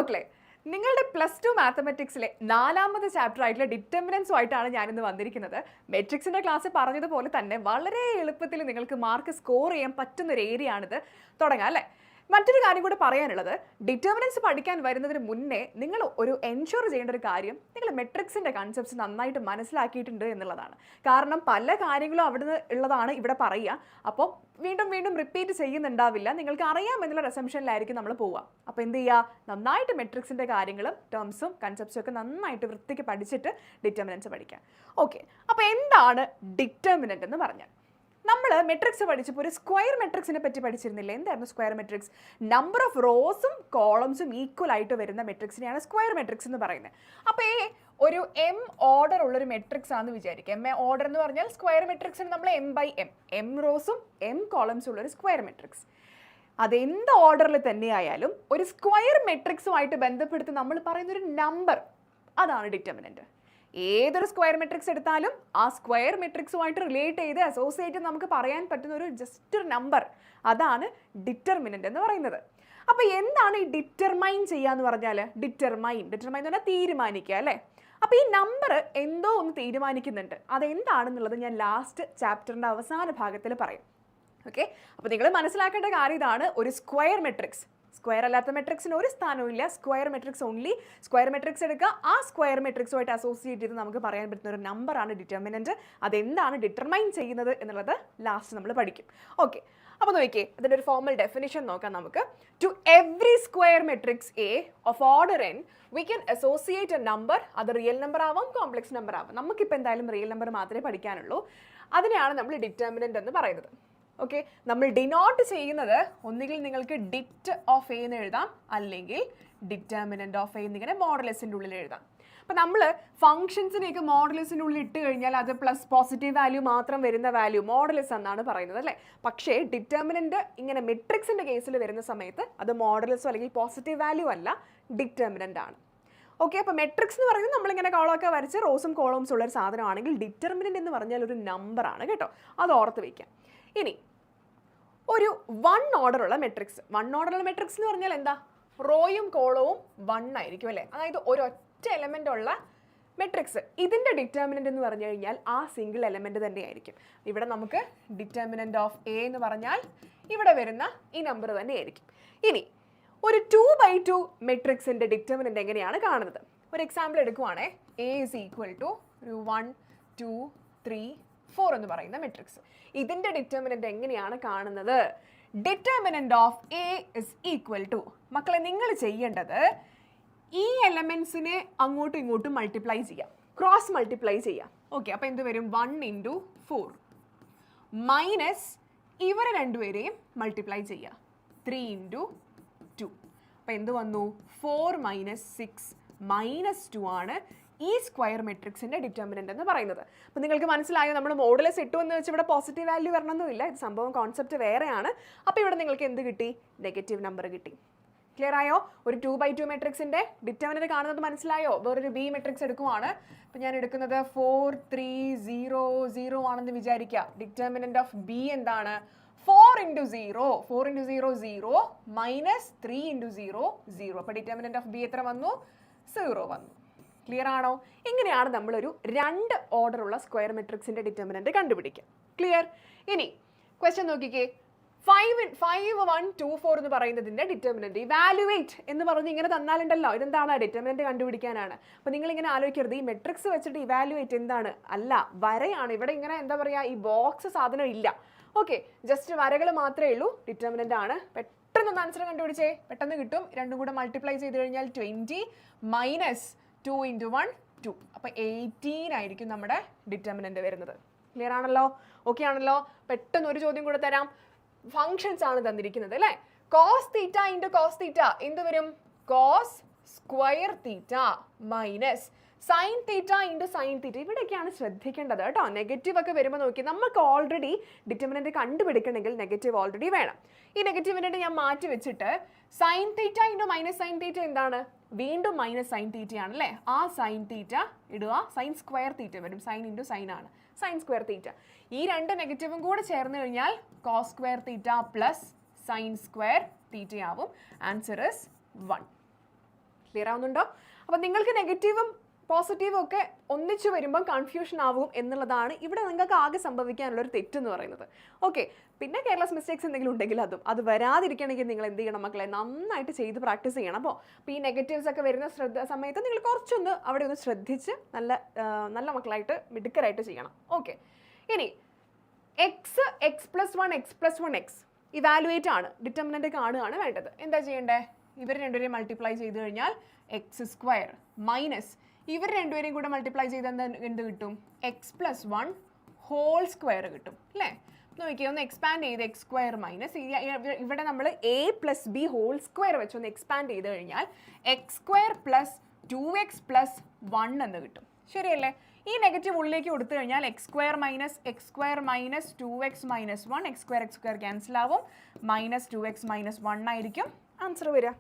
മക്കളെ, നിങ്ങളുടെ +2 മാത്തമാറ്റിക്സിലെ 4ാമത്തെ ചാപ്റ്റർ ആയിട്ടുള്ള ഡിറ്റർമിനൻസുമായിട്ടാണ് ഞാനിന്ന് വന്നിരിക്കുന്നത്. മെട്രിക്സിൻ്റെ ക്ലാസ് പറഞ്ഞതുപോലെ തന്നെ വളരെ എളുപ്പത്തിൽ നിങ്ങൾക്ക് മാർക്ക് സ്കോർ ചെയ്യാൻ പറ്റുന്ന ഒരു ഏരിയ ആണിത്. തുടങ്ങാം അല്ലേ? മറ്റൊരു കാര്യം കൂടെ പറയാനുള്ളത്, ഡിറ്റർമിനൻസ് പഠിക്കാൻ വരുന്നതിന് മുന്നേ നിങ്ങൾ ഒരു എൻഷുർ ചെയ്യേണ്ട ഒരു കാര്യം നിങ്ങൾ മെട്രിക്സിൻ്റെ കൺസെപ്റ്റ്സ് നന്നായിട്ട് മനസ്സിലാക്കിയിട്ടുണ്ട് എന്നുള്ളതാണ്. കാരണം പല കാര്യങ്ങളും അവിടെ ഉള്ളതാണ് ഇവിടെ പറയുക. അപ്പോൾ വീണ്ടും വീണ്ടും റിപ്പീറ്റ് ചെയ്യുന്നുണ്ടാവില്ല. നിങ്ങൾക്ക് അറിയാം എന്നുള്ള റെസംഷനിലായിരിക്കും നമ്മൾ പോവുക. അപ്പോൾ എന്ത് ചെയ്യുക, നന്നായിട്ട് മെട്രിക്സിൻ്റെ കാര്യങ്ങളും ടേംസും കൺസെപ്റ്റ്സും ഒക്കെ നന്നായിട്ട് വൃത്തിക്ക് പഠിച്ചിട്ട് ഡിറ്റർമിനൻസ് പഠിക്കാം. ഓക്കെ, അപ്പോൾ എന്താണ് ഡിറ്റർമിനൻ്റ് എന്ന് പറഞ്ഞാൽ, നമ്മൾ മെട്രിക്സ് പഠിച്ചപ്പോൾ ഒരു സ്ക്വയർ മെട്രിക്സിനെ പറ്റി പഠിച്ചിരുന്നില്ല. എന്തായിരുന്നു സ്ക്വയർ മെട്രിക്സ്? നമ്പർ ഓഫ് റോസും കോളംസും ഈക്വൽ ആയിട്ട് വരുന്ന മെട്രിക്സിനെയാണ് സ്ക്വയർ മെട്രിക്സ് എന്ന് പറയുന്നത്. അപ്പോൾ ഒരു എം ഓർഡർ ഉള്ളൊരു മെട്രിക്സ് ആണെന്ന് വിചാരിക്കുക. എം ഓർഡർ എന്ന് പറഞ്ഞാൽ സ്ക്വയർ മെട്രിക്സിന് നമ്മൾ എം റോസും എം കോളംസും ഉള്ളൊരു സ്ക്വയർ മെട്രിക്സ്. അതെന്ത് ഓർഡറിൽ തന്നെയായാലും ഒരു സ്ക്വയർ മെട്രിക്സുമായിട്ട് ബന്ധപ്പെടുത്തി നമ്മൾ പറയുന്നൊരു നമ്പർ, അതാണ് ഡിറ്റർമിനൻ്റ്. ഏതൊരു സ്ക്വയർ മെട്രിക്സ് എടുത്താലും ആ സ്ക്വയർ മെട്രിക്സുമായിട്ട് റിലേറ്റ് ചെയ്ത് അസോസിയേറ്റ് നമുക്ക് പറയാൻ പറ്റുന്ന ഒരു ജസ്റ്റ് ഒരു നമ്പർ, അതാണ് ഡിറ്റർമിനൻ്റ് എന്ന് പറയുന്നത്. അപ്പോൾ എന്താണ് ഈ ഡിറ്റർമൈൻ ചെയ്യുക എന്ന് പറഞ്ഞാൽ? ഡിറ്റർമൈൻ എന്ന് പറഞ്ഞാൽ തീരുമാനിക്കുക അല്ലേ? അപ്പോൾ ഈ നമ്പർ എന്തോ ഒന്ന് തീരുമാനിക്കുന്നുണ്ട്. അതെന്താണെന്നുള്ളത് ഞാൻ ലാസ്റ്റ് ചാപ്റ്ററിൻ്റെ അവസാന ഭാഗത്തിൽ പറയും. ഓക്കെ, അപ്പോൾ നിങ്ങൾ മനസ്സിലാക്കേണ്ട കാര്യം ഇതാണ്, ഒരു സ്ക്വയർ മെട്രിക്സ്, സ്ക്വയർ അല്ലാത്ത മെട്രിക്സിന് ഒരു സ്ഥാനവും ഇല്ല. Square matrix only. Square matrix എടുക്കുക, ആ സ്ക്വയർ മെട്രിക്സുമായിട്ട് അസോസിയേറ്റ് ചെയ്ത് നമുക്ക് പറയാൻ പറ്റുന്ന ഒരു നമ്പറാണ് ഡിറ്റർമിനൻ്റ്. അതെന്താണ് ഡിറ്റർമൈൻ ചെയ്യുന്നത് എന്നുള്ളത് ലാസ്റ്റ് നമ്മൾ പഠിക്കും. ഓക്കെ, അപ്പോൾ നോക്കിയേ, അതിൻ്റെ ഒരു ഫോർമൽ ഡെഫിനിഷൻ നോക്കാം നമുക്ക്. To every square matrix a of order n we can associate a number. അത് റിയൽ നമ്പർ ആവാം, കോംപ്ലക്സ് നമ്പർ ആവാം. നമുക്കിപ്പോൾ എന്തായാലും റിയൽ നമ്പർ മാത്രമേ പഠിക്കാനുള്ളൂ. അതിനെയാണ് നമ്മൾ ഡിറ്റർമിനൻ്റ് എന്ന് പറയുന്നത്. ഓക്കെ, നമ്മൾ ഡിനോട്ട് ചെയ്യുന്നത് ഒന്നുകിൽ നിങ്ങൾക്ക് ഡിറ്റ് ഓഫ് എ എന്ന് എഴുതാം, അല്ലെങ്കിൽ ഡിറ്റർമിനൻ്റ് ഓഫ് എ എന്നിങ്ങനെ മോഡുലസിൻ്റെ ഉള്ളിൽ എഴുതാം. അപ്പോൾ നമ്മൾ ഫംഗ്ഷൻസിനെയൊക്കെ മോഡുലസിൻ്റെ ഉള്ളിൽ ഇട്ട് കഴിഞ്ഞാൽ അത് പ്ലസ് പോസിറ്റീവ് വാല്യൂ മാത്രം വരുന്ന വാല്യൂ മോഡുലസ് എന്നാണ് പറയുന്നത് അല്ലേ? പക്ഷേ ഡിറ്റർമിനൻ്റ് ഇങ്ങനെ മെട്രിക്സിൻ്റെ കേസിൽ വരുന്ന സമയത്ത് അത് മോഡുലസോ അല്ലെങ്കിൽ പോസിറ്റീവ് വാല്യൂ അല്ല, ഡിറ്റർമിനൻ്റ് ആണ്. ഓക്കെ, അപ്പോൾ മെട്രിക്സ് എന്ന് പറയുന്നത് നമ്മളിങ്ങനെ കോളമൊക്കെ വരച്ച് റോസും കോളംസും ഉള്ളൊരു സാധനമാണെങ്കിൽ ഡിറ്റർമിനൻ്റ് എന്ന് പറഞ്ഞാൽ ഒരു നമ്പറാണ് കേട്ടോ, അത് ഓർത്ത് വയ്ക്കാം. ഇനി ഒരു വൺ ഓർഡറുള്ള മെട്രിക്സ് എന്ന് പറഞ്ഞാൽ എന്താ? റോയും കോളവും 1 ആയിരിക്കും അല്ലേ? അതായത് ഒരൊറ്റ എലമെൻ്റ് ഉള്ള മെട്രിക്സ്. ഇതിൻ്റെ ഡിറ്റർമിനൻ്റ് എന്ന് പറഞ്ഞു കഴിഞ്ഞാൽ ആ സിംഗിൾ എലമെൻ്റ് തന്നെയായിരിക്കും. ഇവിടെ നമുക്ക് ഡിറ്റർമിനൻ്റ് ഓഫ് എ എന്ന് പറഞ്ഞാൽ ഇവിടെ വരുന്ന ഈ നമ്പർ തന്നെയായിരിക്കും. ഇനി ഒരു 2/2 മെട്രിക്സിൻ്റെ ഡിറ്റർമിനൻ്റ് എങ്ങനെയാണ് കാണുന്നത്? ഒരു എക്സാമ്പിൾ എടുക്കുവാണേ. എ ഇസ് ഈക്വൽ ടു ഒരു 1 2 3 4 എന്ന് പറയുന്ന മെട്രിക്സ്. ഇതിൻ്റെ ഡിറ്റർമിനൻ്റ് എങ്ങനെയാണ് കാണുന്നത്? Determinant of a is equal to, മക്കളെ നിങ്ങൾ ചെയ്യേണ്ടത് ഈ എലമെൻസിനെ അങ്ങോട്ടും ഇങ്ങോട്ടും മൾട്ടിപ്ലൈ ചെയ്യാം, ക്രോസ് മൾട്ടിപ്ലൈ ചെയ്യാം. ഓക്കെ, അപ്പോൾ എന്ത് വരും? 1 × 4 മൈനസ് ഇവരെ രണ്ടുപേരെയും മൾട്ടിപ്ലൈ ചെയ്യുക, 3 × 2. അപ്പോൾ എന്ത് വന്നു? 4 - 6 - 2 ആണ് ഈ സ്ക്വയർ മെട്രിക്സിൻ്റെ ഡിറ്റർമിനൻ്റ് എന്ന് പറയുന്നത്. അപ്പോൾ നിങ്ങൾക്ക് മനസ്സിലായോ, നമ്മൾ മോഡുലസ് ഇട്ടു എന്ന് വെച്ച് ഇവിടെ പോസിറ്റീവ് വാല്യൂ വരണമെന്നില്ല. ഇത് സംഭവം കോൺസെപ്റ്റ് വേറെയാണ്. അപ്പോൾ ഇവിടെ നിങ്ങൾക്ക് എന്ത് കിട്ടി? നെഗറ്റീവ് നമ്പർ കിട്ടി. ക്ലിയർ ആയോ? ഒരു 2/2 മെട്രിക്സിൻ്റെ ഡിറ്റർമിനൻ്റ് കാണുന്നത് മനസ്സിലായോ? വേറൊരു ബി മെട്രിക്സ് എടുക്കുവാണ്. അപ്പോൾ ഞാൻ എടുക്കുന്നത് 4 3 0 0 ആണെന്ന് വിചാരിക്കുക. ഡിറ്റർമിനൻ്റ് ഓഫ് ബി എന്താണ്? 4 × 0 0 മൈനസ് 3 × 0 0. അപ്പോൾ ഡിറ്റർമിനൻ്റ് ഓഫ് ബി എത്ര വന്നു? 0 വന്നു. ക്ലിയർ ആണോ? ഇങ്ങനെയാണ് നമ്മളൊരു 2 ഓർഡറുള്ള സ്ക്വയർ മെട്രിക്സിൻ്റെ ഡിറ്റർമിനൻ്റ് കണ്ടുപിടിക്കുക. ക്ലിയർ? ഇനി ക്വസ്റ്റ്യൻ നോക്കിക്കേ. 5 1 2 4 എന്ന് പറയുന്നതിൻ്റെ ഡിറ്റർമിനൻ്റ് ഇവാലുവേറ്റ് എന്ന് പറഞ്ഞ് ഇങ്ങനെ തന്നാലുണ്ടല്ലോ, ഇതെന്താണ്? ഡിറ്റർമിനൻ്റ് കണ്ടുപിടിക്കാനാണ്. അപ്പോൾ നിങ്ങളിങ്ങനെ ആലോചിക്കരുത് ഈ മെട്രിക്സ് വെച്ചിട്ട് ഇവാലുവേറ്റ് എന്താണ്? അല്ല, വരയാണ്. ഇവിടെ ഇങ്ങനെ എന്താ പറയുക, ഈ ബോക്സ് സാധനം ഇല്ല. ഓക്കെ, ജസ്റ്റ് വരകൾ മാത്രമേ ഉള്ളൂ. ഡിറ്റർമിനൻ്റ് ആണ്. പെട്ടെന്ന് ആൻസർ കണ്ടുപിടിച്ചേ, പെട്ടെന്ന് കിട്ടും. രണ്ടും കൂടെ മൾട്ടിപ്ലൈ ചെയ്ത് കഴിഞ്ഞാൽ 20 മൈനസ് 2 × 1 2. അപ്പോൾ 18 ആയിരിക്കും നമ്മുടെ ഡിറ്റർമിനൻ്റ് വരുന്നത്. ക്ലിയർ ആണല്ലോ? ഓക്കെ ആണല്ലോ? പെട്ടെന്ന് ഒരു ചോദ്യം കൂടെ തരാം. ഫങ്ഷൻസ് ആണ് തന്നിരിക്കുന്നത് അല്ലേ? കോസ് തീറ്റ × കോസ് തീറ്റ എന്ത് വരും? Cos square theta minus sine theta × sine theta. ഇവിടെയൊക്കെയാണ് ശ്രദ്ധിക്കേണ്ടത് കേട്ടോ. നെഗറ്റീവ് ഒക്കെ വരുമ്പോൾ നോക്കി, നമുക്ക് ഓൾറെഡി ഡിറ്റർമിനൻ്റ് കണ്ടുപിടിക്കണമെങ്കിൽ നെഗറ്റീവ് ഓൾറെഡി വേണം. ഈ നെഗറ്റീവിനെ ഞാൻ മാറ്റി വെച്ചിട്ട് sine theta × minus sine theta എന്താണ്? വീണ്ടും മൈനസ് സൈൻ തീറ്റ ആണല്ലേ? ആ സൈൻ തീറ്റ ഇടുക, സൈൻ സ്ക്വയർ തീറ്റ വരും. സൈൻ × സൈൻ ആണ് സൈൻ സ്ക്വയർ തീറ്റ. ഈ രണ്ട് നെഗറ്റീവും കൂടെ ചേർന്ന് കഴിഞ്ഞാൽ cos square theta plus sine square theta ആവും. Answer is 1. ക്ലിയർ ആവുന്നുണ്ടോ? അപ്പം നിങ്ങൾക്ക് നെഗറ്റീവും പോസിറ്റീവും ഒക്കെ ഒന്നിച്ച് വരുമ്പം കൺഫ്യൂഷൻ ആവും എന്നുള്ളതാണ് ഇവിടെ നിങ്ങൾക്ക് ആകെ സംഭവിക്കാനുള്ളൊരു തെറ്റെന്ന് പറയുന്നത്. ഓക്കെ, പിന്നെ കെയർലെസ് മിസ്റ്റേക്സ് എന്തെങ്കിലും ഉണ്ടെങ്കിൽ അത് വരാതിരിക്കണമെങ്കിൽ നിങ്ങൾ എന്ത് ചെയ്യണം മക്കളെ, നന്നായിട്ട് ചെയ്ത് പ്രാക്ടീസ് ചെയ്യണം. അപ്പോൾ ഈ നെഗറ്റീവ്സ് ഒക്കെ വരുന്ന സമയത്ത് നിങ്ങൾ കുറച്ചൊന്ന് അവിടെ ഒന്ന് ശ്രദ്ധിച്ച് നല്ല മക്കളായിട്ട് മിടുക്കരായിട്ട് ചെയ്യണം. ഓക്കെ, ഇനി x+1 ഇവാലുവേറ്റ് ആണ്, ഡിറ്റർമിനൻ്റ് കാണുകയാണ് വേണ്ടത്. എന്താ ചെയ്യേണ്ടത്? ഇവർ രണ്ടുപേരെയും മൾട്ടിപ്ലൈ ചെയ്ത് കഴിഞ്ഞാൽ x² മൈനസ് ഇവർ രണ്ടുപേരെയും കൂടെ മൾട്ടിപ്ലൈ ചെയ്താൽ എന്ത് കിട്ടും? x+1² കിട്ടും അല്ലേ? നോക്കിയേ, ഒന്ന് എക്സ്പാൻഡ് ചെയ്ത് x² മൈനസ് ഇവിടെ നമ്മൾ a+b² വെച്ചൊന്ന് എക്സ്പാൻഡ് ചെയ്ത് കഴിഞ്ഞാൽ x² + 2x+1 എന്ന് കിട്ടും. ശരിയല്ലേ? ഈ നെഗറ്റീവ് ഉള്ളിലേക്ക് കൊടുത്തു കഴിഞ്ഞാൽ x² minus 2x - 1 x² cancel ആവും, -2x - 1 ആയിരിക്കും ആൻസർ വരിക.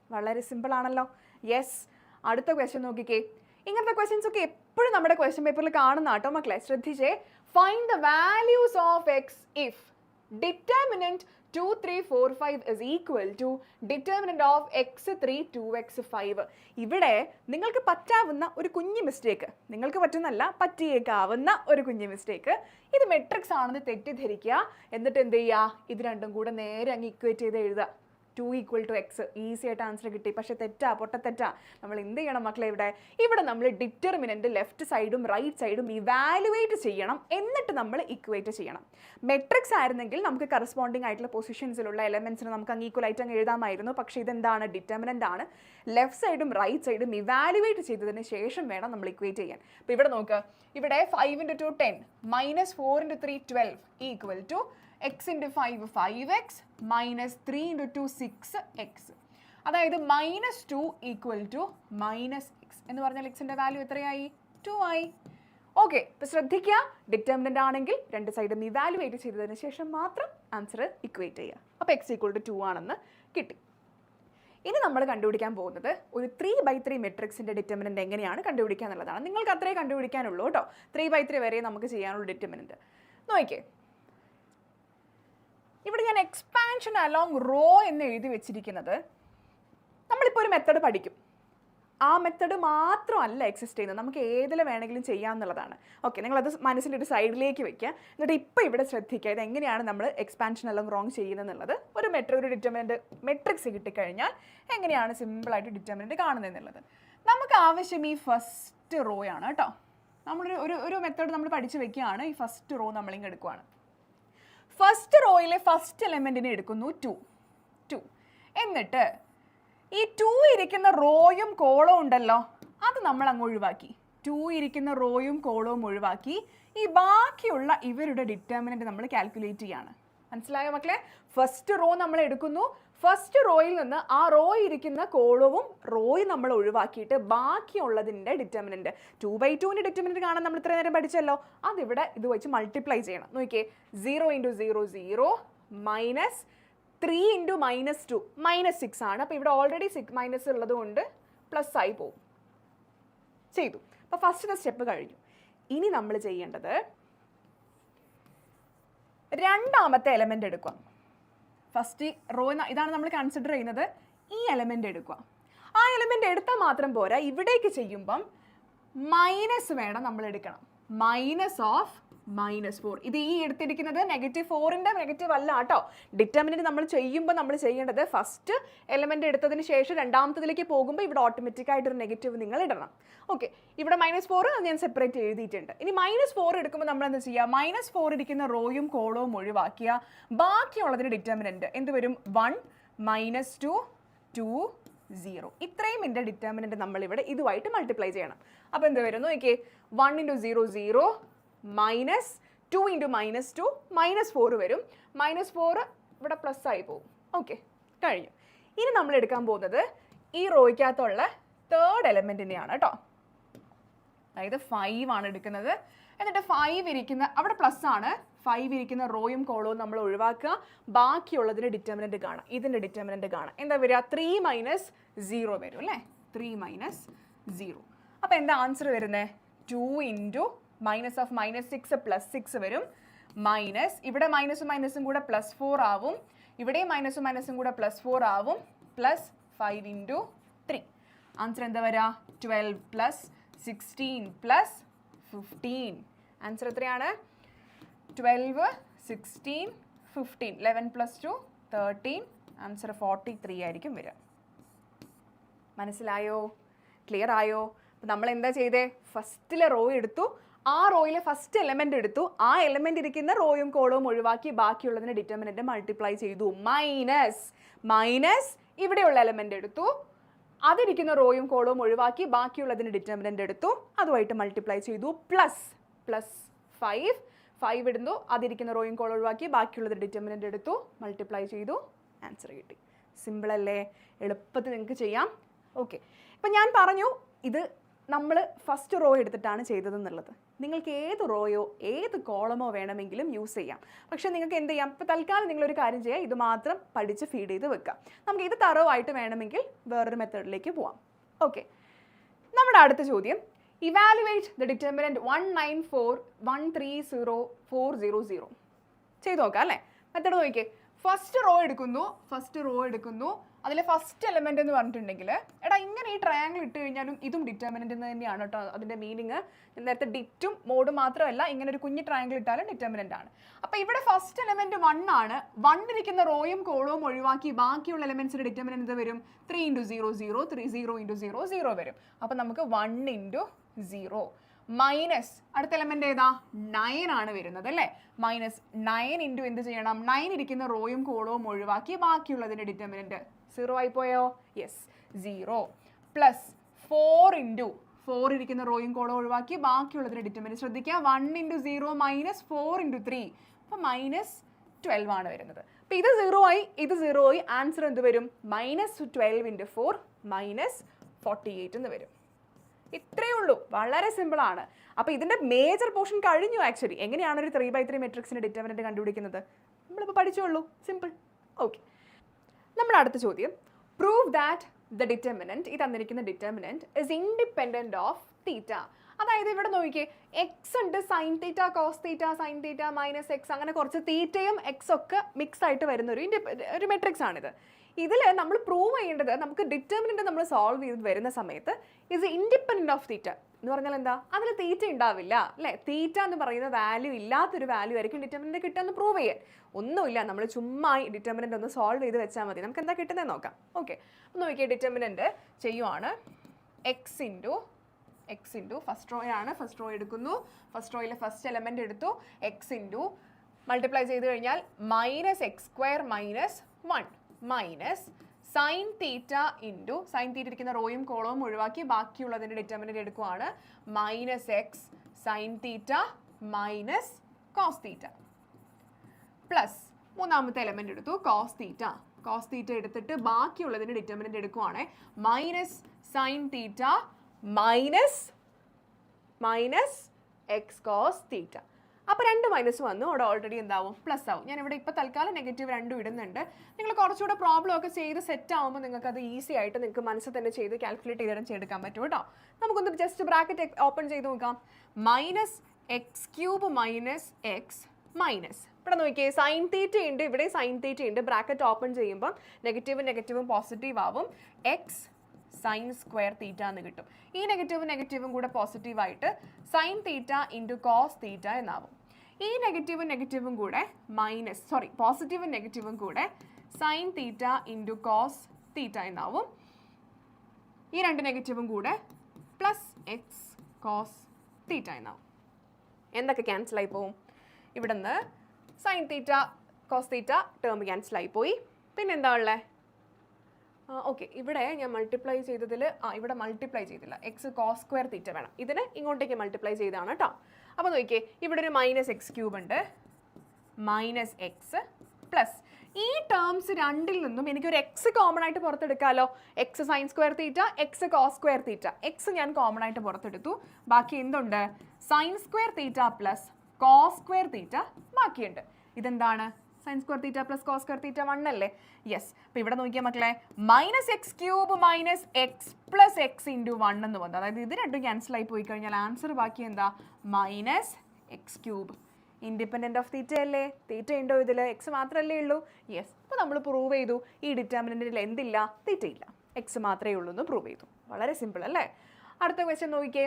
വളരെ സിമ്പിൾ ആണല്ലോ. യെസ്, അടുത്ത ക്വസ്റ്റ്യൻ നോക്കിക്കേ. ഇങ്ങനത്തെ ക്വസ്റ്റ്യൻസ് ഒക്കെ എപ്പോഴും നമ്മുടെ ക്വസ്റ്റ്യൻ പേപ്പറിൽ കാണുന്ന കേട്ടോ മക്കളെ, ശ്രദ്ധിച്ചേ. Find the values of X if determinant 2, 3, 4, 5 is equal to determinant of x3, 2x5. ഇവിടെ നിങ്ങൾക്ക് പറ്റാവുന്ന ഒരു കുഞ്ഞു മിസ്റ്റേക്ക്, നിങ്ങൾക്ക് പറ്റുന്നല്ല പറ്റിയേക്കാവുന്ന ഒരു കുഞ്ഞു മിസ്റ്റേക്ക്, ഇത് മെട്രിക്സ് ആണെന്ന് തെറ്റിദ്ധരിക്കുക. എന്നിട്ട് എന്ത് ചെയ്യുക? ഇത് രണ്ടും കൂടെ നേരെ അങ്ങ് ഇക്വേറ്റ് ചെയ്ത് എഴുതുക. 2 = x. ഈസി ആയിട്ട് ആൻസർ കിട്ടി. പക്ഷെ പൊട്ടത്തെറ്റാ. നമ്മൾ എന്ത് ചെയ്യണം മക്കളെ? ഇവിടെ നമ്മൾ ഡിറ്റർമിനന്റ് ലെഫ്റ്റ് സൈഡും റൈറ്റ് സൈഡും ഇവാലുവേറ്റ് ചെയ്യണം, എന്നിട്ട് നമ്മൾ ഇക്വേറ്റ് ചെയ്യണം. മെട്രിക്സ് ആയിരുന്നെങ്കിൽ നമുക്ക് കറസ്പോണ്ടിങ് ആയിട്ടുള്ള പൊസിഷൻസിലുള്ള എലമെന്റ്സിന് നമുക്ക് അങ്ങ് ഈക്വൽ ആയിട്ട് അങ്ങ് എഴുതാമായിരുന്നു. പക്ഷേ ഇതെന്താണ്? ഡിറ്റർമിനന്റ് ആണ്. ലെഫ്റ്റ് സൈഡും റൈറ്റ് സൈഡും ഇവാലുവേറ്റ് ചെയ്തതിന് ശേഷം വേണം നമ്മൾ ഇക്വേറ്റ് ചെയ്യാൻ. അപ്പോൾ ഇവിടെ നോക്കുക, ഇവിടെ 5 × 2 10 -4 × 3 12 = x × 5 5x -3 × 2 6x. അതായത് -2 = -x എന്ന് പറഞ്ഞാൽ എക്സിൻ്റെ വാല്യൂ എത്രയായി? 2 ആയി. ഓക്കെ, ഇപ്പോൾ ശ്രദ്ധിക്കുക, ഡിറ്റർമിനൻ്റ് ആണെങ്കിൽ രണ്ട് സൈഡും ഇവാലുവേറ്റ് ചെയ്തതിന് ശേഷം മാത്രം ആൻസർ ഇക്വേറ്റ് ചെയ്യുക. അപ്പോൾ x = 2 ആണെന്ന് കിട്ടി. ഇനി നമ്മൾ കണ്ടുപിടിക്കാൻ പോകുന്നത് ഒരു 3/3 മെട്രിക്സിൻ്റെ ഡിറ്റർമിനൻ്റ് എങ്ങനെയാണ് കണ്ടുപിടിക്കുക എന്നുള്ളതാണ്. നിങ്ങൾക്ക് അത്രേ കണ്ടുപിടിക്കാനുള്ളൂ കേട്ടോ. 3/3 വരെ നമുക്ക് ചെയ്യാനുള്ള ഡിറ്റർമിനൻ്റ് നോക്കിയേ. ഇവിടെ ഞാൻ എക്സ്പാൻഷൻ അലോങ് റോ എന്ന് എഴുതി വെച്ചിരിക്കുന്നത്, നമ്മളിപ്പോൾ ഒരു മെത്തേഡ് പഠിക്കും, ആ മെത്തേഡ് മാത്രമല്ല എക്സിസ്റ്റ് ചെയ്യുന്നത്, നമുക്ക് ഏതിൽ വേണമെങ്കിലും ചെയ്യാമെന്നുള്ളതാണ്. ഓക്കെ, നിങ്ങളത് മനസ്സിൻ്റെ ഒരു സൈഡിലേക്ക് വെക്കുക. എന്നിട്ട് ഇപ്പോൾ ഇവിടെ ശ്രദ്ധിക്കുക, ഇത് എങ്ങനെയാണ് നമ്മൾ എക്സ്പാൻഷൻ അലോങ് റോങ് ചെയ്യുന്നത് എന്നുള്ളത്. ഒരു ഡിറ്റർമിനൻ്റ് മെട്രിക്സ് കിട്ടിക്കഴിഞ്ഞാൽ എങ്ങനെയാണ് സിമ്പിളായിട്ട് ഡിറ്റർമിനൻ്റ് കാണുന്നത് എന്നുള്ളത്. നമുക്ക് ആവശ്യം ഈ ഫസ്റ്റ് റോ ആണ് കേട്ടോ. ഒരു മെത്തേഡ് നമ്മൾ പഠിച്ച് വെക്കുകയാണ്. ഈ ഫസ്റ്റ് റോ നമ്മളിങ്ങ് എടുക്കുകയാണ്. ഫസ്റ്റ് റോയിലെ ഫസ്റ്റ് എലമെൻറ്റിനെ എടുക്കുന്നു 2. എന്നിട്ട് ഈ 2 ഇരിക്കുന്ന റോയും കോളവും ഉണ്ടല്ലോ, അത് നമ്മൾ അങ്ങ് ഒഴിവാക്കി. 2 ഇരിക്കുന്ന റോയും കോളവും ഒഴിവാക്കി ഈ ബാക്കിയുള്ള ഇവരുടെ ഡിറ്റർമിനൻ്റ് നമ്മൾ കാൽക്കുലേറ്റ് ചെയ്യാണ്. മനസ്സിലായോ മക്കളെ? ഫസ്റ്റ് റോ നമ്മൾ എടുക്കുന്നു. ഫസ്റ്റ് റോയിൽ നിന്ന് ആ റോ ഇരിക്കുന്ന കോളവും റോയും നമ്മൾ ഒഴിവാക്കിയിട്ട് ബാക്കിയുള്ളതിൻ്റെ ഡിറ്റർമിനൻ്റ് 2/2ൻ്റെ ഡിറ്റർമിനൻ്റ് കാണാൻ നമ്മൾ ഇത്ര നേരം പഠിച്ചല്ലോ, അതിവിടെ ഇത് വെച്ച് മൾട്ടിപ്ലൈ ചെയ്യണം. നോക്കിയേ, 0 × 0 0 -3 × -2 -6 ആണ്. അപ്പോൾ ഇവിടെ ഓൾറെഡി മൈനസ് ഉള്ളത് കൊണ്ട് പ്ലസ് ആയി പോകും. ചെയ്തു. അപ്പോൾ ഫസ്റ്റത്തെ സ്റ്റെപ്പ് കഴിഞ്ഞു. ഇനി നമ്മൾ ചെയ്യേണ്ടത് രണ്ടാമത്തെ എലമെൻ്റ് എടുക്കുക. ഫസ്റ്റ് റോ ഇതാണ് നമ്മൾ കൺസിഡർ ചെയ്യുന്നത്. ഈ എലമെൻ്റ് എടുക്കുക. ആ എലമെൻ്റ് എടുത്താൽ മാത്രം പോരാ, ഇവിടേക്ക് ചെയ്യുമ്പം മൈനസ് വേണം നമ്മൾ എടുക്കണം. -4. ഇത് ഈ എടുത്തിരിക്കുന്നത് -4ൻ്റെ നെഗറ്റീവ് അല്ല കേട്ടോ. ഡിറ്റർമിനൻ്റ് നമ്മൾ ചെയ്യുമ്പോൾ നമ്മൾ ചെയ്യേണ്ടത് ഫസ്റ്റ് എലമെൻ്റ് എടുത്തതിന് ശേഷം രണ്ടാമത്തതിലേക്ക് പോകുമ്പോൾ ഇവിടെ ഓട്ടോമാറ്റിക്കായിട്ടൊരു നെഗറ്റീവ് നിങ്ങൾ ഇടണം. ഓക്കെ, ഇവിടെ -4 ഞാൻ സെപ്പറേറ്റ് എഴുതിയിട്ടുണ്ട്. ഇനി -4 എടുക്കുമ്പോൾ നമ്മൾ എന്താ ചെയ്യുക? -4 ഇരിക്കുന്ന റോയും കോളവും ഒഴിവാക്കിയ ബാക്കിയുള്ളതിന് ഡിറ്റർമിനൻ്റ് എന്ത് വരും? 1 -2 2 0. ഇത്രയും എൻ്റെ ഡിറ്റർമിനൻ്റ് നമ്മളിവിടെ ഇതുമായിട്ട് മൾട്ടിപ്ലൈ ചെയ്യണം. അപ്പോൾ എന്ത് വരും നോക്കിയേ, 1 × 0 0 -2 × -2 -4 വരും. -4 ഇവിടെ പ്ലസ് ആയി പോകും. ഓക്കെ, കഴിഞ്ഞു. ഇനി നമ്മൾ എടുക്കാൻ പോകുന്നത് ഈ റോയ്ക്കകത്തുള്ള തേർഡ് എലമെൻറ്റിനെയാണ് കേട്ടോ. അതായത് 5 ആണ് എടുക്കുന്നത്. എന്നിട്ട് 5 ഇരിക്കുന്ന അവിടെ പ്ലസ് ആണ്, 5 ഇരിക്കുന്ന റോയും കോളവും നമ്മൾ ഒഴിവാക്കുക. ബാക്കിയുള്ളതിൻ്റെ ഡിറ്റർമിനൻ്റ് കാണാം. ഇതിൻ്റെ ഡിറ്റർമിനൻ്റ് കാണാം. എന്താ വരിക? 3 - 0 വരും അല്ലേ? 3 - 0. അപ്പോൾ എന്താ ആൻസർ വരുന്നത്? 2 × -6 + 6 വരും. മൈനസ് ഇവിടെ മൈനസും കൂടെ +4 ആവും. ഇവിടെയും മൈനസും കൂടെ +4 ആവും. +5 × 3. ആൻസർ എന്താ വരിക? 12 പ്ലസ് 16 പ്ലസ് 15. ആൻസർ എത്രയാണ്? 12, 16, 15. 11 പ്ലസ് 2 13. ആൻസർ 43 ആയിരിക്കും വരിക. മനസ്സിലായോ? ക്ലിയർ ആയോ? അപ്പോൾ നമ്മൾ എന്താ ചെയ്തേ? ഫസ്റ്റിലെ റോ എടുത്തു, ആ റോയിലെ ഫസ്റ്റ് എലമെന്റ് എടുത്തു, ആ എലമെന്റ് ഇരിക്കുന്ന റോയും കോളവും ഒഴിവാക്കി ബാക്കിയുള്ളതിനെ ഡിറ്റർമിനന്റ് മൾട്ടിപ്ലൈ ചെയ്തു. മൈനസ് ഇവിടെയുള്ള എലമെന്റ് എടുത്തു, അതിരിക്കുന്ന റോയും കോളവും ഒഴിവാക്കി ബാക്കിയുള്ളതിന് ഡിറ്റർമിനന്റ് എടുത്തു, അതുമായിട്ട് മൾട്ടിപ്ലൈ ചെയ്തു. പ്ലസ് 5 ഇടുന്നു, അതിരിക്കുന്ന റോയും കോളും ഒഴിവാക്കി ബാക്കിയുള്ളതിന് ഡിറ്റർമിനന്റ് എടുത്തു, മൾട്ടിപ്ലൈ ചെയ്തു, ആൻസർ കിട്ടി. സിമ്പിൾ അല്ലേ? എളുപ്പത്തിൽ നിങ്ങൾക്ക് ചെയ്യാം. ഓക്കെ, ഇപ്പം ഞാൻ പറഞ്ഞു ഇത് നമ്മൾ ഫസ്റ്റ് റോ എടുത്തിട്ടാണ് ചെയ്തതെന്നുള്ളത്. നിങ്ങൾക്ക് ഏത് റോയോ ഏത് കോളമോ വേണമെങ്കിലും യൂസ് ചെയ്യാം. പക്ഷേ നിങ്ങൾക്ക് എന്ത് ചെയ്യാം? ഇപ്പോൾ തൽക്കാലം നിങ്ങളൊരു കാര്യം ചെയ്യാം, ഇത് മാത്രം പഠിച്ച് ഫീഡ് ചെയ്ത് വെക്കാം. നമുക്ക് ഇത് തറവായിട്ട് വേണമെങ്കിൽ വേറൊരു മെത്തേഡിലേക്ക് പോവാം. ഓക്കെ, നമ്മുടെ അടുത്ത ചോദ്യം, ഇവാലുവേറ്റ് ദ ഡിറ്റർമിനന്റ് 194130400. ചെയ്ത് നോക്കാം അല്ലേ? മെത്തേഡ് നോക്കിക്കേ. ഫസ്റ്റ് റോ എടുക്കുന്നു, അതിലെ ഫസ്റ്റ് എലമെന്റ് എന്ന് പറഞ്ഞിട്ടുണ്ടെങ്കിൽ, എടാ ഇങ്ങനെ ഈ ട്രയാങ്കിൾ ഇട്ട് കഴിഞ്ഞാലും ഇതും ഡിറ്റർമിനന്റ് എന്ന് തന്നെയാണ് കേട്ടോ അതിൻ്റെ മീനിങ്. നേരത്തെ ഡിറ്റും മോഡും മാത്രമല്ല, ഇങ്ങനെ ഒരു കുഞ്ഞ് ട്രയാങ്കിൾ ഇട്ടാലും ഡിറ്റർമിനന്റ് ആണ്. അപ്പോൾ ഇവിടെ ഫസ്റ്റ് എലമെന്റ് 1 ആണ്. 1 ഇരിക്കുന്ന റോയും കോളവും ഒഴിവാക്കി ബാക്കിയുള്ള എലമെന്റ്സിന്റെ ഡിറ്റർമിനന്റ് വരും 3 × 0 0, 3 0 × 0 0 വരും. അപ്പോൾ നമുക്ക് 1 × 0 മൈനസ് അടുത്ത എലമെന്റ് ഏതാ? 9 ആണ് വരുന്നത് അല്ലേ? -9 ഇൻറ്റു എന്ത് ചെയ്യണം? 9 ഇരിക്കുന്ന റോയും കോളവും ഒഴിവാക്കി ബാക്കിയുള്ളതിന്റെ ഡിറ്റർമിനന്റ് 0 ആയി പോയോ? യെസ്, 0 പ്ലസ് 4 ഇൻറ്റു 4 ഇരിക്കുന്ന റോയും കോളവും ഒഴിവാക്കി ബാക്കിയുള്ളതിന്റെ ഡിറ്റർമിനന്റ് ശ്രദ്ധിക്കുക. 1 × 0 മൈനസ് 4 × 3, അപ്പോൾ -12 ആണ് വരുന്നത്. അപ്പോൾ ഇത് 0 ആയി, ഇത് 0 ആയി. ആൻസർ എന്ത് വരും? -12 × 4 -48 എന്ന് വരും. ഇത്രയേ ഉള്ളൂ, വളരെ സിമ്പിൾ ആണ്. അപ്പോൾ ഇതിൻ്റെ മേജർ പോർഷൻ കഴിഞ്ഞു. ആക്ച്വലി എങ്ങനെയാണ് ഒരു 3/3 മെട്രിക്സിൻ്റെ ഡിറ്റർമിനന്റ് കണ്ടുപിടിക്കുന്നത്? നമ്മളിപ്പോൾ പഠിച്ചോളൂ, സിമ്പിൾ. ഓക്കെ, നമ്മുടെ അടുത്ത ചോദ്യം, പ്രൂവ് ദാറ്റ് ദ ഡിറ്റർമിനന്റ്, ഈ തന്നിരിക്കുന്ന determinant is independent of theta. അതായത് ഇവിടെ നോക്കിക്കേ, എക്സ് ഉണ്ട്, sine theta, cos theta, sine theta minus x, അങ്ങനെ കുറച്ച് തീറ്റയും എക്സ് ഒക്കെ മിക്സ് ആയിട്ട് വരുന്ന ഒരു മെട്രിക്സ് ആണിത്. ഇതിൽ നമ്മൾ പ്രൂവ് ചെയ്യേണ്ടത്, നമുക്ക് ഡിറ്റർമിനന്റ് നമ്മൾ സോൾവ് ചെയ്ത് വരുന്ന സമയത്ത് ഇസ് ഇൻഡിപെൻഡന്റ് ഓഫ് തീറ്റ എന്ന് പറഞ്ഞാൽ എന്താ? അതിൽ തീറ്റ ഉണ്ടാവില്ല അല്ലേ? തീറ്റ എന്ന് പറയുന്ന വാല്യൂ ഇല്ലാത്തൊരു വാല്യൂ ആയിരിക്കും ഡിറ്റർമിനന്റ് കിട്ടുമെന്ന് പ്രൂവ് ചെയ്യാൻ. ഒന്നുമില്ല, നമ്മൾ ചുമ്മാ ഈ ഡിറ്റർമിനന്റ് ഒന്ന് സോൾവ് ചെയ്ത് വെച്ചാൽ മതി. നമുക്ക് എന്താ കിട്ടുന്നത് നോക്കാം. ഓക്കെ, അപ്പോൾ നോക്കിയാൽ ഡിറ്റർമിനന്റ് ചെയ്യുവാണ് എക്സ് ഇൻറ്റു ഫസ്റ്റ് റോ ആണ്. ഫസ്റ്റ് റോ എടുക്കുന്നു, ഫസ്റ്റ് റോയിലെ ഫസ്റ്റ് എലമെന്റ് എടുത്തു, എക്സ് ഇൻറ്റു മൾട്ടിപ്ലൈ ചെയ്ത് കഴിഞ്ഞാൽ -x² - 1 minus sine theta into sine theta ഇരിക്കുന്ന റോയും കോളവും ഒഴിവാക്കി ബാക്കിയുള്ളതിൻ്റെ ഡിറ്റർമിനന്റ് എടുക്കുവാണ് -x sine theta minus cos theta plus മൂന്നാമത്തെ എലമെന്റ് എടുത്തു കോസ് തീറ്റ എടുത്തിട്ട് ബാക്കിയുള്ളതിൻ്റെ ഡിറ്റർമിനന്റ് എടുക്കുവാണ് -sin theta minus x cos theta. അപ്പോൾ 2 മൈനസ് വന്നു, അവിടെ ഓൾറെഡി എന്താവും? പ്ലസ് ആവും. ഞാനിവിടെ ഇപ്പോൾ തൽക്കാലം നെഗറ്റീവ് 2 ഇടുന്നുണ്ട്. നിങ്ങൾ കുറച്ചുകൂടെ പ്രോബ്ലം ഒക്കെ ചെയ്ത് സെറ്റ് ആകുമ്പോൾ നിങ്ങൾക്ക് അത് ഈസി ആയിട്ട് നിങ്ങൾക്ക് മനസ്സിൽ തന്നെ ചെയ്ത് കാൽക്കുലേറ്റ് ചെയ്തെടുക്കാൻ പറ്റും കേട്ടോ. നമുക്കൊന്ന് ജസ്റ്റ് ബ്രാക്കറ്റ് ഓപ്പൺ ചെയ്ത് നോക്കാം. -x³ മൈനസ് എക്സ് മൈനസ്, ഇവിടെ നോക്കിയേ സൈൻ തീറ്റ ഉണ്ട്, ഇവിടെ സൈൻ തീറ്റ ഉണ്ട്. ബ്രാക്കറ്റ് ഓപ്പൺ ചെയ്യുമ്പം നെഗറ്റീവും പോസിറ്റീവ് ആവും. എക്സ് സൈൻ സ്ക്വയർ തീറ്റ എന്ന് കിട്ടും. ഈ നെഗറ്റീവും കൂടെ പോസിറ്റീവായിട്ട് sine theta into cos theta എന്നാവും. ഈ നെഗറ്റീവും കൂടെ പോസിറ്റീവും കൂടെ sine theta into cos theta എന്നാവും. ഈ 2 നെഗറ്റീവും കൂടെ പ്ലസ് എക്സ് കോസ് തീറ്റ എന്നാവും. എന്തൊക്കെ ക്യാൻസലായി പോവും? ഇവിടെ നിന്ന് sine theta cos theta term ക്യാൻസലായി പോയി. പിന്നെ എന്താ ഉള്ളത്? ഓക്കെ, ഇവിടെ ഞാൻ മൾട്ടിപ്ലൈ ചെയ്തതിൽ ഇവിടെ മൾട്ടിപ്ലൈ ചെയ്തില്ല. എക്സ് കോസ് സ്ക്വയർ തീറ്റ വേണം, ഇതിന് ഇങ്ങോട്ടേക്ക് മൾട്ടിപ്ലൈ ചെയ്താണ് കേട്ടോ. അപ്പോൾ നോക്കിയേ, ഇവിടെ ഒരു -x³ ഉണ്ട്, -x പ്ലസ് ഈ ടേംസ് രണ്ടിൽ നിന്നും എനിക്കൊരു എക്സ് കോമൺ ആയിട്ട് പുറത്തെടുക്കാമല്ലോ. X sine square theta, x cos square theta. X ഞാൻ കോമൺ ആയിട്ട് പുറത്തെടുത്തു. ബാക്കി എന്തുണ്ട്? Sine square theta plus cos square theta ബാക്കിയുണ്ട്. ഇതെന്താണ്? Sine square theta plus cos square theta 1 അല്ലേ? യെസ്. അപ്പോൾ ഇവിടെ നോക്കിയാൽ മക്കളെ -x³ minus x plus x into 1 എന്ന് വന്നു. അതായത് ഇത് രണ്ടും ക്യാൻസൽ ആയി പോയി കഴിഞ്ഞാൽ ആൻസർ ബാക്കി എന്താ? -x³. ഇൻഡിപെൻഡന്റ് ഓഫ് തീറ്റ അല്ലേ? തീറ്റ ഉണ്ടോ ഇതിൽ? എക്സ് മാത്രമല്ലേ ഉള്ളൂ? യെസ്. അപ്പോൾ നമ്മൾ പ്രൂവ് ചെയ്തു ഈ ഡിറ്റർമിനന്റിൽ എന്തില്ല? തീറ്റ ഇല്ല. എക്സ് മാത്രമേ ഉള്ളൂ എന്ന് പ്രൂവ് ചെയ്തു. വളരെ സിമ്പിൾ അല്ലേ? അടുത്ത ക്വസ്റ്റ്യൻ നോക്കിക്കേ.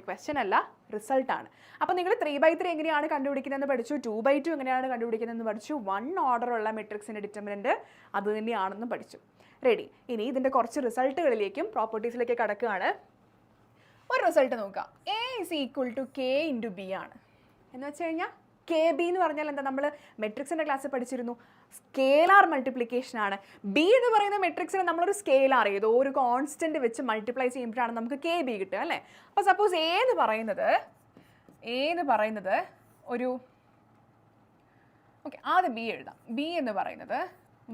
ക്വസ്റ്റ്യൻ അല്ല, റിസൾട്ടാണ്. അപ്പോൾ നിങ്ങൾ 3/3 എങ്ങനെയാണ് കണ്ടുപിടിക്കുന്നതെന്ന് പഠിച്ചു, 2/2 എങ്ങനെയാണ് കണ്ടുപിടിക്കുന്നതെന്ന് പഠിച്ചു, 1 ഓർഡറുള്ള മെട്രിക്സിൻ്റെ ഡിറ്റർമിനൻറ്റ് അത് തന്നെയാണെന്നും പഠിച്ചു. റെഡി. ഇനി ഇതിൻ്റെ കുറച്ച് റിസൾട്ടുകളിലേക്കും പ്രോപ്പർട്ടീസിലേക്ക് കടക്കുകയാണ്. ഒരു റിസൾട്ട് നോക്കാം. A = K × B ആണ്. എന്ന് വെച്ച് കഴിഞ്ഞാൽ KB എന്ന് പറഞ്ഞാൽ എന്താ? നമ്മൾ മെട്രിക്സിൻ്റെ ക്ലാസ്സിൽ പഠിച്ചിരുന്നു, സ്കേലാർ മൾട്ടിപ്ലിക്കേഷൻ ആണ്. B എന്ന് പറയുന്ന മെട്രിക്സിനെ നമ്മളൊരു സ്കേലാർ ഏതോ ഒരു കോൺസ്റ്റന്റ് വെച്ച് മൾട്ടിപ്ലൈ ചെയ്യുമ്പോഴാണ് നമുക്ക് KB കിട്ടുക അല്ലേ? അപ്പോൾ സപ്പോസ് A എന്ന് പറയുന്നത് ഒരു ഓക്കെ, ആദ്യം B എഴുതാം. B എന്ന് പറയുന്നത്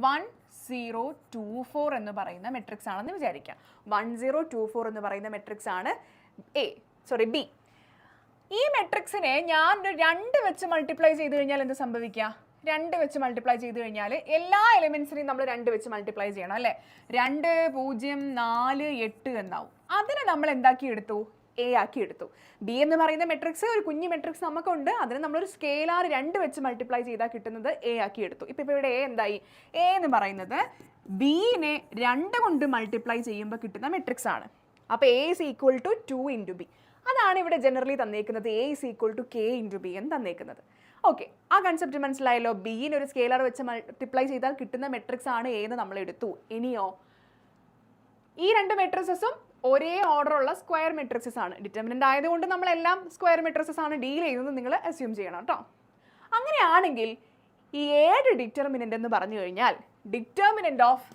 1024 എന്ന് പറയുന്ന മെട്രിക്സ് ആണെന്ന് വിചാരിക്കാം. 1024 എന്ന് പറയുന്ന മെട്രിക്സ് ആണ് B. ഈ മെട്രിക്സിനെ ഞാൻ 2 വെച്ച് മൾട്ടിപ്ലൈ ചെയ്ത് കഴിഞ്ഞാൽ എന്ത് സംഭവിക്കുക? 2 വെച്ച് മൾട്ടിപ്ലൈ ചെയ്ത് കഴിഞ്ഞാൽ എല്ലാ എലിമെൻസിനെയും നമ്മൾ 2 വെച്ച് മൾട്ടിപ്ലൈ ചെയ്യണം അല്ലേ? 2, 0, 4, 8 എന്നാവും. അതിനെ നമ്മൾ എന്താക്കി എടുത്തു? A ആക്കി എടുത്തു. B എന്ന് പറയുന്ന മെട്രിക്സ് ഒരു കുഞ്ഞു മെട്രിക്സ് നമുക്കുണ്ട്, അതിന് നമ്മളൊരു സ്കേലാർ 2 വെച്ച് മൾട്ടിപ്ലൈ ചെയ്താൽ കിട്ടുന്നത് A ആക്കി എടുത്തു. ഇപ്പോൾ ഇവിടെ A എന്തായി? A എന്ന് പറയുന്നത് Bനെ 2 കൊണ്ട് മൾട്ടിപ്ലൈ ചെയ്യുമ്പോൾ കിട്ടുന്ന മെട്രിക്സ് ആണ്. അപ്പോൾ A = 2 × B. അതാണ് ഇവിടെ ജനറലി തന്നേക്കുന്നത്. A = K × B എന്ന് തന്നേക്കുന്നത്. ഓക്കെ, ആ കൺസെപ്റ്റ് മനസ്സിലായല്ലോ. Bനെ ഒരു സ്കേലാർ വെച്ച് മൾട്ടിപ്ലൈ ചെയ്താൽ കിട്ടുന്ന മെട്രിക്സ് ആണ് A എന്ന് നമ്മൾ എടുത്തു. ഇനിയോ ഈ 2 മെട്രിക്സസും ഒരേ ഓർഡറുള്ള സ്ക്വയർ മെട്രിക്സസ് ആണ്. ഡിറ്റർമിനൻ്റ് ആയതുകൊണ്ട് നമ്മളെല്ലാം സ്ക്വയർ മെട്രിക്സസ് ആണ് ഡീൽ ചെയ്യുന്നത് നിങ്ങൾ അസ്യൂം ചെയ്യണം കേട്ടോ. അങ്ങനെയാണെങ്കിൽ ഈ ഏഴ് ഡിറ്റർമിനൻ്റ് എന്ന് പറഞ്ഞു കഴിഞ്ഞാൽ ഡിറ്റർമിനൻ്റ് ഓഫ്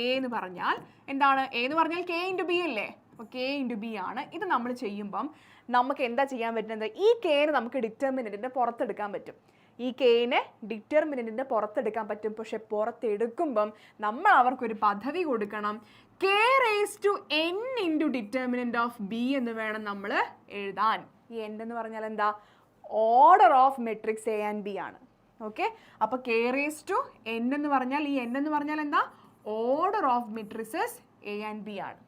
A എന്ന് പറഞ്ഞാൽ എന്താണ്? A എന്ന് പറഞ്ഞാൽ K × B അല്ലേ? അപ്പോൾ K × B ആണ്. ഇത് നമ്മൾ ചെയ്യുമ്പം നമുക്ക് എന്താ ചെയ്യാൻ പറ്റുന്നത്? ഈ Kനെ നമുക്ക് ഡിറ്റർമിനൻറ്റിൻ്റെ പുറത്തെടുക്കാൻ പറ്റും. ഈ Kനെ ഡിറ്റർമിനൻറ്റിൻ്റെ പുറത്തെടുക്കാൻ പറ്റും. പക്ഷെ പുറത്തെടുക്കുമ്പം നമ്മൾ അവർക്കൊരു പദവി കൊടുക്കണം. K⁻n × ഡിറ്റർമിനൻ്റ് ഓഫ് B എന്ന് വേണം നമ്മൾ എഴുതാൻ. ഈ n എന്ന് പറഞ്ഞാൽ എന്താ? Order of matrix A and B ആണ്. ഓക്കെ, അപ്പോൾ K⁻n എന്ന് പറഞ്ഞാൽ ഈ n എന്ന് പറഞ്ഞാൽ എന്താ? Order of matrixes A and B ആണ്.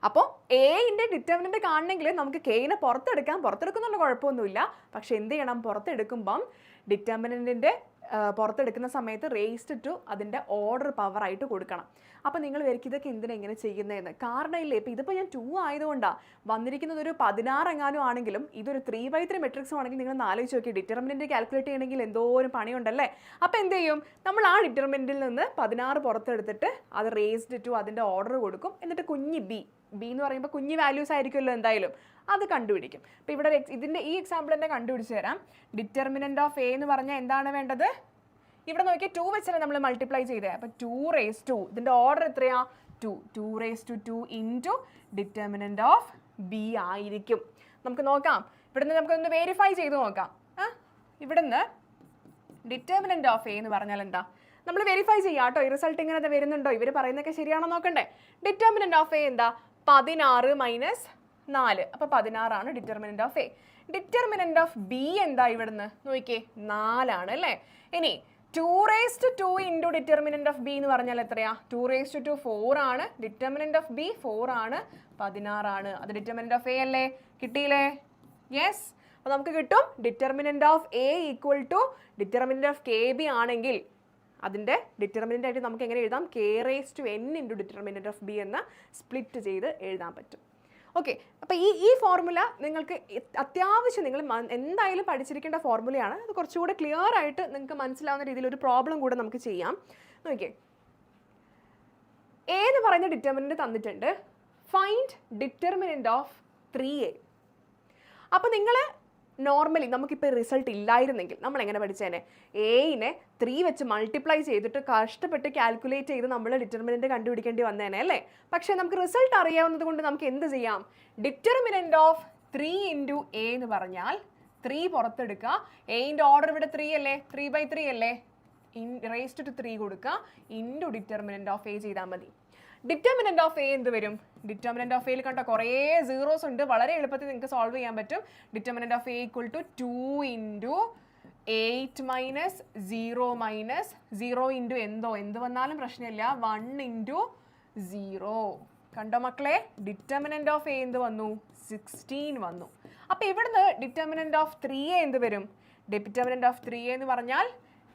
അപ്പോൾ Aൻ്റെ ഡിറ്റർമിനൻ്റ് കാണണമെങ്കിൽ നമുക്ക് Kനെ പുറത്തെടുക്കുന്നുള്ള കുഴപ്പമൊന്നുമില്ല. പക്ഷെ എന്ത് ചെയ്യണം? പുറത്തെടുക്കുമ്പം ഡിറ്റർമിനൻറ്റിൻ്റെ പുറത്തെടുക്കുന്ന സമയത്ത് റേസ്ഡ് ടു അതിൻ്റെ ഓർഡർ പവറായിട്ട് കൊടുക്കണം. അപ്പോൾ നിങ്ങൾ വരിക്കും ഇതൊക്കെ എന്തിനാ ഇങ്ങനെ ചെയ്യുന്നതെന്ന്. കാരണം ഇല്ലേ, ഇപ്പോൾ ഇതിപ്പോൾ ഞാൻ 2 ആയതുകൊണ്ടാണ് വന്നിരിക്കുന്നത്. ഒരു 16 എങ്ങാനും ആണെങ്കിലും ഇതൊരു 3/3 മെട്രിക്സും ആണെങ്കിൽ നിങ്ങൾ ആലോചിച്ച് നോക്കി, ഡിറ്റർമിനൻറ്റ് കാൽക്കുലേറ്റ് ചെയ്യണമെങ്കിൽ എന്തോരം പണിയുണ്ടല്ലേ. അപ്പോൾ എന്ത് ചെയ്യും? നമ്മൾ ആ ഡിറ്റർമിനൻറ്റിൽ നിന്ന് 16 പുറത്തെടുത്തിട്ട് അത് റേസ്ഡ് ടു അതിൻ്റെ ഓർഡർ കൊടുക്കും. എന്നിട്ട് കുഞ്ഞ് B എന്ന് പറയുമ്പോൾ കുഞ്ഞ് വാല്യൂസ് ആയിരിക്കുമല്ലോ എന്തായാലും, അത് കണ്ടുപിടിക്കും. അപ്പോൾ ഇവിടെ ഈ എക്സാമ്പിൾ തന്നെ കണ്ടുപിടിച്ച് തരാം. ഡിറ്റർമിനൻ്റ് ഓഫ് A എന്ന് പറഞ്ഞാൽ എന്താണ് വേണ്ടത്? ഇവിടെ നോക്കിയാൽ 2 വെച്ചാൽ നമ്മൾ മൾട്ടിപ്ലൈ ചെയ്തത്. അപ്പോൾ 2⁻², ഇതിൻ്റെ ഓർഡർ എത്രയാ? 2 × ഡിറ്റർമിനൻ്റ് ഓഫ് B ആയിരിക്കും. നമുക്ക് നോക്കാം, ഇവിടുന്ന് നമുക്കൊന്ന് വെരിഫൈ ചെയ്ത് നോക്കാം. ഇവിടുന്ന് ഡിറ്റർമിനൻ്റ് ഓഫ് A എന്ന് പറഞ്ഞാൽ എന്താ? നമ്മൾ വെരിഫൈ ചെയ്യാം കേട്ടോ. ഈ റിസൾട്ട് ഇങ്ങനെ വരുന്നുണ്ടോ, ഇവർ പറയുന്നതൊക്കെ ശരിയാണോ നോക്കണ്ടേ. ഡിറ്റർമിനൻ്റ് ഓഫ് A എന്താ? 16 - 4. അപ്പോൾ 16 ആണ് determinant of A. Determinant of B എന്താ? ഇവിടുന്ന് നോക്കിയേ 4 ആണ് അല്ലേ. ഇനി 2⁻2 × ഡിറ്റർമിനൻ്റ് ഓഫ് B എന്ന് പറഞ്ഞാൽ എത്രയാ? 2⁻2 4 ആണ്. ഡിറ്റർമിനൻ്റ് ഓഫ് B 4 ആണ്, 16 ആണ്. അത് ഡിറ്റർമിനൻ്റ് ഓഫ് A അല്ലേ? കിട്ടിയില്ലേ? യെസ്. അപ്പോൾ നമുക്ക് കിട്ടും determinant of A = determinant of KB ആണെങ്കിൽ അതിൻ്റെ ഡിറ്റർമിനൻ്റ് ആയിട്ട് നമുക്ക് എങ്ങനെ എഴുതാം? K⁻n × ഡിറ്റർമിനൻ്റ് ഓഫ് B എന്ന് സ്പ്ലിറ്റ് ചെയ്ത് എഴുതാൻ പറ്റും. ഓക്കെ, അപ്പോൾ ഈ ഫോർമുല നിങ്ങൾക്ക് അത്യാവശ്യം നിങ്ങൾ എന്തായാലും പഠിച്ചിരിക്കേണ്ട ഫോർമുലയാണ്. അത് കുറച്ചുകൂടെ ക്ലിയർ ആയിട്ട് നിങ്ങൾക്ക് മനസ്സിലാവുന്ന രീതിയിൽ ഒരു പ്രോബ്ലം കൂടെ നമുക്ക് ചെയ്യാം. നോക്കിയേ, A എന്ന് പറയുന്ന ഡിറ്റർമിനൻ്റ് തന്നിട്ടുണ്ട്. Find determinant of 3A. അപ്പോൾ നിങ്ങൾ നോർമലി നമുക്കിപ്പോൾ റിസൾട്ട് ഇല്ലായിരുന്നെങ്കിൽ നമ്മൾ എങ്ങനെ പഠിച്ചേനെ? Aനെ 3 വെച്ച് മൾട്ടിപ്ലൈ ചെയ്തിട്ട് കഷ്ടപ്പെട്ട് കാൽക്കുലേറ്റ് ചെയ്ത് നമ്മൾ ഡിറ്റർമിനൻ്റ് കണ്ടുപിടിക്കേണ്ടി വന്നേനെ അല്ലേ. പക്ഷേ നമുക്ക് റിസൾട്ട് അറിയാവുന്നത് കൊണ്ട് നമുക്ക് എന്ത് ചെയ്യാം? ഡിറ്റർമിനൻ്റ് ഓഫ് 3 × A എന്ന് പറഞ്ഞാൽ 3 പുറത്തെടുക്കുക. Aൻ്റെ ഓർഡർ ഇവിടെ 3 അല്ലേ? 3/3 അല്ലേ? റേസ്ഡ് ടു 3 കൊടുക്കുക. ഇൻറ്റു ഡിറ്റർമിനൻ്റ് ഓഫ് A ചെയ്താൽ മതി. ഡിറ്റർമിനൻ്റ് ഓഫ് A എന്ത് വരും? ഡിറ്റർമിനൻ്റ് ഓഫ് എയിൽ കണ്ടോ കുറേ സീറോസ് ഉണ്ട്. വളരെ എളുപ്പത്തിൽ നിങ്ങൾക്ക് സോൾവ് ചെയ്യാൻ പറ്റും. ഡിറ്റർമിനൻ്റ് ഓഫ് A = 2 × 8 - 0 - 0 × എന്ത് വന്നാലും പ്രശ്നമില്ല, 1 × 0. കണ്ടോ മക്കളെ? ഡിറ്റർമിനൻ്റ് ഓഫ് A എന്ത് വന്നു? 16 വന്നു. അപ്പോൾ ഇവിടുന്ന് ഡിറ്റർമിനൻ്റ് ഓഫ് 3A എന്ത് വരും? ഡിറ്റർമിനൻ്റ് ഓഫ് 3A എന്ന് പറഞ്ഞാൽ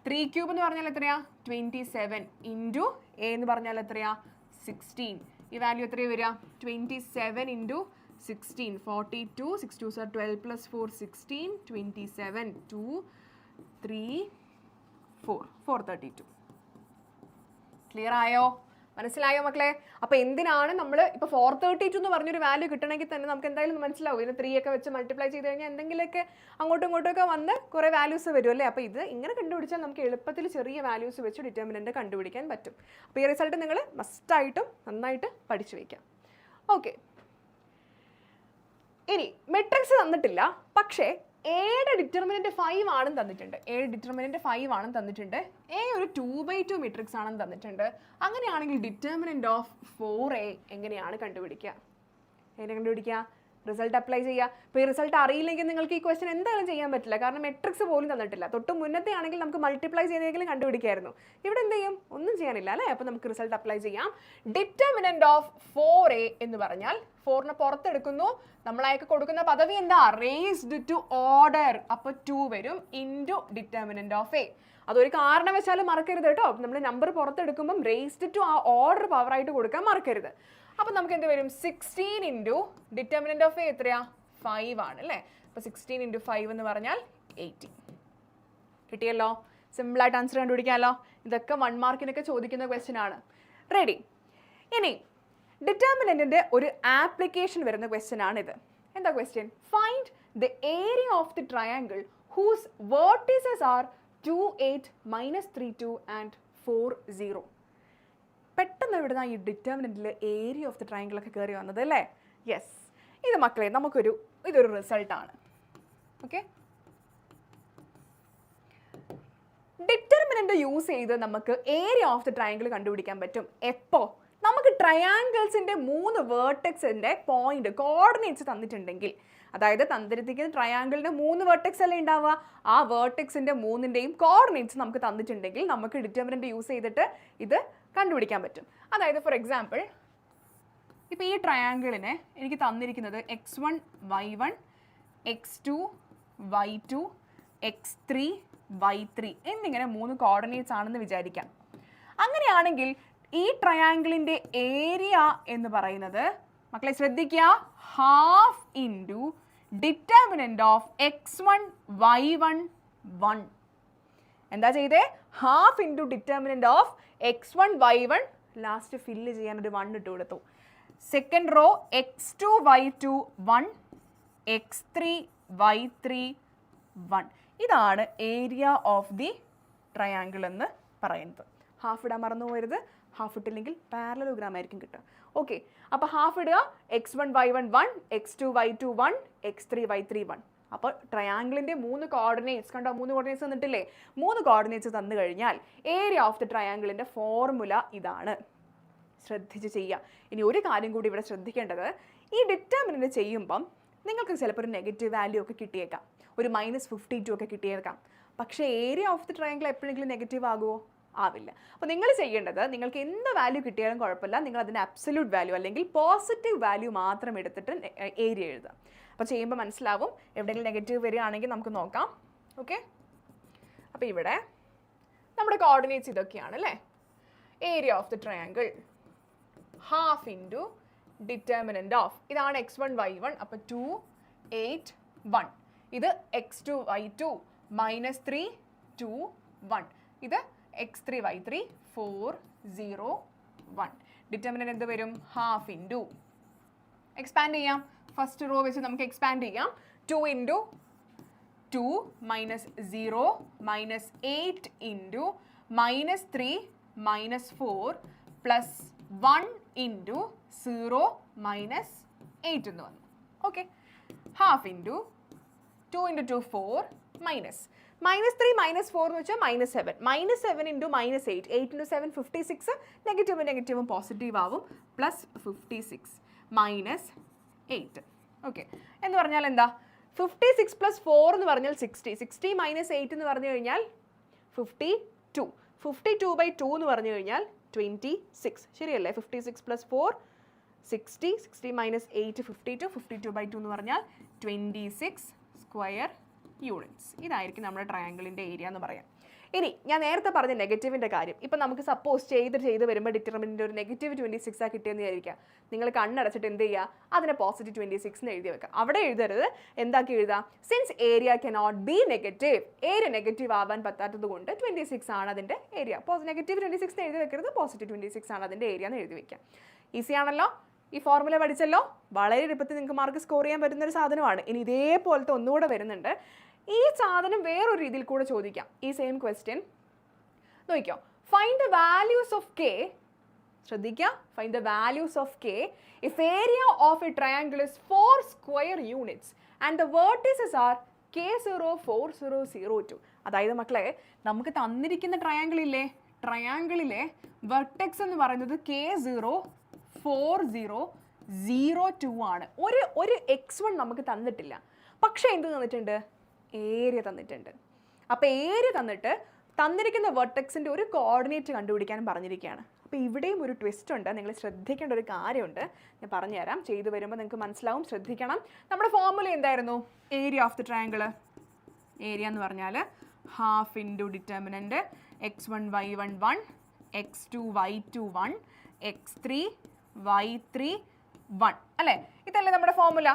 3³ എന്ന് പറഞ്ഞാൽ എത്രയാ? 27 × A എന്ന് പറഞ്ഞാൽ എത്രയാ? 16. ഈ വാല്യൂ എത്രയാണ് വരിക? 27 ഇൻറ്റു 16, 42, 6 2 are 12 plus 4, 16, 27, 2, 3, 4, 432. ക്ലിയർ ആയോ? മനസ്സിലായോ മക്കളെ? അപ്പോൾ എന്തിനാണ് നമ്മൾ ഇപ്പോൾ 432 എന്ന് പറഞ്ഞൊരു വാല്യൂ കിട്ടണമെങ്കിൽ തന്നെ നമുക്ക് എന്തായാലും മനസ്സിലാവും. ഇതിന് 3 ഒക്കെ വെച്ച് മൾട്ടിപ്ലൈ ചെയ്ത് കഴിഞ്ഞാൽ എന്തെങ്കിലുമൊക്കെ അങ്ങോട്ടും ഇങ്ങോട്ടൊക്കെ വന്ന് കുറേ വാല്യൂസ് വരും അല്ലേ? അപ്പോൾ ഇത് ഇങ്ങനെ കണ്ടുപിടിച്ചാൽ നമുക്ക് എളുപ്പത്തിൽ ചെറിയ വാല്യൂസ് വെച്ച് ഡിറ്റർമിനൻ്റ് കണ്ടുപിടിക്കാൻ പറ്റും. അപ്പോൾ ഈ റിസൾട്ട് നിങ്ങൾ മസ്റ്റായിട്ടും നന്നായിട്ട് പഠിച്ചു വയ്ക്കാം. ഓക്കെ, ഇനി മെട്രിക്സ് തന്നിട്ടില്ല, പക്ഷേ എയുടെ ഡിറ്റർമിനന്റ് 5 ആണെന്ന് തന്നിട്ടുണ്ട്. എയുടെ ഡിറ്റർമിനന്റ് 5 ആണെന്ന് തന്നിട്ടുണ്ട്. എ ഒരു 2/2 മെട്രിക്സ് ആണെന്ന് തന്നിട്ടുണ്ട്. അങ്ങനെയാണെങ്കിൽ ഡിറ്റർമിനന്റ് ഓഫ് 4a എങ്ങനെയാണ് കണ്ടുപിടിക്കുക? എങ്ങനെ കണ്ടുപിടിക്കുക? റിസൾട്ട് അപ്ലൈ ചെയ്യുക. ഇപ്പോൾ ഈ റിസൾട്ട് അറിയില്ലെങ്കിൽ നിങ്ങൾക്ക് ഈ ക്വസ്റ്റൻ എന്തായാലും ചെയ്യാൻ പറ്റില്ല, കാരണം മെട്രിക്സ് പോലും തന്നിട്ടില്ല. തൊട്ട് മുന്നത്തെ ആണെങ്കിൽ നമുക്ക് മൾട്ടിപ്ലൈ ചെയ്തെങ്കിലും കണ്ടുപിടിക്കായിരുന്നു. ഇവിടെ എന്ത് ചെയ്യും? ഒന്നും ചെയ്യാനില്ല അല്ലേ? അപ്പോൾ നമുക്ക് റിസൾട്ട് അപ്ലൈ ചെയ്യാം. ഡിറ്റർമിനന്റ് ഓഫ് 4a എന്ന് പറഞ്ഞാൽ 4നെ പുറത്തെടുക്കുന്നു. നമ്മളയക്ക് കൊടുക്കുന്ന പദവി എന്താ? Raised to order. അപ്പോൾ 2 വരും ഇൻറ്റു ഡിറ്റർമിനന്റ് ഓഫ് a. അതൊരു കാരണവശാലും മറക്കരുത് കേട്ടോ. നമ്മൾ നമ്പർ പുറത്തെടുക്കുമ്പം റേസ്ഡ് ടു ആ ഓർഡർ പവറായിട്ട് കൊടുക്കാൻ മറക്കരുത്. അപ്പോൾ നമുക്ക് എന്ത് വരും? 16 ഇൻറ്റു ഡിറ്റർമിനന്റ് ഓഫ് എ എത്രയാ? 5 ആണ് അല്ലേ? അപ്പോൾ 16 ഇൻറ്റു 5 എന്ന് പറഞ്ഞാൽ 80. കിട്ടിയല്ലോ? സിമ്പിളായിട്ട് ആൻസർ കണ്ടുപിടിക്കാമല്ലോ. ഇതൊക്കെ 1 മാർക്കിനൊക്കെ ചോദിക്കുന്ന ക്വസ്റ്റ്യൻ ആണ്. റെഡി? ഇനി ഡിറ്റർമിനന്റിന്റെ ഒരു ആപ്ലിക്കേഷൻ വരുന്ന ക്വസ്റ്റ്യൻ ആണിത്. എന്താ question? Find the area of the triangle whose vertices are 2, 8, -32 and 4, 0. പെട്ടെന്ന് എവിടുന്ന ഈ ഡിറ്റർമിനന്റിൽ ഏരിയ ഓഫ് ദി ട്രയാങ്കിൾ ഒക്കെ കയറി വന്നത് അല്ലേ? യെസ്, ഇത് മക്കളെ ഇതൊരു റിസൾട്ടാണ്. ഓക്കെ, ഡിറ്റർമിനന്റ് യൂസ് ചെയ്ത് നമുക്ക് ഏരിയ ഓഫ് ദി ട്രയാങ്കിൾ കണ്ടുപിടിക്കാൻ പറ്റും. എപ്പോൾ? നമുക്ക് ട്രയാങ്കിൾസിന്റെ 3 വേർട്ടെക്സിന്റെ പോയിന്റ് കോർഡിനേറ്റ്സ് തന്നിട്ടുണ്ടെങ്കിൽ, അതായത് തന്നിരിക്കുന്ന ട്രയാങ്കിളിന്റെ 3 വേർട്ടെക്സ് അല്ലേ ഉണ്ടാവുക, ആ വേർട്ടെക്സിന്റെ 3ന്റെയും കോർഡിനേറ്റ്സ് നമുക്ക് തന്നിട്ടുണ്ടെങ്കിൽ നമുക്ക് ഡിറ്റർമിനന്റ് യൂസ് ചെയ്തിട്ട് ഇത് കണ്ടുപിടിക്കാൻ പറ്റും. അതായത് ഫോർ എക്സാമ്പിൾ, ഇപ്പോൾ ഈ ട്രയാങ്കിളിനെ എനിക്ക് തന്നിരിക്കുന്നത് x1 y1 x2 y2 x3 y3 എന്നിങ്ങനെ 3 കോർഡിനേറ്റ്സ് ആണെന്ന് വിചാരിക്കാം. അങ്ങനെയാണെങ്കിൽ ഈ ട്രയാങ്കിളിന്റെ ഏരിയ എന്ന് പറയുന്നത്, മക്കളെ ശ്രദ്ധിക്കുക, half into determinant of x1 y1 1. എന്താ ചെയ്തേ? Half into determinant of x1 y1, last fill ചെയ്യാൻ ഒരു 1 ഇട്ട് കൊടുത്തു. Second row x2 y2 1 x3 y3 1. ഇതാണ് ഏരിയ ഓഫ് ദി ട്രയാങ്കിൾ എന്ന് പറയുന്നത്. ഹാഫ് ഇടാൻ മറന്നു പോകരുത്. ഹാഫ് ഇട്ടില്ലെങ്കിൽ പാരലലോഗ്രാം ആയിരിക്കും കിട്ടുക. ഓക്കെ, അപ്പോൾ ഹാഫ് ഇടുക. x1 y1 1 x2 y2 1 x3 y3 1. അപ്പോൾ ട്രയാങ്കിളിൻ്റെ 3 കോർഡിനേറ്റ്സ് കണ്ടോ? 3 കോർഡിനേറ്റ്സ് തന്നിട്ടില്ലേ? 3 കോർഡിനേറ്റ്സ് തന്നു കഴിഞ്ഞാൽ ഏരിയ ഓഫ് ദി ട്രയാങ്കിളിൻ്റെ ഫോർമുല ഇതാണ്. ശ്രദ്ധിച്ച് ചെയ്യുക. ഇനി ഒരു കാര്യം കൂടി ഇവിടെ ശ്രദ്ധിക്കേണ്ടത്, ഈ ഡിറ്റർമിനന്റ് ചെയ്യുമ്പം നിങ്ങൾക്ക് ചിലപ്പോൾ ഒരു നെഗറ്റീവ് വാല്യൂ ഒക്കെ കിട്ടിയേക്കാം, ഒരു -52 ഒക്കെ കിട്ടിയേക്കാം. പക്ഷേ ഏരിയ ഓഫ് ദി ട്രയാങ്കിൾ എപ്പോഴെങ്കിലും നെഗറ്റീവ് ആകുമോ? ആവില്ല. അപ്പോൾ നിങ്ങൾ ചെയ്യേണ്ടത്, നിങ്ങൾക്ക് എന്ത് വാല്യൂ കിട്ടിയാലും കുഴപ്പമില്ല, നിങ്ങൾ അതിൻ്റെ അബ്സല്യൂട്ട് വാല്യൂ അല്ലെങ്കിൽ പോസിറ്റീവ് വാല്യൂ മാത്രം എടുത്തിട്ട് ഏരിയ എഴുതുക. അപ്പോൾ ചെയ്യുമ്പോൾ മനസ്സിലാവും. എവിടെയെങ്കിലും നെഗറ്റീവ് വരികയാണെങ്കിൽ നമുക്ക് നോക്കാം. ഓക്കെ, അപ്പോൾ ഇവിടെ നമ്മുടെ കോർഡിനേറ്റ്സ് ഇതൊക്കെയാണ് അല്ലേ? Area of the triangle half into determinant of, ഇതാണ് x1 y1, അപ്പോൾ 2 8 1. ഇത് x2 y2 -3 2 1. ഇത് x3 y3 4 0 1. ഡിറ്റർമിനന്റ് എന്ത് വരും? ഹാഫ് ഇൻറ്റു, എക്സ്പാൻഡ് ചെയ്യാം. ഫസ്റ്റ് റോ വെച്ച് നമുക്ക് എക്സ്പാൻഡ് ചെയ്യാം. 2 ഇൻറ്റു 2 -0 -8 ഇൻറ്റു -3 -4 പ്ലസ് 1 ഇൻറ്റു 0 -8 എന്ന് വന്നു. ഓക്കെ, ഹാഫ് ഇൻറ്റു 2 ഇൻറ്റു 2 4 -3 -4 എന്ന് വെച്ചാൽ -7 -7 ഇൻറ്റു -8 8 ഇൻറ്റു 7 56. നെഗറ്റീവും പോസിറ്റീവ് ആവും. പ്ലസ് 56 -8. ഓക്കെ, എന്ന് പറഞ്ഞാൽ എന്താ? 56 + 4 എന്ന് പറഞ്ഞാൽ 60. 60 -8 എന്ന് പറഞ്ഞു കഴിഞ്ഞാൽ 52. 52/2 എന്ന് പറഞ്ഞു കഴിഞ്ഞാൽ 26. ശരിയല്ലേ? 56 + 4 60. 60 -8 52. 52/2 എന്ന് പറഞ്ഞാൽ 26 സ്ക്വയർ യൂണിറ്റ്സ്. ഇതായിരിക്കും നമ്മുടെ ട്രയാങ്കിളിൻ്റെ ഏരിയ എന്ന് പറയാം. ഇനി ഞാൻ നേരത്തെ പറഞ്ഞ നെഗറ്റീവിൻ്റെ കാര്യം ഇപ്പം നമുക്ക് സപ്പോസ് ചെയ്ത് വരുമ്പോൾ ഡിറ്റർമിനൻ്റ് ഒരു -26 ആ കിട്ടിയെന്ന് വിചാരിക്കുക. നിങ്ങൾ കണ്ണടച്ചിട്ട് എന്ത് ചെയ്യുക, അതിനെ +26 എന്ന് എഴുതി വെക്കുക. അവിടെ എഴുതരുത്, എന്താക്കി എഴുതാം, since area cannot be negative, area negative ആവാൻ പറ്റാത്തത് കൊണ്ട് 26 ആണ് അതിൻ്റെ ഏരിയ. -26 എന്ന് എഴുതി വെക്കരുത്, +26 ആണ് അതിൻ്റെ ഏരിയ എന്ന് എഴുതി വെക്കാം. ഈസി ആണല്ലോ. ഈ ഫോർമുല പഠിച്ചല്ലോ, വളരെ എളുപ്പത്തിൽ നിങ്ങൾക്ക് മാർക്ക് സ്കോർ ചെയ്യാൻ പറ്റുന്ന ഒരു സാധനമാണ്. ഇനി ഇതേപോലത്തെ ഒന്നുകൂടെ വരുന്നുണ്ട്. ഈ സാധനം വേറൊരു രീതിയിൽ കൂടെ ചോദിക്കാം. ഈ സെയിം ക്വസ്റ്റ്യൻ നോക്കിക്കോ. Find the values of k, ശ്രദ്ധിക്കുക, find the values of k if area of a triangle is 4 square units and the vertices are K0, 4, 0, 0, 2. അതായത് മക്കളെ, നമുക്ക് തന്നിരിക്കുന്ന ട്രയാങ്കിളിലെ വെർട്ടെക്സ് എന്ന് പറയുന്നത് K0, 4, 0, 0, 2 ആണ്. ഒരു x1 നമുക്ക് തന്നിട്ടില്ല, പക്ഷേ എന്ത് തന്നിട്ടുണ്ട്, ഏരിയ തന്നിട്ടുണ്ട്. അപ്പോൾ ഏരിയ തന്നിട്ട് തന്നിരിക്കുന്ന വെർട്ടെക്സിൻ്റെ ഒരു കോർഡിനേറ്റ് കണ്ടുപിടിക്കാനും പറഞ്ഞിരിക്കുകയാണ്. അപ്പോൾ ഇവിടെയും ഒരു ട്വിസ്റ്റ് ഉണ്ട്, നിങ്ങൾ ശ്രദ്ധിക്കേണ്ട ഒരു കാര്യമുണ്ട്. ഞാൻ പറഞ്ഞുതരാം, ചെയ്തു വരുമ്പോൾ നിങ്ങൾക്ക് മനസ്സിലാവും, ശ്രദ്ധിക്കണം. നമ്മുടെ ഫോർമുല എന്തായിരുന്നു, area of the triangle, area എന്ന് പറഞ്ഞാൽ half into determinant x1 y1 1, x2 y2 1, x3 y3 1 അല്ലേ, ഇതല്ലേ നമ്മുടെ ഫോർമുല.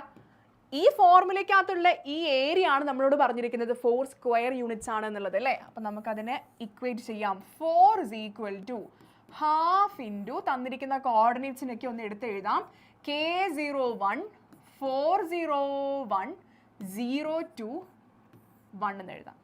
ഈ ഫോർമുലയ്ക്കകത്തുള്ള ഈ ഏരിയ ആണ് നമ്മളോട് പറഞ്ഞിരിക്കുന്നത് 4 സ്ക്വയർ യൂണിറ്റ്സ് ആണ് എന്നുള്ളത് അല്ലേ. അപ്പം നമുക്കതിനെ ഇക്വേറ്റ് ചെയ്യാം. 4 = ഹാഫ് ഇൻറ്റു തന്നിരിക്കുന്ന കോർഡിനേറ്റ്സിനൊക്കെ ഒന്ന് എടുത്ത് എഴുതാം. K01, 401, 02, 1 എന്ന് എഴുതാം.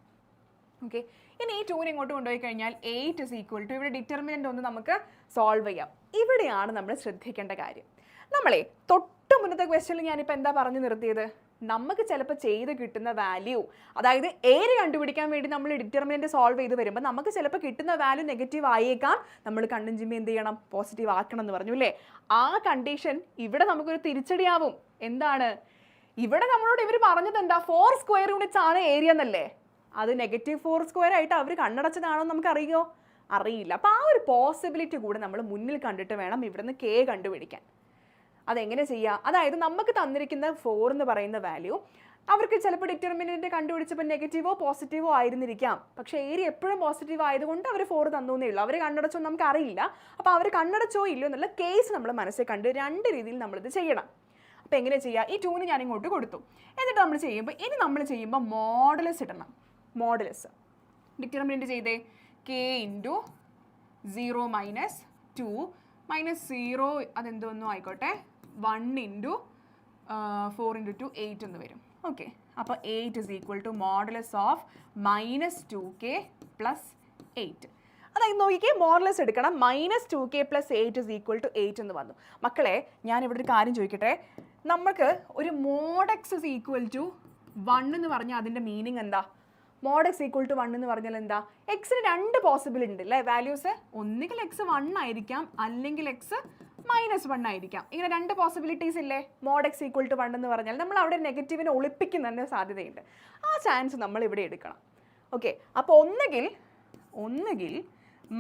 ഓക്കെ, ഇനി ഈ 2 ഇങ്ങോട്ട് കൊണ്ടുപോയി കഴിഞ്ഞാൽ 8 = ഇവിടെ ഡിറ്റർമിനൻ്റ് ഒന്ന് നമുക്ക് സോൾവ് ചെയ്യാം. ഇവിടെയാണ് നമ്മൾ ശ്രദ്ധിക്കേണ്ട കാര്യം. നമ്മളെ തൊട്ട് മുന്നത്തെ ക്വസ്റ്റ്യനിൽ ഞാനിപ്പോൾ എന്താ പറഞ്ഞു നിർത്തിയത്, നമുക്ക് ചിലപ്പോൾ ചെയ്ത് കിട്ടുന്ന വാല്യൂ, അതായത് ഏരിയ കണ്ടുപിടിക്കാൻ വേണ്ടി നമ്മൾ ഡിറ്റർമിനൻ്റ് സോൾവ് ചെയ്ത് വരുമ്പോൾ നമുക്ക് ചിലപ്പോൾ കിട്ടുന്ന വാല്യൂ നെഗറ്റീവ് ആയേക്കാം. നമ്മൾ കണ്ണും ചിമ്മി എന്ത് ചെയ്യണം, പോസിറ്റീവ് ആക്കണം എന്ന് പറഞ്ഞു അല്ലേ. ആ കണ്ടീഷൻ ഇവിടെ നമുക്കൊരു തിരിച്ചടിയാവും. എന്താണ്, ഇവിടെ നമ്മളോട് ഇവർ പറഞ്ഞത് എന്താ, 4 സ്ക്വയർ യൂണിറ്റ്സ് ആണ് ഏരിയ എന്നല്ലേ. അത് -4 സ്ക്വയർ ആയിട്ട് അവർ കണ്ണടച്ചതാണോ നമുക്ക് അറിയില്ല. അപ്പോൾ ആ ഒരു പോസിബിലിറ്റി കൂടെ നമ്മൾ മുന്നിൽ കണ്ടിട്ട് വേണം ഇവിടുന്ന് കെ കണ്ടുപിടിക്കാൻ. അതെങ്ങനെ ചെയ്യുക, അതായത് നമുക്ക് തന്നിരിക്കുന്ന 4 എന്ന് പറയുന്ന വാല്യൂ അവർക്ക് ചിലപ്പോൾ ഡിറ്റർമിനൻ്റ് കണ്ടുപിടിച്ചപ്പോൾ നെഗറ്റീവോ പോസിറ്റീവോ ആയിരുന്നിരിക്കാം. പക്ഷേ ഏരിയ എപ്പോഴും പോസിറ്റീവ് ആയതുകൊണ്ട് അവർ 4 തന്നേ ഉള്ളൂ. അവർ കണ്ണടച്ചോ നമുക്ക് അറിയില്ല. അപ്പോൾ അവർ കണ്ണടച്ചോ ഇല്ലയോ എന്നുള്ള കേസ് നമ്മൾ മനസ്സിൽ കണ്ട് 2 രീതിയിൽ നമ്മളിത് ചെയ്യണം. അപ്പോൾ എങ്ങനെ ചെയ്യുക, ഈ 2 ഞാൻ ഇങ്ങോട്ട് കൊടുത്തു. എന്നിട്ട് നമ്മൾ ചെയ്യുമ്പോൾ മോഡുലസ് ഇടണം. മോഡുലസ് ഡിറ്റർമിനൻ്റ് ചെയ്തേ, K × 0 - 2 - 0 അതെന്തോന്നും ആയിക്കോട്ടെ, 1 × 4 × 2 8 എന്ന് വരും. ഓക്കെ, അപ്പോൾ 8 = മോഡുലസ് ഓഫ് -2k + 8. അതായത് നോക്കിക്കേ, മോഡുലസ് എടുക്കണം. -2k + 8 = 8 എന്ന് വന്നു. മക്കളെ, ഞാനിവിടെ ഒരു കാര്യം ചോദിക്കട്ടെ, നമുക്ക് ഒരു mod x = 1 എന്ന് പറഞ്ഞാൽ അതിൻ്റെ മീനിങ് എന്താ, mod x = 1 എന്ന് പറഞ്ഞാൽ എന്താ, എക്സിന് 2 പോസിബിലിറ്റി ഉണ്ട് അല്ലേ വാല്യൂസ്. ഒന്നുകിൽ x 1 ആയിരിക്കാം, അല്ലെങ്കിൽ x -1 ആയിരിക്കാം. ഇങ്ങനെ 2 പോസിബിലിറ്റീസ് ഇല്ലേ. mod x = 1 എന്ന് പറഞ്ഞാൽ നമ്മൾ അവിടെ നെഗറ്റീവിനെ ഒളിപ്പിക്കുന്നതിന് സാധ്യതയുണ്ട്. ആ ചാൻസ് നമ്മൾ ഇവിടെ എടുക്കണം. ഓക്കെ, അപ്പോൾ ഒന്നുകിൽ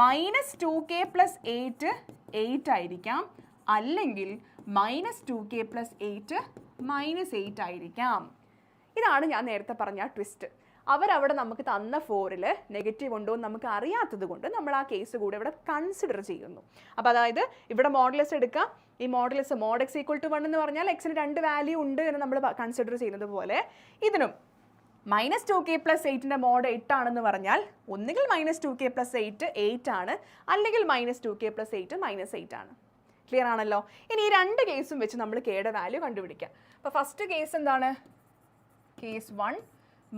-2k + 8 8 ആയിരിക്കാം, അല്ലെങ്കിൽ -2k + 8 -8 ആയിരിക്കാം. ഇതാണ് ഞാൻ നേരത്തെ പറഞ്ഞ ട്വിസ്റ്റ്. അവരവിടെ നമുക്ക് തന്ന 4-ൽ നെഗറ്റീവ് ഉണ്ടോ എന്ന് നമുക്ക് അറിയാത്തത് കൊണ്ട് നമ്മൾ ആ കേസ് കൂടെ ഇവിടെ കൺസിഡർ ചെയ്യുന്നു. അപ്പോൾ അതായത് ഇവിടെ മോഡുലസ് എടുക്കാം. ഈ മോഡുലസ് mod x = 1 എന്ന് പറഞ്ഞാൽ എക്സിന് 2 വാല്യൂ ഉണ്ട് എന്ന് നമ്മൾ കൺസിഡർ ചെയ്യുന്നത് പോലെ ഇതിനും -2k + 8ൻ്റെ മോഡ് 8 ആണെന്ന് പറഞ്ഞാൽ ഒന്നുകിൽ -2k + 8 8 ആണ്, അല്ലെങ്കിൽ -2k + 8 -8 ആണ്. ക്ലിയർ ആണല്ലോ. ഇനി ഈ 2 കേസും വെച്ച് നമ്മൾ കെയുടെ വാല്യൂ കണ്ടുപിടിക്കാം. അപ്പോൾ ഫസ്റ്റ് കേസ് എന്താണ്, കേസ് 1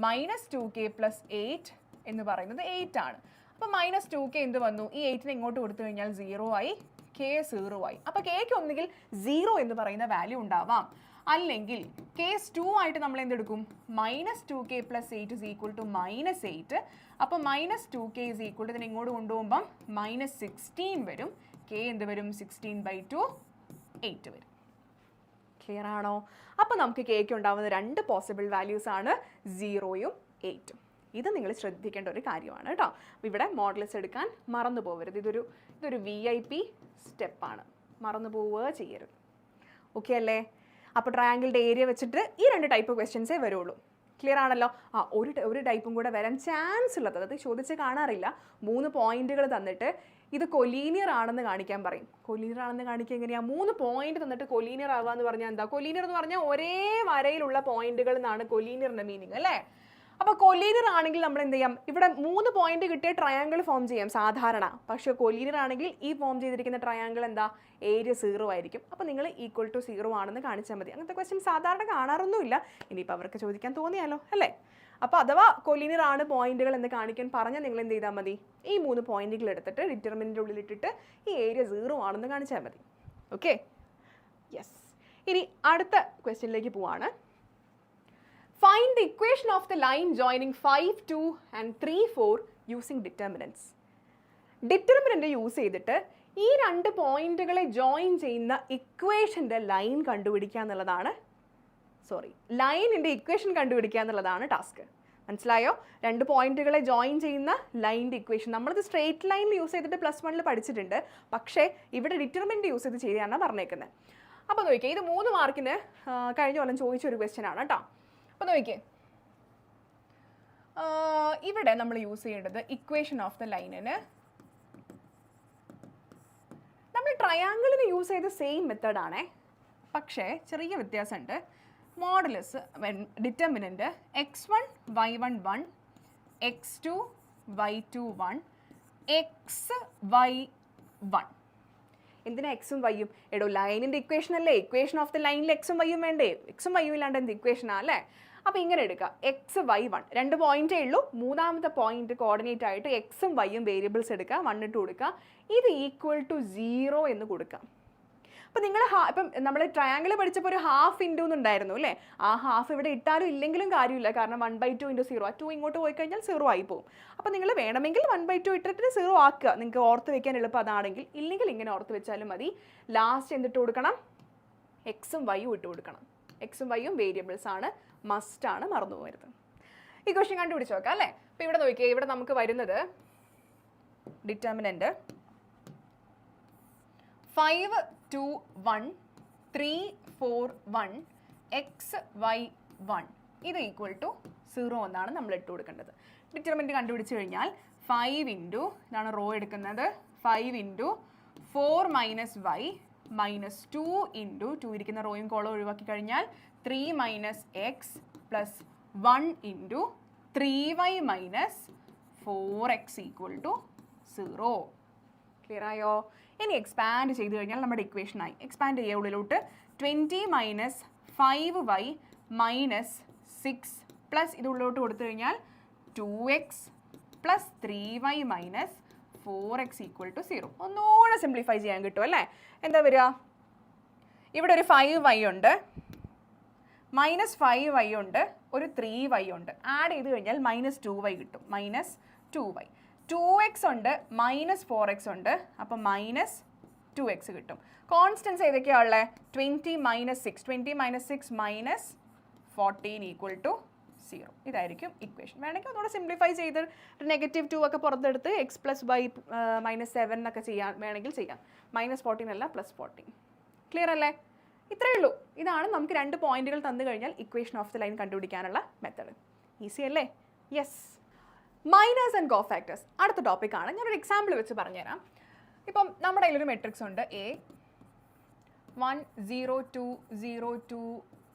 -2k + 8 എന്ന് പറയുന്നത് 8 ആണ്. അപ്പോൾ -2k എന്ത് വന്നു, ഈ 8നെ ഇങ്ങോട്ട് കൊടുത്തു കഴിഞ്ഞാൽ 0 ആയി, k 0 ആയി. അപ്പോൾ kക്ക് ഒന്നുകിൽ 0 എന്ന് പറയുന്ന വാല്യൂ ഉണ്ടാവാം, അല്ലെങ്കിൽ കേസ് 2 ആയിട്ട് നമ്മൾ എന്തെടുക്കും, -2k + 8 = -8. അപ്പോൾ -2k ഇതിനെ ഇങ്ങോട്ട് കൊണ്ടുപോകുമ്പം -16 വരും. k എന്ത് വരും, 16/2 8 വരും. ക്ലിയർ ആണോ? അപ്പോൾ നമുക്ക് കേക്ക് ഉണ്ടാവുന്ന 2 പോസിബിൾ വാല്യൂസ് ആണ് 0ഉം 8ഉം. ഇത് നിങ്ങൾ ശ്രദ്ധിക്കേണ്ട ഒരു കാര്യമാണ് കേട്ടോ. ഇവിടെ മോഡുലസ് എടുക്കാൻ മറന്നു പോകരുത്. ഇതൊരു VIP സ്റ്റെപ്പാണ്, മറന്നു പോവുക ചെയ്യരുത്. ഓക്കെ അല്ലേ? അപ്പോൾ ട്രയാങ്കിളിൻ്റെ ഏരിയ വെച്ചിട്ട് ഈ 2 ടൈപ്പ് ക്വസ്റ്റ്യൻസേ വരുള്ളൂ. ക്ലിയർ ആണല്ലോ? ഒരു ടൈപ്പും കൂടെ വരാൻ ചാൻസ് ഉള്ളത്, അത് ചോദിച്ച് കാണാറില്ല. 3 പോയിന്റുകൾ തന്നിട്ട് ഇത് കൊലീനിയർ ആണെന്ന് കാണിക്കാൻ പറയും. കൊലീനിയർ ആണെന്ന് കാണിക്കുക എങ്ങനെയാണ്? 3 പോയിന്റ് തന്നിട്ട് കൊലീനിയർ ആവുക എന്ന് പറഞ്ഞാൽ എന്താ? കൊലീനിയർ എന്ന് പറഞ്ഞാൽ ഒരേ വരയിലുള്ള പോയിന്റുകൾ എന്നാണ് കൊലീനിയറിന്റെ മീനിങ് അല്ലേ? അപ്പോൾ കൊലീനിയർ ആണെങ്കിൽ നമ്മൾ എന്ത് ചെയ്യാം? ഇവിടെ 3 പോയിന്റ് കിട്ടിയ ട്രയാങ്കിൾ ഫോം ചെയ്യാം സാധാരണ. പക്ഷേ കൊലീനിയർ ആണെങ്കിൽ ഈ ഫോം ചെയ്തിരിക്കുന്ന ട്രയാങ്കിൾ എന്താ? ഏരിയ 0 ആയിരിക്കും. അപ്പോൾ നിങ്ങൾ ഈക്വൽ ടു 0 ആണെന്ന് കാണിച്ചാൽ മതി. അങ്ങനത്തെ ക്വസ്റ്റ്യൻ സാധാരണ കാണാറൊന്നുമില്ല. ഇനിയിപ്പോൾ അവർക്ക് ചോദിക്കാൻ തോന്നിയാലോ അല്ലേ? അപ്പോൾ അഥവാ കൊലീനിയർ ആണ് പോയിന്റുകൾ എന്ന് കാണിക്കാൻ പറഞ്ഞാൽ നിങ്ങൾ എന്ത് ചെയ്താൽ മതി? ഈ 3 പോയിന്റുകൾ എടുത്തിട്ട് ഡിറ്റർമിനൻ്റിൻ്റെ ഉള്ളിലിട്ടിട്ട് ഈ ഏരിയ 0 ആണെന്ന് കാണിച്ചാൽ മതി. Okay, yes. ഇനി അടുത്ത ക്വസ്റ്റ്യനിലേക്ക് പോവാണ്. Find the equation of the line joining 5, 2 and 3, 4 using determinants. Determinant use ചെയ്തിട്ട് ഈ 2 പോയിന്റുകളെ ജോയിൻ ചെയ്യുന്ന ഇക്വേഷൻ്റെ ലൈൻ കണ്ടുപിടിക്കുക എന്നുള്ളതാണ്, ലൈനിൻ്റെ ഇക്വേഷൻ കണ്ടുപിടിക്കുക എന്നുള്ളതാണ് ടാസ്ക്. മനസ്സിലായോ? 2 പോയിന്റുകളെ ജോയിൻ ചെയ്യുന്ന ലൈനിൻ്റെ ഇക്വേഷൻ. നമ്മളിത് സ്ട്രേറ്റ് ലൈനിൽ യൂസ് ചെയ്തിട്ട് +1 പഠിച്ചിട്ടുണ്ട്. പക്ഷേ ഇവിടെ ഡിറ്റർമിനൻ്റ് യൂസ് ചെയ്ത് ചെയ്യാനാണ് പറഞ്ഞേക്കുന്നത്. അപ്പോൾ നോക്കിയേ, ഇത് 3 മാർക്കിന് കഴിഞ്ഞ കൊല്ലം ചോദിച്ചൊരു ക്വസ്റ്റ്യൻ ആണ് കേട്ടോ. അപ്പോൾ നോക്കിയേ, ഇവിടെ നമ്മൾ യൂസ് ചെയ്യേണ്ടത് ഇക്വേഷൻ ഓഫ് ദ ലൈനിന് നമ്മൾ ട്രയാങ്കിളിന് യൂസ് ചെയ്ത സെയിം മെത്തേഡാണേ. പക്ഷേ ചെറിയ വ്യത്യാസമുണ്ട്. Modulus determinant x1 y1 1 x2 y2 1 xy 1. എന്തിനാ എക്സും വൈയും? എടോ ലൈനിൻ്റെ ഇക്വേഷൻ അല്ലേ? ഇക്വേഷൻ ഓഫ് ദ ലൈനിൽ എക്സും വൈയും വേണ്ടേ? എക്സും വൈയും ഇല്ലാണ്ട് എന്ത് ഇക്വേഷനാ അല്ലേ? അപ്പോൾ ഇങ്ങനെ എടുക്കുക, xy1 2 പോയിന്റേ ഉള്ളൂ. 3ാമത്തെ പോയിന്റ് കോർഡിനേറ്റ് ആയിട്ട് എക്സും വൈയും വേരിയബിൾസ് എടുക്കുക, 1 ഇട്ട് കൊടുക്കുക. ഇത് ഈക്വൽ ടു 0 എന്ന് കൊടുക്കാം. അപ്പോൾ നിങ്ങൾ ഇപ്പം നമ്മൾ ട്രയാങ്കിൾ പഠിച്ചപ്പോൾ ഒരു ഹാഫ് ഇൻറ്റു എന്നുണ്ടായിരുന്നു അല്ലേ? ആ ഹാഫ് ഇവിടെ ഇട്ടാലും ഇല്ലെങ്കിലും കാര്യമില്ല. കാരണം 1/2 × 0, 2 ഇങ്ങോട്ട് പോയി കഴിഞ്ഞാൽ 0 ആയി പോകും. അപ്പോൾ നിങ്ങൾ വേണമെങ്കിൽ 1/2 ഇട്ടിട്ട് 0 ആക്കുക, നിങ്ങൾക്ക് ഓർത്ത് വെക്കാൻ എളുപ്പം അതാണെങ്കിൽ. ഇല്ലെങ്കിൽ ഇങ്ങനെ ഓർത്ത് വെച്ചാലും മതി. ലാസ്റ്റ് എന്തിട്ട് കൊടുക്കണം? എക്സും വൈയും ഇട്ട് കൊടുക്കണം. എക്സും വൈയും വേരിയബിൾസ് ആണ്, മസ്റ്റാണ്, മറന്നു പോകരുത്. ഈ ക്വസ്റ്റ്യൻ കണ്ടുപിടിച്ച് നോക്കാം അല്ലേ? അപ്പോൾ ഇവിടെ നോക്കിയേ, ഇവിടെ നമുക്ക് വരുന്നത് ഡിറ്റർമിനൻ്റ് 5, 2, 1 3, 4, 1 xy 1 ഇത് ഈക്വൽ ടു 0 എന്നാണ് നമ്മൾ ഇട്ട് കൊടുക്കേണ്ടത്. ഡിറ്റർമിനൻ്റ് കണ്ടുപിടിച്ച് കഴിഞ്ഞാൽ 5 ഇൻറ്റു ഇതാണ് റോ എടുക്കുന്നത്, 5 into 4 minus y minus 2 into 2 ഇരിക്കുന്ന റോയും കോളം ഒഴിവാക്കി കഴിഞ്ഞാൽ 3 minus x plus 1 into 3y minus 4x equal to 0. Clear ആയോ? ഇനി എക്സ്പാൻഡ് ചെയ്ത് കഴിഞ്ഞാൽ നമ്മുടെ ഇക്വേഷനായി. എക്സ്പാൻഡ് ചെയ്യുക ഉള്ളിലോട്ട് 20 മൈനസ് 5y മൈനസ് 6 പ്ലസ് ഇത് ഉള്ളിലോട്ട് കൊടുത്തു കഴിഞ്ഞാൽ 2x plus 3y minus 4x equal to 0. ഒന്നുകൂടെ സിംപ്ലിഫൈ ചെയ്യാൻ കിട്ടും അല്ലേ? എന്താ വരിക? ഇവിടെ ഒരു 5y ഉണ്ട്, മൈനസ് 5y ഉണ്ട്, ഒരു 3y ഉണ്ട്. ആഡ് ചെയ്ത് കഴിഞ്ഞാൽ മൈനസ് 2y കിട്ടും, മൈനസ് 2y. 2x ഉണ്ട്, മൈനസ് 4x ഉണ്ട്, അപ്പം മൈനസ് 2x കിട്ടും. കോൺസ്റ്റൻസ് ഏതൊക്കെയാണ് ഉള്ളത്? 20 minus 6, 20 minus 6 minus 14 equal to 0. ഇതായിരിക്കും ഇക്വേഷൻ. വേണമെങ്കിൽ ഒന്നുകൂടെ സിംപ്ലിഫൈ ചെയ്ത് -2 ഒക്കെ പുറത്തെടുത്ത് x പ്ലസ് y മൈനസ് 7 എന്നൊക്കെ ചെയ്യാൻ വേണമെങ്കിൽ ചെയ്യാം. മൈനസ് 14 അല്ല, പ്ലസ് 14. ക്ലിയർ അല്ലേ? ഇത്രയേ ഉള്ളൂ. ഇതാണ് നമുക്ക് 2 പോയിന്റുകൾ തന്നു കഴിഞ്ഞാൽ ഇക്വേഷൻ ഓഫ് ദ ലൈൻ കണ്ടുപിടിക്കാനുള്ള മെത്തേഡ്. ഈസി അല്ലേ? യെസ്. മൈനേഴ്സ് ആൻഡ് കോഫാക്ടേഴ്സ് അടുത്ത ടോപ്പിക്കാണ്. ഞാനൊരു എക്സാമ്പിൾ വെച്ച് പറഞ്ഞുതരാം. ഇപ്പം നമ്മുടെ കയ്യിലൊരു മെട്രിക്സ് ഉണ്ട്, A 1 0 2 0 2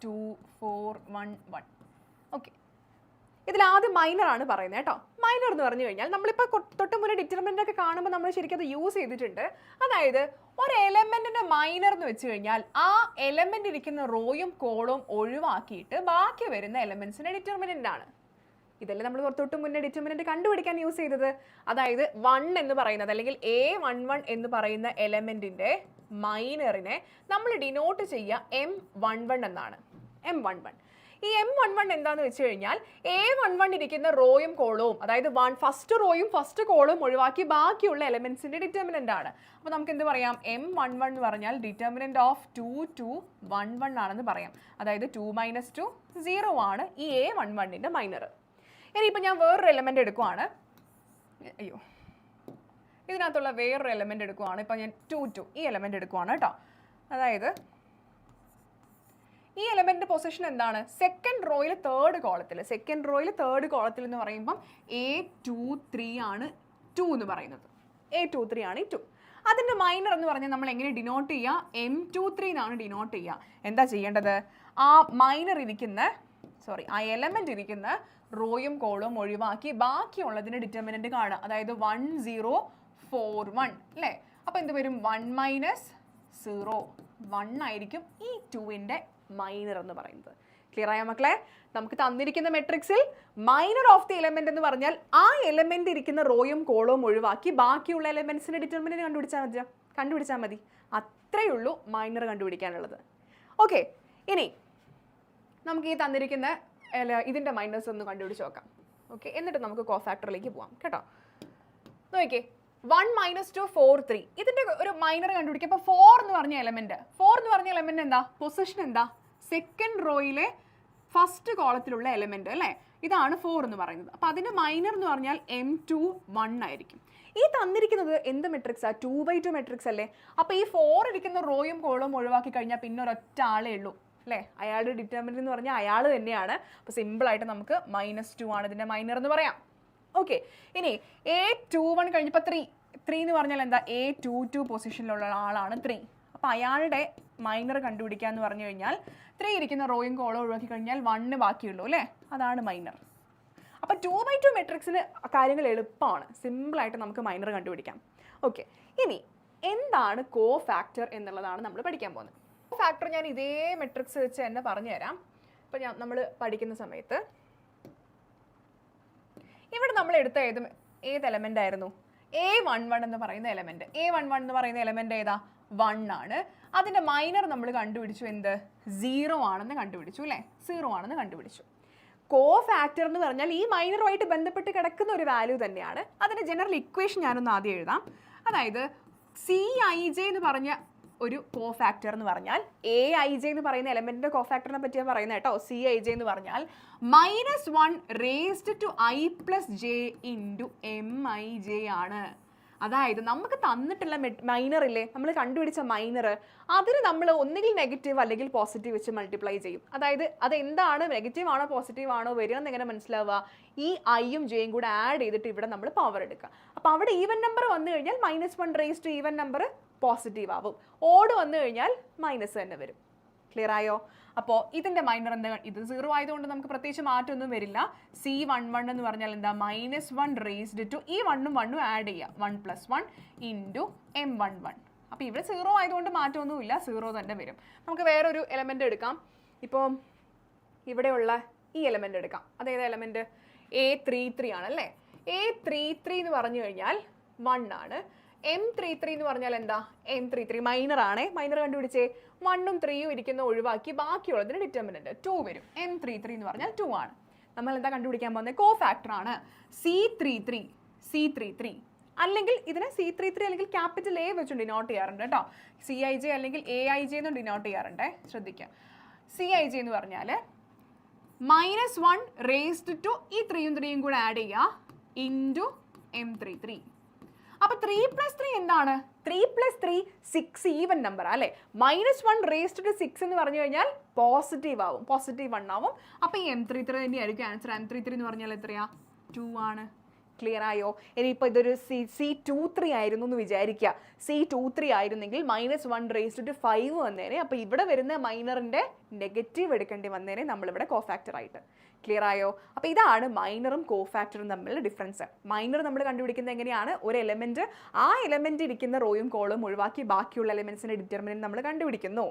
2 4 1 1. ഓക്കെ, ഇതിലാദ്യം മൈനർ ആണ് പറയുന്നത് കേട്ടോ. മൈനർ എന്ന് പറഞ്ഞു കഴിഞ്ഞാൽ നമ്മളിപ്പോൾ തൊട്ട് മുന്നേ ഡിറ്റർമിനൻ്റ് ഒക്കെ കാണുമ്പോൾ നമ്മൾ ശരിക്കും അത് യൂസ് ചെയ്തിട്ടുണ്ട്. അതായത് ഒരു എലമെൻറ്റിൻ്റെ മൈനർ എന്ന് വെച്ച് കഴിഞ്ഞാൽ ആ എലമെൻ്റ് ഇരിക്കുന്ന റോയും കോളവും ഒഴിവാക്കിയിട്ട് ബാക്കി വരുന്ന എലമെൻസിൻ്റെ ഡിറ്റർമിനൻ്റ് ആണ്. ഇതല്ലേ നമ്മൾ തൊട്ട് മുന്നേ ഡിറ്റർമിനൻ്റ് കണ്ടുപിടിക്കാൻ യൂസ് ചെയ്തത്. അതായത് 1 എന്ന് പറയുന്നത് അല്ലെങ്കിൽ A11 എന്ന് പറയുന്ന എലമെൻറ്റിൻ്റെ മൈനറിനെ നമ്മൾ ഡിനോട്ട് ചെയ്യുക M11 എന്നാണ്. M11 ഈ M11 എന്താണെന്ന് വെച്ച് കഴിഞ്ഞാൽ A11 ഇരിക്കുന്ന റോയും കോളവും, അതായത് ഫസ്റ്റ് റോയും ഫസ്റ്റ് കോളവും ഒഴിവാക്കി ബാക്കിയുള്ള എലമെൻസിൻ്റെ ഡിറ്റർമിനൻ്റ് ആണ്. അപ്പോൾ നമുക്ക് എന്ത് പറയാം? M11 എന്ന് പറഞ്ഞാൽ ഡിറ്റർമിനൻ്റ് ഓഫ് 2 2 1 1 ആണെന്ന് പറയാം. അതായത് 2 മൈനസ് 2 0 ആണ് ഈ A11ൻ്റെ മൈനർ. ഇനിയിപ്പോൾ ഞാൻ വേറൊരു എലമെൻ്റ് എടുക്കുവാണ്. ഇതിനകത്തുള്ള വേറൊരു എലമെൻ്റ് എടുക്കുവാണ്. ഇപ്പോൾ ഞാൻ 2 2 ഈ എലമെൻ്റ് എടുക്കുവാണ് കേട്ടോ. അതായത് ഈ എലമെന്റിന്റെ പൊസിഷൻ എന്താണ്? സെക്കൻഡ് റോയിൽ തേർഡ് കോളത്തിൽ. സെക്കൻഡ് റോയിൽ തേർഡ് കോളത്തിൽ എന്ന് പറയുമ്പം A23 ആണ് 2 എന്ന് പറയുന്നത്. A23 ആണ് ഈ 2. അതിൻ്റെ മൈനർ എന്ന് പറഞ്ഞാൽ നമ്മൾ എങ്ങനെ ഡിനോട്ട് ചെയ്യുക? M23 എന്നാണ് ഡിനോട്ട് ചെയ്യുക. എന്താ ചെയ്യേണ്ടത്? ആ മൈനർ ഇരിക്കുന്ന ആ എലമെന്റ് ഇരിക്കുന്ന റോയും കോളും ഒഴിവാക്കി ബാക്കിയുള്ളതിൻ്റെ ഡിറ്റർമിനന്റ് കാണുക. അതായത് 1 0 4 1 അല്ലേ? അപ്പോൾ എന്ത് വരും? 1 - 0 1 ആയിരിക്കും ഈ 2ന്റെ മൈനർ എന്ന് പറയുന്നത്. ക്ലിയർ ആയ മക്കളെ? നമുക്ക് തന്നിരിക്കുന്ന മെട്രിക്സിൽ മൈനർ ഓഫ് ദി എലമെന്റ് എന്ന് പറഞ്ഞാൽ ആ എലമെന്റ് ഇരിക്കുന്ന റോയും കോളവും ഒഴിവാക്കി ബാക്കിയുള്ള എലമെന്റ്സിന്റെ ഡിറ്റർമിനന്റ് കണ്ടുപിടിച്ചാൽ മതി. അത്രയേ ഉള്ളൂ മൈനർ കണ്ടുപിടിക്കാനുള്ളത്. ഓക്കെ, ഇനി നമുക്ക് ഈ തന്നിരിക്കുന്ന ഇതിന്റെ മൈനേഴ്സ് ഒന്ന് കണ്ടുപിടിച്ച് നോക്കാം. ഓക്കെ, എന്നിട്ട് നമുക്ക് കോഫാക്ടറിലേക്ക് പോവാം കേട്ടോ. നോക്കിക്കേ, 1 - 2 4 3 ഇതിന്റെ ഒരു മൈനർ കണ്ടുപിടിക്കുക. അപ്പോൾ 4 എന്ന് പറഞ്ഞ എലമെന്റ് എന്താ? പൊസിഷൻ എന്താ? സെക്കൻഡ് റോയിലെ ഫസ്റ്റ് കോളത്തിലുള്ള എലമെന്റ് അല്ലേ? ഇതാണ് 4 എന്ന് പറയുന്നത്. അപ്പോൾ അതിന്റെ മൈനർ എന്ന് പറഞ്ഞാൽ M21 ആയിരിക്കും. ഈ തന്നിരിക്കുന്നത് എന്ത് മെട്രിക്സാ? 2/2 മെട്രിക്സ് അല്ലേ? അപ്പോൾ ഈ 4 ഇരിക്കുന്ന റോയും കോളും ഒഴിവാക്കി കഴിഞ്ഞാൽ പിന്നെ ഒരൊറ്റ ആളേ ഉള്ളൂ അല്ലേ? അയാളുടെ ഡിറ്റർമിനന്റ് എന്ന് പറഞ്ഞാൽ അയാൾ തന്നെയാണ്. അപ്പോൾ സിമ്പിളായിട്ട് നമുക്ക് -2 ആണ് ഇതിന്റെ മൈനർ എന്ന് പറയാം. ഓക്കെ, ഇനി A21 കഴിഞ്ഞപ്പോൾ 3 എന്ന് പറഞ്ഞാൽ എന്താ? A22 പൊസിഷനിലുള്ള ആളാണ് 3. അപ്പോൾ അയാളുടെ മൈനർ കണ്ടുപിടിക്കുക എന്ന് പറഞ്ഞു കഴിഞ്ഞാൽ 3 ഇരിക്കുന്ന റോയും കോളും ഒഴിവാക്കി കഴിഞ്ഞാൽ 1 ബാക്കിയുള്ളൂ അല്ലേ? അതാണ് മൈനർ. അപ്പോൾ 2/2 മെട്രിക്സിന് കാര്യങ്ങൾ എളുപ്പമാണ്. സിമ്പിളായിട്ട് നമുക്ക് മൈനർ കണ്ടുപിടിക്കാം. ഓക്കെ, ഇനി എന്താണ് കോ ഫാക്ടർ എന്നുള്ളതാണ് നമ്മൾ പഠിക്കാൻ പോകുന്നത്. കോ ഫാക്ടർ ഞാൻ ഇതേ മെട്രിക്സ് വെച്ച് തന്നെ പറഞ്ഞു തരാം. ഇപ്പോൾ നമ്മൾ പഠിക്കുന്ന സമയത്ത് ഇവിടെ നമ്മൾ എടുത്ത ഏത് എലമെന്റ് ആയിരുന്നു? A11 എന്ന് പറയുന്ന എലമെന്റ്. A11 എന്ന് പറയുന്ന എലമെന്റ് ഏതാ? 1 ആണ്. അതിന്റെ മൈനർ നമ്മൾ കണ്ടുപിടിച്ചു. എന്ത്? 0 ആണെന്ന് കണ്ടുപിടിച്ചു അല്ലേ? 0 ആണെന്ന് കണ്ടുപിടിച്ചു. കോ ഫാക്ടർ എന്ന് പറഞ്ഞാൽ ഈ മൈനറുമായിട്ട് ബന്ധപ്പെട്ട് കിടക്കുന്ന ഒരു വാല്യൂ തന്നെയാണ്. അതിന്റെ ജനറൽ ഇക്വേഷൻ ഞാനൊന്ന് ആദ്യം എഴുതാം. അതായത് Cij എന്ന് പറഞ്ഞ ഒരു കോ ഫാക്ടർ എന്ന് പറഞ്ഞാൽ Aij എന്ന് പറയുന്ന എലമെന്റിന്റെ കോ ഫാക്ടറിനെ പറ്റിയാണ് പറയുന്നത് കേട്ടോ. Cij എന്ന് പറഞ്ഞാൽ -1 raised to I + j into Mij ആണ്. അതായത് നമുക്ക് തന്നിട്ടുള്ള മൈനർ ഇല്ലേ, നമ്മൾ കണ്ടുപിടിച്ച മൈനർ, അതിന് നമ്മൾ ഒന്നുകിൽ നെഗറ്റീവ് അല്ലെങ്കിൽ പോസിറ്റീവ് വെച്ച് മൾട്ടിപ്ലൈ ചെയ്യും. അതായത് അതെന്താണ്, നെഗറ്റീവ് ആണോ പോസിറ്റീവ് ആണോ വരിക എന്ന് എങ്ങനെ മനസ്സിലാവുക? ഈ ഐയും ജെയും കൂടെ ആഡ് ചെയ്തിട്ട് ഇവിടെ നമ്മൾ പവർ എടുക്കുക. അപ്പോൾ അവിടെ ഈവൻ നമ്പർ വന്നു കഴിഞ്ഞാൽ -1 raised to even number positive ആവും. ഓഡ് വന്നു കഴിഞ്ഞാൽ മൈനസ് തന്നെ വരും. ക്ലിയർ ആയോ? അപ്പോൾ ഇതിന്റെ മൈനർ എന്താ? ഇത് 0 ആയതുകൊണ്ട് നമുക്ക് പ്രത്യേകിച്ച് മാറ്റമൊന്നും വരില്ല. C11 എന്ന് പറഞ്ഞാൽ എന്താ? -1 raised to ഈ 1ഉം 1ഉം ആഡ് ചെയ്യുക. 1 + 1 into M11. അപ്പോൾ ഇവിടെ 0 ആയതുകൊണ്ട് മാറ്റമൊന്നുമില്ല, 0 തന്നെ വരും. നമുക്ക് വേറൊരു എലമെന്റ് എടുക്കാം. ഇപ്പോൾ ഇവിടെയുള്ള ഈ എലമെന്റ് എടുക്കാം. അതേത് എലമെന്റ്? A33 ആണല്ലേ? A33 എന്ന് പറഞ്ഞു കഴിഞ്ഞാൽ 1 ആണ്. M33 എന്ന് പറഞ്ഞാൽ എന്താ? M33 മൈനർ ആണേ. മൈനർ കണ്ടുപിടിച്ചേ. 1ഉം 3ഉം ഇരിക്കുന്ന ഒഴിവാക്കി ബാക്കിയുള്ളതിന് ഡിറ്റർമിനന്റ് 2 വരും. M33 എന്ന് പറഞ്ഞാൽ 2 ആണ്. നമ്മൾ എന്താ കണ്ടുപിടിക്കാൻ പോകുന്നത്? കോ ഫാക്ടർ ആണ് C33. അല്ലെങ്കിൽ ഇതിനെ C33 അല്ലെങ്കിൽ ക്യാപിറ്റൽ A വെച്ച് ഡിനോട്ട് ചെയ്യാറുണ്ട് കേട്ടോ. Cij അല്ലെങ്കിൽ Aij എന്ന് ഡിനോട്ട് ചെയ്യാറുണ്ട്. ശ്രദ്ധിക്കുക. Cij എന്ന് പറഞ്ഞാൽ -1 raised to ഈ 3ഉം 3ഉം കൂടെ ആഡ് ചെയ്യുക into M33. അപ്പോൾ 3 + 3 എന്താണ്? 3 + 3 6 ഈവൻ നമ്പർ അല്ലേ? -1 raised to 6 എന്ന് പറഞ്ഞു കഴിഞ്ഞാൽ പോസിറ്റീവ് ആവും, +1 ആവും. അപ്പോൾ ഈ M33 തന്നെയായിരിക്കും ആൻസർ. M33 എന്ന് പറഞ്ഞാൽ എത്രയാ? 2 ആണ്. ക്ലിയർ ആയോ? ഇനിയിപ്പോൾ ഇതൊരു C23 ആയിരുന്നു എന്ന് വിചാരിക്കുക. C23 ആയിരുന്നെങ്കിൽ -1 raised to 5 വന്നേനെ. അപ്പോൾ ഇവിടെ വരുന്ന മൈനറിന്റെ നെഗറ്റീവ് എടുക്കേണ്ടി വന്നേനെ നമ്മളിവിടെ കോ ഫാക്ടർ ആയിട്ട്. ക്ലിയർ ആയോ? അപ്പോൾ ഇതാണ് മൈനറും കോ ഫാക്ടറും തമ്മിലുള്ള ഡിഫറൻസ്. മൈനർ നമ്മൾ കണ്ടുപിടിക്കുന്നത് എങ്ങനെയാണ്? ഒരു എലമെന്റ്, ആ എലമെന്റ് ഇരിക്കുന്ന റോയും കോളും ഒഴിവാക്കി ബാക്കിയുള്ള എലമെന്റ്സിന്റെ ഡിറ്റർമിനന്റ് നമ്മൾ കണ്ടുപിടിക്കുന്നു.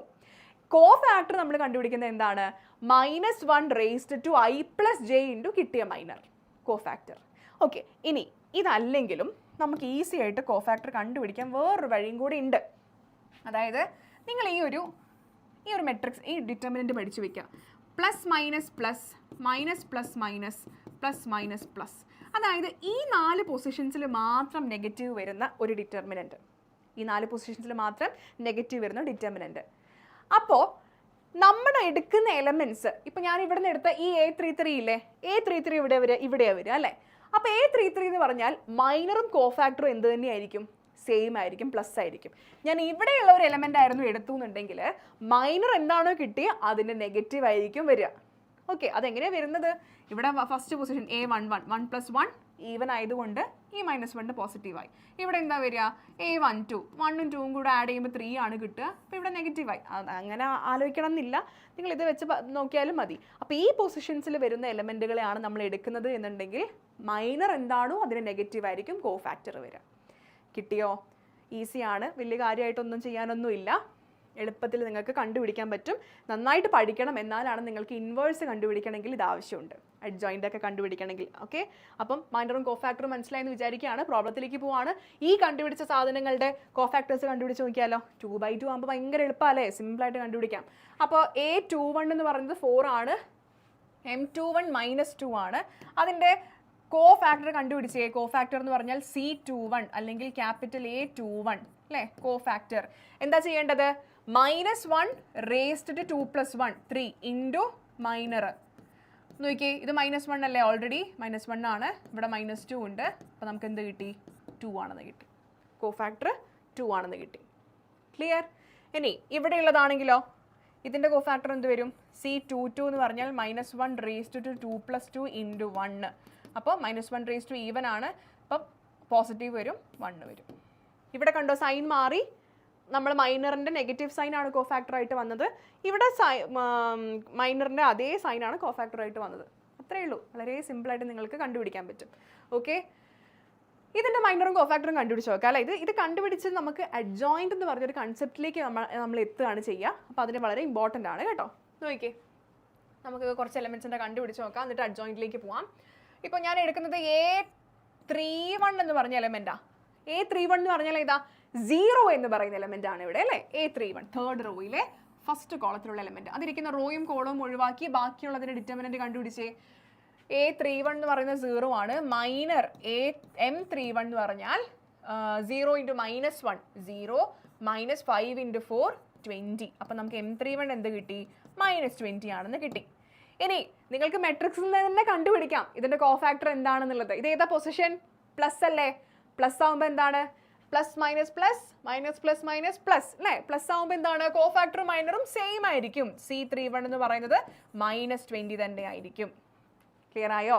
കോ ഫാക്ടർ നമ്മൾ കണ്ടുപിടിക്കുന്നത് എന്താണ്? -1 raised to I + j into കിട്ടിയ മൈനർ കോ ഫാക്ടർ. ഓക്കെ, ഇനി ഇതല്ലെങ്കിലും നമുക്ക് ഈസി ആയിട്ട് കോ ഫാക്ടർ കണ്ടുപിടിക്കാൻ വേറൊരു വഴിയും കൂടി ഉണ്ട്. അതായത് നിങ്ങൾ ഈ ഒരു മെട്രിക്സ്, ഈ ഡിറ്റർമിനന്റ് പഠിച്ചു വെക്കുക. +-, അതായത് ഈ 4 പൊസിഷൻസിൽ മാത്രം നെഗറ്റീവ് വരുന്ന ഒരു ഡിറ്റർമിനന്റ്. ഈ 4 പൊസിഷൻസിൽ മാത്രം നെഗറ്റീവ് വരുന്ന ഡിറ്റർമിനന്റ്. അപ്പോൾ നമ്മൾ എടുക്കുന്ന എലമെന്റ്സ്, ഇപ്പം ഞാൻ ഇവിടെ നിന്ന് എടുത്ത ഈ A33 ഇല്ലേ, A33 ഇവിടെയാണ് വരിക അല്ലേ? അപ്പോൾ A33 എന്ന് പറഞ്ഞാൽ മൈനറും കോ ഫാക്ടറും എന്ത് തന്നെയായിരിക്കും? സെയിം ആയിരിക്കും, പ്ലസ് ആയിരിക്കും. ഞാൻ ഇവിടെയുള്ള ഒരു എലമെൻ്റ് ആയിരുന്നു എടുത്തു എന്നുണ്ടെങ്കിൽ മൈനർ എന്താണോ കിട്ടിയ അതിൻ്റെ നെഗറ്റീവ് ആയിരിക്കും വരിക. ഓക്കെ, അതെങ്ങനെയാണ് വരുന്നത്? ഇവിടെ ഫസ്റ്റ് പൊസിഷൻ A11 1+1 ഈവൻ ആയതുകൊണ്ട് ഈ -1 പോസിറ്റീവായി. ഇവിടെ എന്താ വരിക? A12 1ഉം 2ഉം കൂടെ ആഡ് ചെയ്യുമ്പോൾ 3 ആണ് കിട്ടുക. അപ്പോൾ ഇവിടെ നെഗറ്റീവായി. അങ്ങനെ ആലോചിക്കണം എന്നില്ല, നിങ്ങൾ ഇത് വെച്ച് നോക്കിയാലും മതി. അപ്പോൾ ഈ പൊസിഷൻസിൽ വരുന്ന എലമെൻറ്റുകളെയാണ് നമ്മൾ എടുക്കുന്നത് എന്നുണ്ടെങ്കിൽ മൈനർ എന്താണോ അതിന് നെഗറ്റീവ് ആയിരിക്കും കോഫാക്ടർ വരിക. കിട്ടിയോ? ഈസിയാണ്, വലിയ കാര്യമായിട്ടൊന്നും ചെയ്യാനൊന്നുമില്ല. എളുപ്പത്തിൽ നിങ്ങൾക്ക് കണ്ടുപിടിക്കാൻ പറ്റും. നന്നായിട്ട് പഠിക്കണം, എന്നാലാണ് നിങ്ങൾക്ക് ഇൻവേഴ്സ് കണ്ടുപിടിക്കണമെങ്കിൽ ഇത് ആവശ്യമുണ്ട്, അഡ്ജോയിൻ്റ് ഒക്കെ കണ്ടുപിടിക്കണമെങ്കിൽ. ഓക്കെ, അപ്പം മൈനറും കോഫാക്ടറും മനസ്സിലായെന്ന് വിചാരിക്കുകയാണ്. പ്രോബ്ലത്തിലേക്ക് പോവാണ്. ഈ കണ്ടുപിടിച്ച സാധനങ്ങളുടെ കോഫാക്ടേഴ്സ് കണ്ടുപിടിച്ച് നോക്കിയാലോ? 2/2 ആകുമ്പോൾ ഭയങ്കര എളുപ്പമല്ലേ, സിമ്പിളായിട്ട് കണ്ടുപിടിക്കാം. അപ്പോൾ A21 എന്ന് പറയുന്നത് 4 ആണ്, M21 -2 ആണ്. അതിൻ്റെ കോഫാക്ടർ കണ്ടുപിടിച്ചേ. കോഫാക്ടർ എന്ന് പറഞ്ഞാൽ C21 അല്ലെങ്കിൽ ക്യാപിറ്റൽ A21 അല്ലേ? കോഫാക്ടർ എന്താ ചെയ്യേണ്ടത്? -1 raised to 2+1 3 ഇൻറ്റു മൈനർ. നോക്കിയേ, ഇത് -1 അല്ലേ, ഓൾറെഡി -1 ആണ്. ഇവിടെ -2 ഉണ്ട്. അപ്പോൾ നമുക്ക് എന്ത് കിട്ടി? 2 ആണെന്ന് കിട്ടി. കോഫാക്ടർ 2 ആണെന്ന് കിട്ടി. ക്ലിയർ? ഇനി ഇവിടെയുള്ളതാണെങ്കിലോ ഇതിൻ്റെ കോഫാക്ടർ എന്ത് വരും? C22 എന്ന് പറഞ്ഞാൽ -1 raised to 2+2 ഇൻറ്റു 1. അപ്പോൾ -1 raised to ഈവൻ ആണ്. അപ്പം പോസിറ്റീവ് വരും, 1 വരും. ഇവിടെ കണ്ടോ സൈൻ മാറി. നമ്മൾ മൈനറിൻ്റെ നെഗറ്റീവ് സൈനാണ് കോഫാക്ടറായിട്ട് വന്നത്. ഇവിടെ മൈനറിൻ്റെ അതേ സൈനാണ് കോഫാക്ടറായിട്ട് വന്നത്. അത്രയേ ഉള്ളൂ. വളരെ സിമ്പിളായിട്ട് നിങ്ങൾക്ക് കണ്ടുപിടിക്കാൻ പറ്റും. ഓക്കെ, ഇതിൻ്റെ മൈനറും കോഫാക്ടറും കണ്ടുപിടിച്ച് നോക്കാം അല്ലേ. ഇത് കണ്ടുപിടിച്ച് നമുക്ക് അഡ്ജോയിൻ്റ് എന്ന് പറഞ്ഞൊരു കൺസെപ്റ്റിലേക്ക് നമ്മൾ എത്തുകയാണ് ചെയ്യുക. അപ്പോൾ അതിന് വളരെ ഇമ്പോർട്ടൻ്റ് ആണ് കേട്ടോ. നോക്കിയേ, നമുക്ക് കുറച്ച് എലമെൻറ്റ്സിൻ്റെ കണ്ടുപിടിച്ച് നോക്കാം, എന്നിട്ട് അഡ്ജോയിൻറ്റിലേക്ക് പോവാം. ഇപ്പോൾ ഞാൻ എടുക്കുന്നത് A31 എന്ന് പറഞ്ഞ എലമെൻറ്റാണ്. A31 എന്ന് പറഞ്ഞാൽ ഇതാ 0 എന്ന് പറയുന്ന എലമെൻ്റ് ആണ് ഇവിടെ അല്ലേ. A31 തേർഡ് റോയിലെ ഫസ്റ്റ് കോളത്തിലുള്ള എലമെൻറ്റ്. അതിരിക്കുന്ന റോയും കോളവും ഒഴിവാക്കി ബാക്കിയുള്ളതിൻ്റെ ഡിറ്റർമിനൻറ്റ് കണ്ടുപിടിച്ചേ. A31 എന്ന് പറയുന്നത് 0 ആണ്. മൈനർ M31 എന്ന് പറഞ്ഞാൽ 0 × -1 0 -5 × 4 20. അപ്പം നമുക്ക് M31 എന്ത് കിട്ടി? -20 ആണെന്ന് കിട്ടി. ഇനി നിങ്ങൾക്ക് മെട്രിക്സിൽ തന്നെ കണ്ടുപിടിക്കാം ഇതിൻ്റെ കോഫാക്ടർ എന്താണെന്നുള്ളത്. ഇത് ഏതാ പൊസിഷൻ? പ്ലസ് അല്ലേ. പ്ലസ് ആകുമ്പോൾ എന്താണ്? Plus minus plus minus plus minus plus അല്ലേ. പ്ലസ് ആകുമ്പോൾ എന്താണ്? കോഫാക്ടറും മൈനറും സെയിം ആയിരിക്കും. C31 എന്ന് പറയുന്നത് -20 തന്നെ ആയിരിക്കും. ക്ലിയർ ആയോ?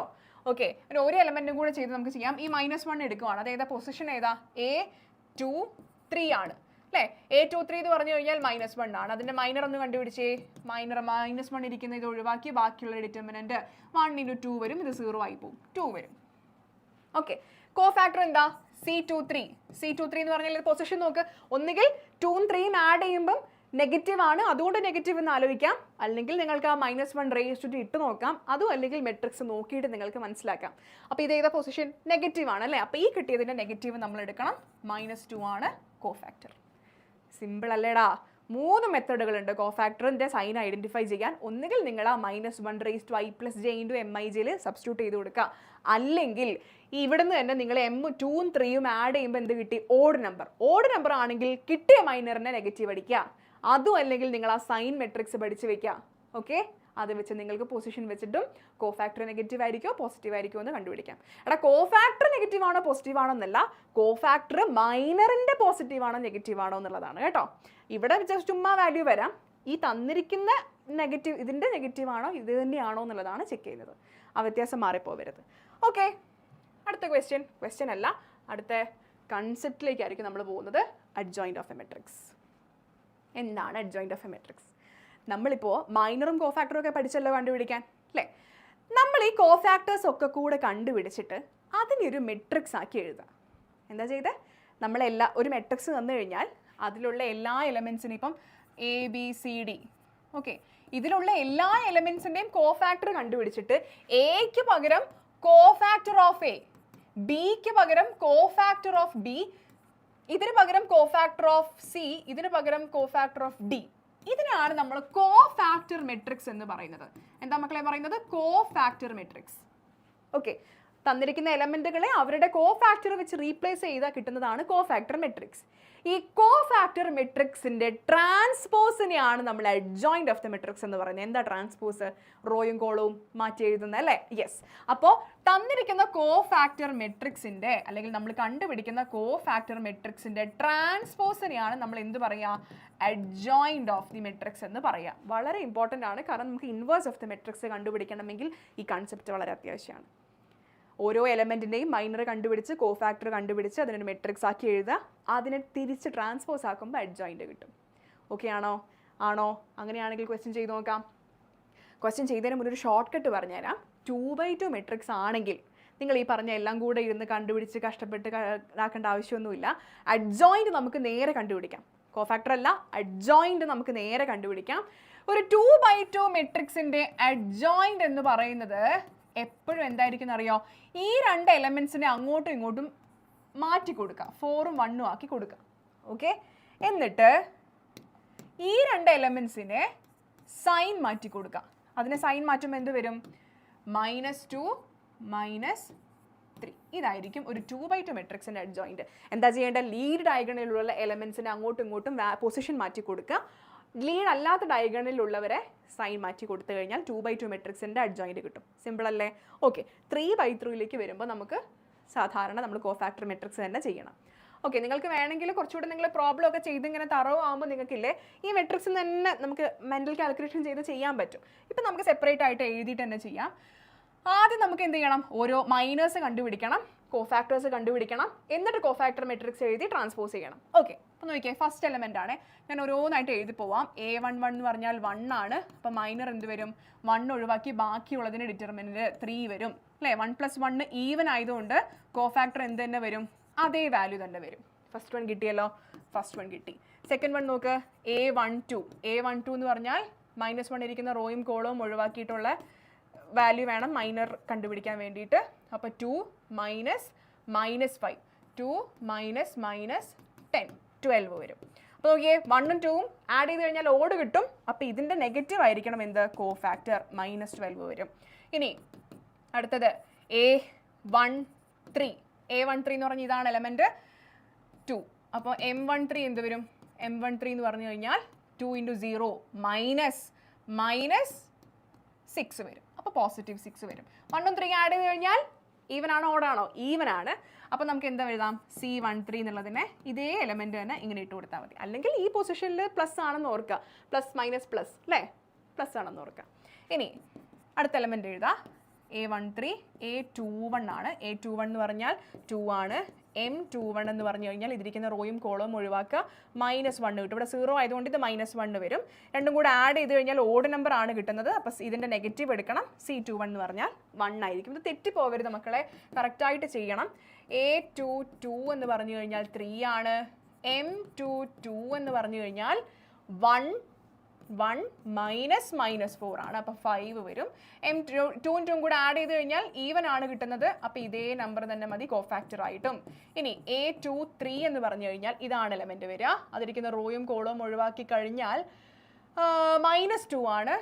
ഓക്കെ, പിന്നെ ഒരു എലമെൻറ്റും കൂടെ ചെയ്ത് നമുക്ക് ചെയ്യാം. ഈ -1 എടുക്കുവാണ്. അത് ഏതാ പൊസിഷൻ? ഏതാ? A23 ആണ് അല്ലേ. A23 എന്ന് പറഞ്ഞു കഴിഞ്ഞാൽ -1 ആണ്. അതിൻ്റെ മൈനർ ഒന്ന് കണ്ടുപിടിച്ചേ. മൈനർ -1 ഇരിക്കുന്ന ഇത് ഒഴിവാക്കി ബാക്കിയുള്ള ഡിറ്റർമിനൻറ്റ് 1 × 2 വരും. ഇത് 0 ആയി പോകും, 2 വരും. ഓക്കെ, കോഫാക്ടർ എന്താ? C23 എന്ന് പറഞ്ഞാൽ പൊസിഷൻ നോക്ക്. ഒന്നുകിൽ 2ഉം 3ഉം ആഡ് ചെയ്യുമ്പം നെഗറ്റീവ് ആണ്, അതുകൊണ്ട് നെഗറ്റീവ് എന്ന് ആലോചിക്കാം. അല്ലെങ്കിൽ നിങ്ങൾക്ക് ആ -1 raised to ഇട്ട് നോക്കാം. അതും അല്ലെങ്കിൽ മെട്രിക്സ് നോക്കിയിട്ട് നിങ്ങൾക്ക് മനസ്സിലാക്കാം. അപ്പോൾ ഇത് ഏതാ പൊസിഷൻ? നെഗറ്റീവ് ആണ് അല്ലേ. അപ്പോൾ ഈ കിട്ടിയതിൻ്റെ നെഗറ്റീവ് നമ്മൾ എടുക്കണം. -2 ആണ് കോഫാക്ടർ. സിമ്പിൾ അല്ലേടാ. 3 മെത്തേഡുകളുണ്ട് കോഫാക്ടറിൻ്റെ സൈൻ ഐഡൻറ്റിഫൈ ചെയ്യാൻ. ഒന്നുകിൽ നിങ്ങൾ ആ -1 raised to i + j × Mij substitute ചെയ്ത് കൊടുക്കുക. അല്ലെങ്കിൽ ഇവിടുന്ന് തന്നെ നിങ്ങൾ M2ഉം 3ഉം ആഡ് ചെയ്യുമ്പോൾ എന്ത് കിട്ടി? ഓഡ് നമ്പർ ആണെങ്കിൽ കിട്ടിയ മൈനറിനെ നെഗറ്റീവ് അടിക്കുക. അതും അല്ലെങ്കിൽ നിങ്ങൾ ആ സൈൻ മെട്രിക്സ് പഠിച്ച് വെക്കുക. ഓക്കെ, അത് വെച്ച് നിങ്ങൾക്ക് പൊസിഷൻ വെച്ചിട്ടും കോഫാക്ടർ നെഗറ്റീവ് ആയിരിക്കുമോ പോസിറ്റീവ് ആയിരിക്കുമോ എന്ന് കണ്ടുപിടിക്കാം. എടാ, കോഫാക്ടർ നെഗറ്റീവ് ആണോ പോസിറ്റീവ് ആണോ എന്നല്ല, കോഫാക്ടർ മൈനറിൻ്റെ പോസിറ്റീവ് ആണോ നെഗറ്റീവ് ആണോ എന്നുള്ളതാണ് കേട്ടോ. ഇവിടെ ജസ്റ്റ് ചുമ്മാ വാല്യൂ വരാം. ഈ തന്നിരിക്കുന്ന നെഗറ്റീവ് ഇതിൻ്റെ നെഗറ്റീവ് ആണോ ഇത് തന്നെയാണോ എന്നുള്ളതാണ് ചെക്ക് ചെയ്യുന്നത്. ആ വ്യത്യാസം മാറിപ്പോവരുത്. ഓക്കെ, അടുത്ത ക്വസ്റ്റ്യൻ അല്ല, അടുത്ത കൺസെപ്റ്റിലേക്കായിരിക്കും നമ്മൾ പോകുന്നത്. Adjoint of A matrix. എന്താണ് അഡ്ജോയിൻ്റ് ഓഫ് എ മെട്രിക്സ്? നമ്മളിപ്പോൾ മൈനറും കോഫാക്ടറും ഒക്കെ പഠിച്ചല്ലോ കണ്ടുപിടിക്കാൻ അല്ലേ. നമ്മൾ ഈ കോഫാക്ടേഴ്സ് ഒക്കെ കൂടെ കണ്ടുപിടിച്ചിട്ട് അതിനൊരു മെട്രിക്സ് ആക്കി എഴുതാം. എന്താ ചെയ്തത്? ഒരു മെട്രിക്സ് തന്നു കഴിഞ്ഞാൽ അതിലുള്ള എല്ലാ എലമെൻസിനും ഇപ്പം ABCD ഓക്കെ, ഇതിലുള്ള എല്ലാ എലമെൻസിൻ്റെയും കോഫാക്ടർ കണ്ടുപിടിച്ചിട്ട് എക്ക് പകരം കോഫാക്ടർ ഓഫ് എ, ബിക്ക് പകരം കോഫാക്ടർ ഓഫ് ബി, ഇതിന് പകരം കോഫാക്ടർ ഓഫ് സി, ഇതിന് പകരം കോഫാക്ടർ ഓഫ് ഡി. ഇതിനാണ് നമ്മൾ കോഫാക്ടർ മെട്രിക്സ് എന്ന് പറയുന്നത്. എന്താ മക്കളെ പറയുന്നത്? Cofactor matrix. ഓക്കെ, തന്നിരിക്കുന്ന എലമെൻറ്റുകളെ അവരുടെ കോഫാക്ടർ വെച്ച് റീപ്ലേസ് ചെയ്താൽ കിട്ടുന്നതാണ് കോഫാക്ടർ മെട്രിക്സ്. ഈ കോഫാക്ടർ മെട്രിക്സിൻ്റെ ട്രാൻസ്പോസിനെയാണ് നമ്മൾ അഡ്ജോയിൻ്റ് ഓഫ് ദ മെട്രിക്സ് എന്ന് പറയുന്നത്. എന്താ ട്രാൻസ്പോസ്? റോയും കോളവും മാറ്റി എഴുതുന്നത് അല്ലേ. യെസ്. അപ്പോൾ തന്നിരിക്കുന്ന കോ ഫാക്ടർ മെട്രിക്സിന്റെ അല്ലെങ്കിൽ നമ്മൾ കണ്ടുപിടിക്കുന്ന കോ ഫാക്ടർ മെട്രിക്സിന്റെ ട്രാൻസ്പോസിനെയാണ് നമ്മൾ എന്ത് പറയുക, അഡ്ജോയിന്റ് ഓഫ് ദി മെട്രിക്സ് എന്ന് പറയുക. വളരെ ഇമ്പോർട്ടൻ്റ് ആണ്, കാരണം നമുക്ക് ഇൻവേഴ്സ് ഓഫ് ദി മെട്രിക്സ് കണ്ടുപിടിക്കണമെങ്കിൽ ഈ കൺസെപ്റ്റ് വളരെ അത്യാവശ്യമാണ്. ഓരോ എലമെൻറ്റിൻ്റെയും മൈനർ കണ്ടുപിടിച്ച് കോ ഫാക്ടർ കണ്ടുപിടിച്ച് അതിനൊരു മെട്രിക്സ് ആക്കി എഴുതുക, അതിനെ തിരിച്ച് ട്രാൻസ്പോസ് ആക്കുമ്പോൾ അഡ്ജോയിന്റ് കിട്ടും. ഓക്കെ ആണോ? അങ്ങനെയാണെങ്കിൽ ക്വസ്റ്റ്യൻ ചെയ്ത് നോക്കാം. ക്വസ്റ്റ്യൻ ചെയ്തതിന് മുന്നേ ഒരു ഷോർട്ട് കട്ട് പറഞ്ഞുതരാം. 2/2 മെട്രിക്സ് ആണെങ്കിൽ നിങ്ങൾ ഈ പറഞ്ഞ എല്ലാം കൂടെ ഇരുന്ന് കണ്ടുപിടിച്ച് കഷ്ടപ്പെട്ട് ഇതാക്കേണ്ട ആവശ്യമൊന്നുമില്ല. അഡ്ജോയിന്റ് നമുക്ക് നേരെ കണ്ടുപിടിക്കാം. കോഫാക്ടർ അല്ല, അഡ്ജോയിന്റ് നമുക്ക് നേരെ കണ്ടുപിടിക്കാം. ഒരു 2/2 മെട്രിക്സിന്റെ അഡ്ജോയിന്റ് എന്ന് പറയുന്നത് എപ്പോഴും എന്തായിരിക്കും അറിയോ, ഈ രണ്ട് എലമെന്റ്സിനെ അങ്ങോട്ടും ഇങ്ങോട്ടും മാറ്റി കൊടുക്കുക, 4ഉം 1ഉം ആക്കി കൊടുക്കുക. ഓക്കെ, എന്നിട്ട് ഈ രണ്ട് എലമെന്റ്സിനെ സൈൻ മാറ്റി കൊടുക്കുക. അതിനെ സൈൻ മാറ്റുമ്പോൾ എന്ത് വരും? -2 -3. ഇതായിരിക്കും ഒരു 2/2 മെട്രിക്സിൻ്റെ അഡ്ജോയിന്റ്. എന്താ ചെയ്യേണ്ടത്? ലീഡ് ഡയഗണലിലുള്ള എലമെന്റ്സിനെ അങ്ങോട്ടും ഇങ്ങോട്ടും പൊസിഷൻ മാറ്റി കൊടുക്കുക. ലീഡ് അല്ലാത്ത ഡയഗണലിലുള്ളവരെ സൈൻ മാറ്റി കൊടുത്തു കഴിഞ്ഞാൽ 2/2 മെട്രിക്സിൻ്റെ അഡ്ജോയിന്റ് കിട്ടും. സിമ്പിൾ അല്ലേ? ഓക്കെ, 3/3ലേക്ക് വരുമ്പോൾ നമുക്ക് സാധാരണ നമ്മൾ കോഫാക്ടർ മെട്രിക്സ് തന്നെ ചെയ്യണം. ഓക്കെ, നിങ്ങൾക്ക് വേണമെങ്കിൽ കുറച്ചുകൂടെ നിങ്ങൾ പ്രോബ്ലം ഒക്കെ ചെയ്ത് ഇങ്ങനെ തറവ് ആകുമ്പോൾ നിങ്ങൾക്കില്ലേ ഈ മെട്രിക്സ് തന്നെ നമുക്ക് മെൻ്റൽ കാൽക്കുലേഷൻ ചെയ്ത് ചെയ്യാൻ പറ്റും. ഇപ്പം നമുക്ക് സെപ്പറേറ്റ് ആയിട്ട് എഴുതിയിട്ട് തന്നെ ചെയ്യാം. ആദ്യം നമുക്ക് എന്ത് ചെയ്യണം? ഓരോ മൈനേഴ്സ് കണ്ടുപിടിക്കണം, കോഫാക്ടേഴ്സ് കണ്ടുപിടിക്കണം, എന്നിട്ട് കോഫാക്ടർ മെട്രിക്സ് എഴുതി ട്രാൻസ്പോസ് ചെയ്യണം. ഓക്കെ, അപ്പോൾ നോക്കിയേ, ഫസ്റ്റ് എലമെൻ്റ് ആണ്. ഞാൻ ഓരോന്നായിട്ട് എഴുതി പോവാം. A11 എന്ന് പറഞ്ഞാൽ 1 ആണ്. അപ്പോൾ മൈനർ എന്ത് വരും? 1 ഒഴിവാക്കി ബാക്കിയുള്ളതിന് ഡിറ്റർമിനൻ്റ് 3 വരും അല്ലേ? 1 + 1 ഈവൻ ആയതുകൊണ്ട് കോഫാക്ടർ എന്ത് തന്നെ വരും? അതേ വാല്യൂ തന്നെ വരും. ഫസ്റ്റ് വൺ കിട്ടിയല്ലോ, ഫസ്റ്റ് വൺ കിട്ടി. സെക്കൻഡ് വൺ നോക്ക്, A12 എന്ന് പറഞ്ഞാൽ -1 ഇരിക്കുന്ന റോയും കോളവും ഒഴിവാക്കിയിട്ടുള്ള വാല്യൂ വേണം മൈനർ കണ്ടുപിടിക്കാൻ വേണ്ടിയിട്ട്. അപ്പോൾ 2 - -5, 2 - -10, 12 വരും. അപ്പോൾ നോക്കിയേ, 1ഉം 2ഉം ആഡ് ചെയ്ത് കഴിഞ്ഞാൽ ഓഡ് കിട്ടും. അപ്പോൾ ഇതിൻ്റെ നെഗറ്റീവ് ആയിരിക്കണം എന്ത്? കോഫാക്ടർ -12 വരും. ഇനി അടുത്തത് A13 എന്ന് പറഞ്ഞാൽ ഇതാണ് എലമെൻറ്റ് 2. അപ്പോൾ M13 എന്ത് വരും? M13 എന്ന് പറഞ്ഞു കഴിഞ്ഞാൽ 2 × 0 -6 വരും. അപ്പോൾ +6 വരും. 1ഉം 3 ആഡ് ചെയ്ത് കഴിഞ്ഞാൽ ഈവൻ ആണോ ഓടാണോ? ഈവൻ ആണ്. അപ്പോൾ നമുക്ക് എന്താ എഴുതാം? C13 എന്നുള്ളതിനെ ഇതേ എലമെൻറ്റ് തന്നെ ഇങ്ങനെ ഇട്ട് കൊടുത്താൽ മതി. അല്ലെങ്കിൽ ഈ പൊസിഷനിൽ പ്ലസ് ആണെന്ന് ഓർക്കുക, +- അല്ലേ? പ്ലസ് ആണെന്ന് ഓർക്കുക. ഇനി അടുത്ത എലമെൻറ്റ് എഴുതാം. A13 A21 ആണ്. A21 എന്ന് പറഞ്ഞാൽ 2 ആണ്. M21 എന്ന് പറഞ്ഞു കഴിഞ്ഞാൽ ഇതിരിക്കുന്ന റോയും കോളവും ഒഴിവാക്കുക, -1 കിട്ടും. ഇവിടെ 0 ആയതുകൊണ്ട് ഇത് -1 വരും. രണ്ടും കൂടെ ആഡ് ചെയ്ത് കഴിഞ്ഞാൽ ഓഡ് നമ്പർ ആണ് കിട്ടുന്നത്. അപ്പോൾ ഇതിൻ്റെ നെഗറ്റീവ് എടുക്കണം. C21 എന്ന് പറഞ്ഞാൽ 1 ആയിരിക്കും. ഇത് തെറ്റിപ്പോവരുത് മക്കളെ, കറക്റ്റായിട്ട് ചെയ്യണം. A22 എന്ന് പറഞ്ഞു കഴിഞ്ഞാൽ 3 ആണ്. M22 എന്ന് പറഞ്ഞു കഴിഞ്ഞാൽ 1 -4 ആണ്. അപ്പോൾ 5 വരും. M2ഉം 2ഉം കൂടെ ആഡ് ചെയ്ത് കഴിഞ്ഞാൽ ഈവൻ ആണ് കിട്ടുന്നത്. അപ്പോൾ ഇതേ നമ്പർ തന്നെ മതി കോഫാക്ടർ ആയിട്ടും. ഇനി A23 എന്ന് പറഞ്ഞു കഴിഞ്ഞാൽ ഇതാണ് എലമെൻറ്റ് വരിക. അതിരിക്കുന്ന റോയും കോളവും ഒഴിവാക്കി കഴിഞ്ഞാൽ -2 ആണ്.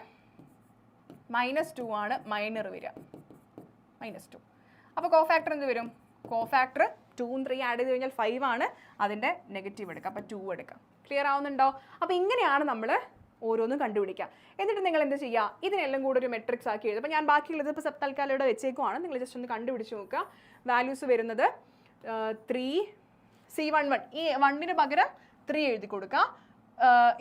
-2 ആണ് മൈനർ വരിക, -2. അപ്പോൾ കോഫാക്ടർ എന്ത് വരും? കോഫാക്ടർ 2ഉം 3 ആഡ് ചെയ്ത് കഴിഞ്ഞാൽ 5 ആണ്. അതിൻ്റെ നെഗറ്റീവ് എടുക്കാം. അപ്പോൾ 2 എടുക്കാം. ക്ലിയർ ആവുന്നുണ്ടോ? അപ്പോൾ ഇങ്ങനെയാണ് നമ്മൾ ഓരോന്നും കണ്ടുപിടിക്കുക. എന്നിട്ട് നിങ്ങൾ എന്ത് ചെയ്യുക? ഇതിനെല്ലാം കൂടെ ഒരു മെട്രിക്സ് ആക്കി എഴുതും. അപ്പോൾ ഞാൻ ബാക്കിയുള്ളത് ഇപ്പോൾ തൽക്കാലം ഇവിടെ വെച്ചേക്കുവാണ്. നിങ്ങൾ ജസ്റ്റ് ഒന്ന് കണ്ടുപിടിച്ച് നോക്കുക. വാല്യൂസ് വരുന്നത് 3 C11, ഈ 1ന് പകരം 3 എഴുതി കൊടുക്കുക.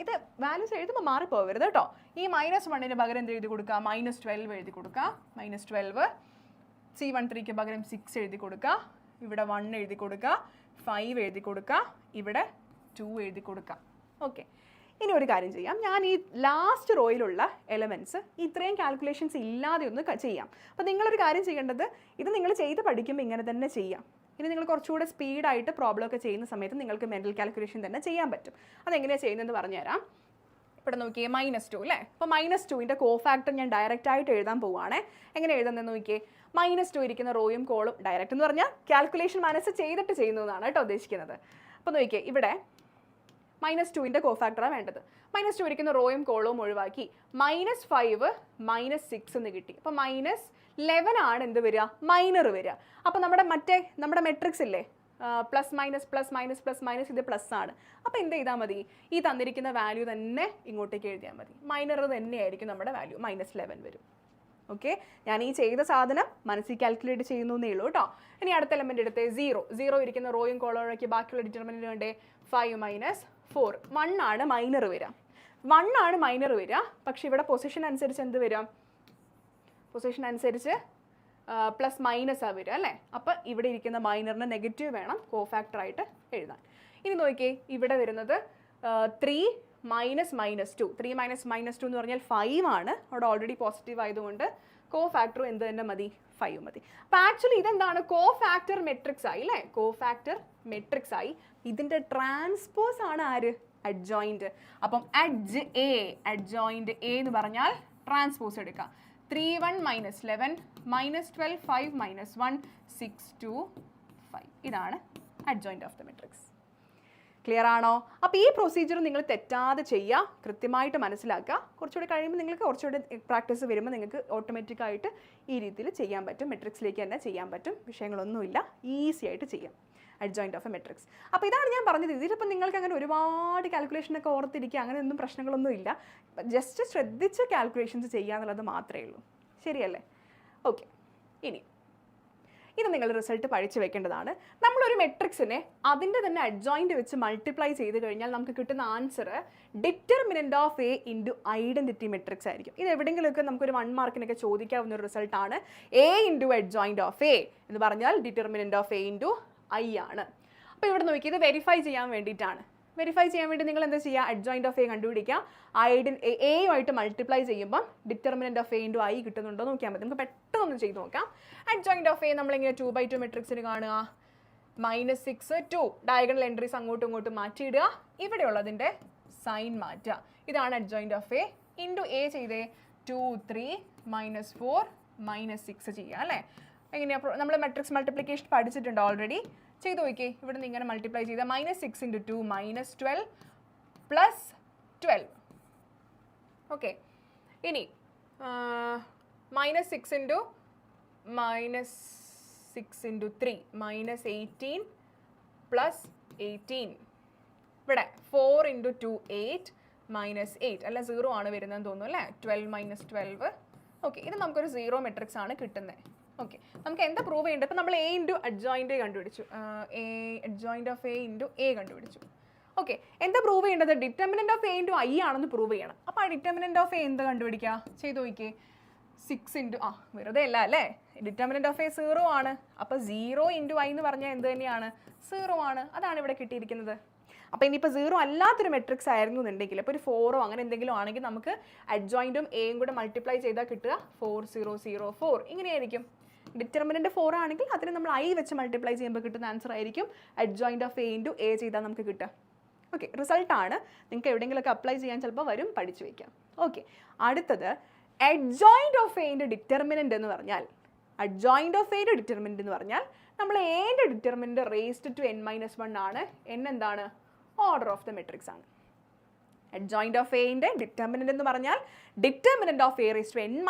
ഇത് വാല്യൂസ് എഴുതുമ്പോൾ മാറിപ്പോവരുത് കേട്ടോ. ഈ -1ന് പകരം എന്ത് എഴുതി കൊടുക്കുക? -12 എഴുതി കൊടുക്കുക. -12. C13ക്ക് പകരം 6 എഴുതി കൊടുക്കുക. ഇവിടെ 1 എഴുതി കൊടുക്കുക. 5 എഴുതി കൊടുക്കുക. ഇവിടെ 2 എഴുതി കൊടുക്കുക. ഓക്കെ, ഇനി ഒരു കാര്യം ചെയ്യാം. ഞാൻ ഈ ലാസ്റ്റ് റോയിലുള്ള എലമെൻറ്റ്സ് ഇത്രയും കാൽക്കുലേഷൻസ് ഇല്ലാതെ ഒന്ന് ചെയ്യാം. അപ്പോൾ നിങ്ങളൊരു കാര്യം ചെയ്യേണ്ടത്, ഇത് നിങ്ങൾ ചെയ്ത് പഠിക്കുമ്പോൾ ഇങ്ങനെ തന്നെ ചെയ്യാം. ഇനി നിങ്ങൾ കുറച്ചുകൂടെ സ്പീഡായിട്ട് പ്രോബ്ലം ഒക്കെ ചെയ്യുന്ന സമയത്ത് നിങ്ങൾക്ക് മെൻ്റൽ കാൽക്കുലേഷൻ തന്നെ ചെയ്യാൻ പറ്റും. അതെങ്ങനെയാണ് ചെയ്യുന്നതെന്ന് പറഞ്ഞുതരാം. ഇവിടെ നോക്കിയേ, -2 അല്ലേ? അപ്പോൾ -2ൻ്റെ കോഫാക്ടർ ഞാൻ ഡയറക്റ്റ് ആയിട്ട് എഴുതാൻ പോവുകയാണേ. എങ്ങനെ എഴുതുന്നതെന്ന് നോക്കിയേ. -2 ഇരിക്കുന്ന റോയും കോളും, ഡയറക്റ്റ് എന്ന് പറഞ്ഞാൽ കാൽക്കുലേഷൻ മനസ്സ് ചെയ്തിട്ട് ചെയ്യുന്നതാണ് കേട്ടോ ഉദ്ദേശിക്കുന്നത്. അപ്പോൾ നോക്കിയേ, ഇവിടെ -2ൻ്റെ കോഫാക്ടറാണ് വേണ്ടത്. -2 ഇരിക്കുന്ന റോയും കോളവും ഒഴിവാക്കി -5 -6 എന്ന് കിട്ടി. അപ്പോൾ -11 ആണ് എന്ത് വരിക? മൈനർ വരിക. അപ്പോൾ നമ്മുടെ മെട്രിക്സ് ഇല്ലേ, പ്ലസ് മൈനസ് ഇത് പ്ലസ് ആണ്. അപ്പോൾ എന്ത് ചെയ്താൽ മതി? ഈ തന്നിരിക്കുന്ന വാല്യൂ തന്നെ ഇങ്ങോട്ടേക്ക് എഴുതിയാൽ മതി. മൈനർ തന്നെയായിരിക്കും നമ്മുടെ വാല്യൂ, -11 വരും. ഓക്കെ, ഞാൻ ഈ ചെയ്ത സാധനം മനസ്സിൽ കാൽക്കുലേറ്റ് ചെയ്യുന്നേ ഉള്ളൂ കേട്ടോ. ഇനി അടുത്ത എലമെന്റ് എടുത്ത് 0 ഇരിക്കുന്ന റോയും കോളോഴൊക്കെ ബാക്കിയുള്ള ഡിറ്റർമിനന്റ് വേണ്ടേ 5 - 4. 1 ആണ് മൈനർ വരിക, 1 ആണ് മൈനർ വരിക. പക്ഷെ ഇവിടെ പൊസിഷൻ അനുസരിച്ച് എന്ത് വരും? പൊസിഷൻ അനുസരിച്ച് പ്ലസ് മൈനസ് ആ വരിക അല്ലേ. അപ്പം ഇവിടെ ഇരിക്കുന്ന മൈനറിന് നെഗറ്റീവ് വേണം കോഫാക്ടറായിട്ട് എഴുതാൻ. ഇനി നോക്കിയേ, ഇവിടെ വരുന്നത് 3 - -2. 3 - -2 എന്ന് പറഞ്ഞാൽ 5 ആണ്. അവിടെ ഓൾറെഡി പോസിറ്റീവ് ആയതുകൊണ്ട് കോഫാക്ടറും എന്ത് തന്നെ മതി? 5 മതി. അപ്പം ആക്ച്വലി ഇതെന്താണ്? കോഫാക്ടർ മെട്രിക്സ് ആയി അല്ലേ, കോഫാക്ടർ മെട്രിക്സ് ആയി. ഇതിൻ്റെ ട്രാൻസ്പോസ് ആണ് ആര്? അഡ്ജോയിൻറ്റ്. അപ്പം അഡ്ജോയിൻറ്റ് എ എന്ന് പറഞ്ഞാൽ ട്രാൻസ്പോസ് എടുക്കാം. 3 - 1 -11 -12 5 - 1 6 2 5. ഇതാണ് adjoint of the matrix. Clear ആണോ? അപ്പോൾ ഈ പ്രൊസീജിയർ നിങ്ങൾ തെറ്റാതെ ചെയ്യുക, കൃത്യമായിട്ട് മനസ്സിലാക്കുക. കുറച്ചുകൂടി കഴിയുമ്പോൾ നിങ്ങൾക്ക് കുറച്ചുകൂടി പ്രാക്ടീസ് വരുമ്പോൾ നിങ്ങൾക്ക് ഓട്ടോമാറ്റിക്കായിട്ട് ഈ രീതിയിൽ ചെയ്യാൻ പറ്റും. മെട്രിക്സിലേക്ക് തന്നെ ചെയ്യാൻ പറ്റും, വിഷയങ്ങളൊന്നുമില്ല, ഈസി ആയിട്ട് ചെയ്യാം അഡ്ജോയിൻറ്റ് ഓഫ് എ മെട്രിക്സ്. അപ്പോൾ ഇതാണ് ഞാൻ പറഞ്ഞത്. ഇതിലിപ്പോൾ നിങ്ങൾക്ക് അങ്ങനെ ഒരുപാട് കാൽക്കുലേഷനൊക്കെ ഓർത്തിരിക്കുക അങ്ങനെയൊന്നും പ്രശ്നങ്ങളൊന്നും ഇല്ല. ജസ്റ്റ് ശ്രദ്ധിച്ച് കാൽക്കുലേഷൻസ് ചെയ്യുക എന്നുള്ളത് മാത്രമേ ഉള്ളൂ. ശരിയല്ലേ? ഓക്കെ, ഇനി ഇത് നിങ്ങൾ റിസൾട്ട് പഠിച്ചു വെക്കേണ്ടതാണ്. നമ്മളൊരു മെട്രിക്സിനെ അതിൻ്റെ തന്നെ അഡ്ജോയിൻറ്റ് വെച്ച് മൾട്ടിപ്ലൈ ചെയ്ത് കഴിഞ്ഞാൽ നമുക്ക് കിട്ടുന്ന answer determinant of A into identity matrix ആയിരിക്കും. ഇത് എവിടെയെങ്കിലുമൊക്കെ നമുക്കൊരു 1 മാർക്കിനൊക്കെ ചോദിക്കാവുന്ന ഒരു റിസൾട്ടാണ്. A into adjoint of A എന്ന് പറഞ്ഞാൽ determinant of A into I ആണ്. അപ്പോൾ ഇവിടെ നോക്കി, ഇത് വെരിഫൈ ചെയ്യാൻ വേണ്ടിയിട്ടാണ്. വെരിഫൈ ചെയ്യാൻ വേണ്ടി നിങ്ങൾ എന്താ ചെയ്യുക? അഡ്ജോയിൻറ്റ് ഓഫ് എ കണ്ടുപിടിക്കുക. എയുമായിട്ട് മൾട്ടിപ്ലൈ ചെയ്യുമ്പോൾ determinant of A into I കിട്ടുന്നുണ്ടോ നോക്കിയാൽ മതി. നമുക്ക് പെട്ടെന്ന് ചെയ്ത് നോക്കാം. അഡ്ജോയിൻറ്റ് ഓഫ് എ നമ്മളിങ്ങനെ 2/2 മെട്രിക്സിന് കാണുക. -6 2 ഡയഗണൽ എൻട്രീസ് അങ്ങോട്ടും ഇങ്ങോട്ടും മാറ്റിയിടുക. ഇവിടെയുള്ളതിൻ്റെ സൈൻ മാറ്റുക. ഇതാണ് adjoint of A. Into A ചെയ്തേ 2 3 -4 -6 ചെയ്യുക അല്ലേ. എങ്ങനെയാണ്? നമ്മൾ മെട്രിക്സ് മൾട്ടിപ്ലിക്കേഷൻ പഠിച്ചിട്ടുണ്ട് ഓൾറെഡി. ചെയ്ത് നോക്കിയേ, ഇവിടെ നിന്ന് ഇങ്ങനെ മൾട്ടിപ്ലൈ ചെയ്താൽ -6 × 2 -12 +12. ഓക്കെ, ഇനി -6 × -3 -18 +18. ഇവിടെ 4 × 2 8 -8 അല്ല 0 ആണ് വരുന്നതെന്ന് തോന്നുന്നു അല്ലേ. 12 - 12. ഓക്കെ, ഇത് നമുക്കൊരു 0 മെട്രിക്സ് ആണ് കിട്ടുന്നത്. ഓക്കെ, നമുക്ക് എന്താ പ്രൂവ് ചെയ്യേണ്ടത്? ഇപ്പം നമ്മൾ എ ഇൻറ്റു അഡ്ജോയിൻറ്റ് കണ്ടുപിടിച്ചു, adjoint of A into A കണ്ടുപിടിച്ചു. ഓക്കെ, എന്താ പ്രൂവ് ചെയ്യേണ്ടത്? Determinant of A into I ആണെന്ന് പ്രൂവ് ചെയ്യണം. അപ്പോൾ ആ ഡിറ്റർമിനൻ്റ് ഓഫ് എ എന്താ കണ്ടുപിടിക്കുക? ചെയ്ത് നോക്കിയേ. 6 × വെറുതെ അല്ല അല്ലേ, ഡിറ്റർമിനൻ്റ് ഓഫ് എ 0 ആണ്. അപ്പോൾ 0 × ഐ എന്ന് പറഞ്ഞാൽ എന്ത് തന്നെയാണ്? 0 ആണ്. അതാണ് ഇവിടെ കിട്ടിയിരിക്കുന്നത്. അപ്പോൾ ഇനിയിപ്പോൾ 0 അല്ലാത്തൊരു മെട്രിക്സ് ആയിരുന്നു എന്നുണ്ടെങ്കിൽ, ഇപ്പോൾ ഒരു 4 അങ്ങനെ എന്തെങ്കിലും ആണെങ്കിൽ നമുക്ക് അഡ്ജോയിൻറ്റും എയും കൂടെ മൾട്ടിപ്ലൈ ചെയ്താൽ കിട്ടുക 4 0 0 4 ഇങ്ങനെയായിരിക്കും. ഡിറ്റർമിനൻ്റ് 4 ആണെങ്കിൽ അതിന് നമ്മൾ ഐ വെച്ച് മൾട്ടിപ്ലൈ ചെയ്യുമ്പോൾ കിട്ടുന്ന ആൻസർ ആയിരിക്കും adjoint of A into A ചെയ്താൽ നമുക്ക് കിട്ടുക. ഓക്കെ, റിസൾട്ടാണ്. നിങ്ങൾക്ക് എവിടെയെങ്കിലുമൊക്കെ അപ്ലൈ ചെയ്യാൻ ചിലപ്പോൾ വരും, പഠിച്ചു വയ്ക്കാം. ഓക്കെ, അടുത്തത് അഡ്ജോയിൻറ്റ് ഓഫ് എയുടെ ഡിറ്റർമിനൻ്റ് എന്ന് പറഞ്ഞാൽ, അഡ്ജോയിൻറ്റ് ഓഫ് എയുടെ ഡിറ്റർമിനൻ്റ് എന്ന് പറഞ്ഞാൽ നമ്മൾ എയുടെ ഡിറ്റർമിനൻ്റ് റേസ്ഡ് ടു n - 1 ആണ്. n എന്താണ്? ഓർഡർ ഓഫ് ദ മെട്രിക്സ് ആണ്. അഡ്ജോയിൻറ്റ് ഓഫ് എയുടെ ഡിറ്റർമിനൻ്റ് എന്ന് പറഞ്ഞാൽ determinant of a raised to n -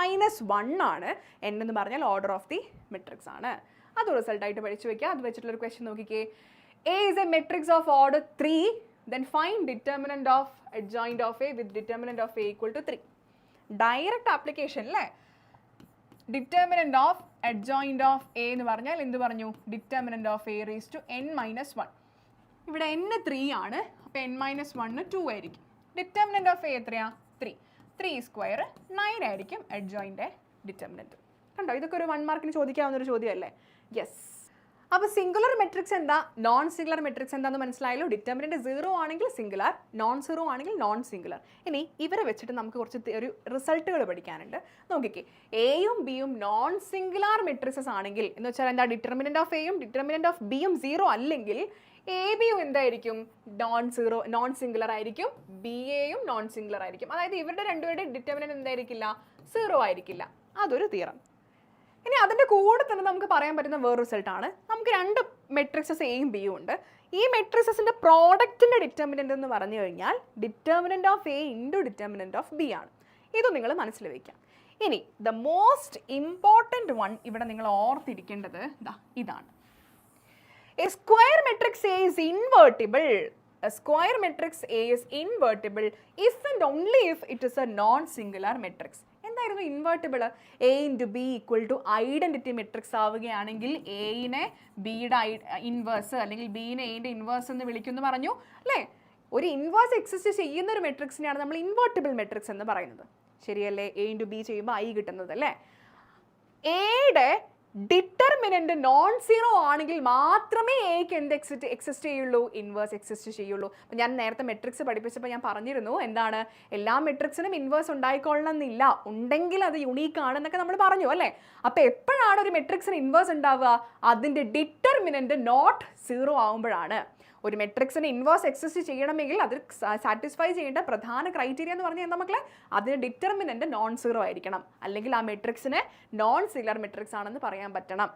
1 ആണ്. n എന്ന് പറഞ്ഞാൽ ഓർഡർ ഓഫ് ദി മെട്രിക്സ് ആണ്. അത് റിസൾട്ടായിട്ട് പഠിച്ചു വയ്ക്കുക. അത് വെച്ചിട്ടുള്ളൊരു ക്വസ്റ്റ്യൻ നോക്കിക്കേ. A is A matrix of order 3, then find determinant of adjoint of A with determinant of A equal to 3. Direct application അല്ലേ. Determinant of adjoint of A എന്ന് പറഞ്ഞാൽ എന്ത് പറഞ്ഞു? Determinant of A raise to n - 1. ഇവിടെ n 3 ആണ്. അപ്പോൾ n - 1 2 ആയിരിക്കും. Determinant of A എത്രയാ? 3. 3² 9 ആയിരിക്കും അഡ്ജോയിൻ്റെ ഡിറ്റർമിനൻ്റ്. കണ്ടോ, ഇതൊക്കെ ഒരു 1 മാർക്കിന് ചോദിക്കാവുന്നൊരു ചോദ്യമല്ലേ. യെസ്. അപ്പോൾ സിംഗുലർ മെട്രിക്സ് എന്താ, നോൺ സിംഗുലർ മെട്രിക്സ് എന്താണെന്ന് മനസ്സിലായല്ലോ. ഡിറ്റർമിനൻ്റ് 0 ആണെങ്കിൽ സിംഗുലർ, നോൺ 0 ആണെങ്കിൽ നോൺ സിംഗുലർ. ഇനി ഇവരെ വെച്ചിട്ട് നമുക്ക് കുറച്ച് ഒരു റിസൾട്ടുകൾ പഠിക്കാനുണ്ട്. നോക്കിക്കേ, എയും ബിയും നോൺ സിംഗുലർ മെട്രിക്സസ് ആണെങ്കിൽ എന്ന് വെച്ചാൽ എന്താ, ഡിറ്റർമിനൻ്റ് ഓഫ് എയും ഡിറ്റർമിനൻ്റ് ഓഫ് ബിയും 0 അല്ലെങ്കിൽ എ ബിയും എന്തായിരിക്കും? നോൺ സിംഗുലർ ആയിരിക്കും. ബി എയും നോൺ സിംഗുലർ ആയിരിക്കും. അതായത് ഇവരുടെ രണ്ടുപേരുടെ ഡിറ്റർമിനൻ്റ് എന്തായിരിക്കില്ല? 0 ആയിരിക്കില്ല. അതൊരു തിയറം. ഇനി അതിൻ്റെ കൂടെ തന്നെ നമുക്ക് പറയാൻ പറ്റുന്ന വേറെ റിസൾട്ടാണ്, നമുക്ക് 2 മെട്രിക്സസ് എയും ബിയും ഉണ്ട്. ഈ മെട്രിക്സസിൻ്റെ പ്രോഡക്റ്റിൻ്റെ ഡിറ്റർമിനൻ്റ് എന്ന് പറഞ്ഞു കഴിഞ്ഞാൽ determinant of A into determinant of B ആണ്. ഇത് നിങ്ങൾ മനസ്സിൽ വയ്ക്കാം. ഇനി ദ മോസ്റ്റ് ഇമ്പോർട്ടൻറ്റ് വൺ ഇവിടെ നിങ്ങൾ ഓർത്തിരിക്കേണ്ടത് ഇതാണ്. A square matrix A is invertible. A square matrix A is invertible if and only if it is a non-singular matrix. എന്തായിരുന്നു invertible? A into b equal to identity matrix ആവുകയാണെങ്കിൽ എയിനെ ബിയുടെ inverse അല്ലെങ്കിൽ ബീനെ എയുടെ inverse എന്ന് വിളിക്കുമെന്ന് പറഞ്ഞു അല്ലേ? ഒരു ഇൻവേഴ്സ് എക്സിസ്റ്റ് ചെയ്യുന്ന ഒരു മെട്രിക്സിനെയാണ് നമ്മൾ ഇൻവേർട്ടിബിൾ മെട്രിക്സ് എന്ന് പറയുന്നത്. ശരിയല്ലേ? എ ഇൻറ്റു ബി ചെയ്യുമ്പോൾ ഐ കിട്ടുന്നത് അല്ലേ? എയുടെ ഡിറ്റർമിനന്റ് നോൺ സീറോ ആണെങ്കിൽ മാത്രമേ എക്ക് എന്ത് എക്സിസ്റ്റ് ചെയ്യുള്ളൂ? ഇൻവേഴ്സ് എക്സിസ്റ്റ് ചെയ്യുള്ളൂ. അപ്പം ഞാൻ നേരത്തെ മെട്രിക്സ് പഠിപ്പിച്ചപ്പോൾ ഞാൻ പറഞ്ഞിരുന്നു എന്താണ്, എല്ലാ മെട്രിക്സിനും ഇൻവേഴ്സ് ഉണ്ടായിക്കൊള്ളണം എന്നില്ല, ഉണ്ടെങ്കിൽ അത് യുണീക്ക് ആണെന്നൊക്കെ നമ്മൾ പറഞ്ഞു അല്ലേ? അപ്പം എപ്പോഴാണ് ഒരു മെട്രിക്സിന് ഇൻവേഴ്സ് ഉണ്ടാവുക? അതിൻ്റെ ഡിറ്റർമിനന്റ് നോട്ട് സീറോ ആവുമ്പോഴാണ്. ഒരു മെട്രിക്സിന് ഇൻവേഴ്സ് എക്സിസ്റ്റ് ചെയ്യണമെങ്കിൽ അത് സാറ്റിസ്ഫൈ ചെയ്യേണ്ട പ്രധാന ക്രൈറ്റീരിയ എന്ന് പറഞ്ഞാൽ എന്താ മക്കളെ? അതിന് ഡിറ്റർമിനന്റ് നോൺ സീറോ ആയിരിക്കണം, അല്ലെങ്കിൽ ആ മെട്രിക്സിന് നോൺ സിംഗുലർ മെട്രിക്സ് ആണെന്ന് പറയാൻ പറ്റണം.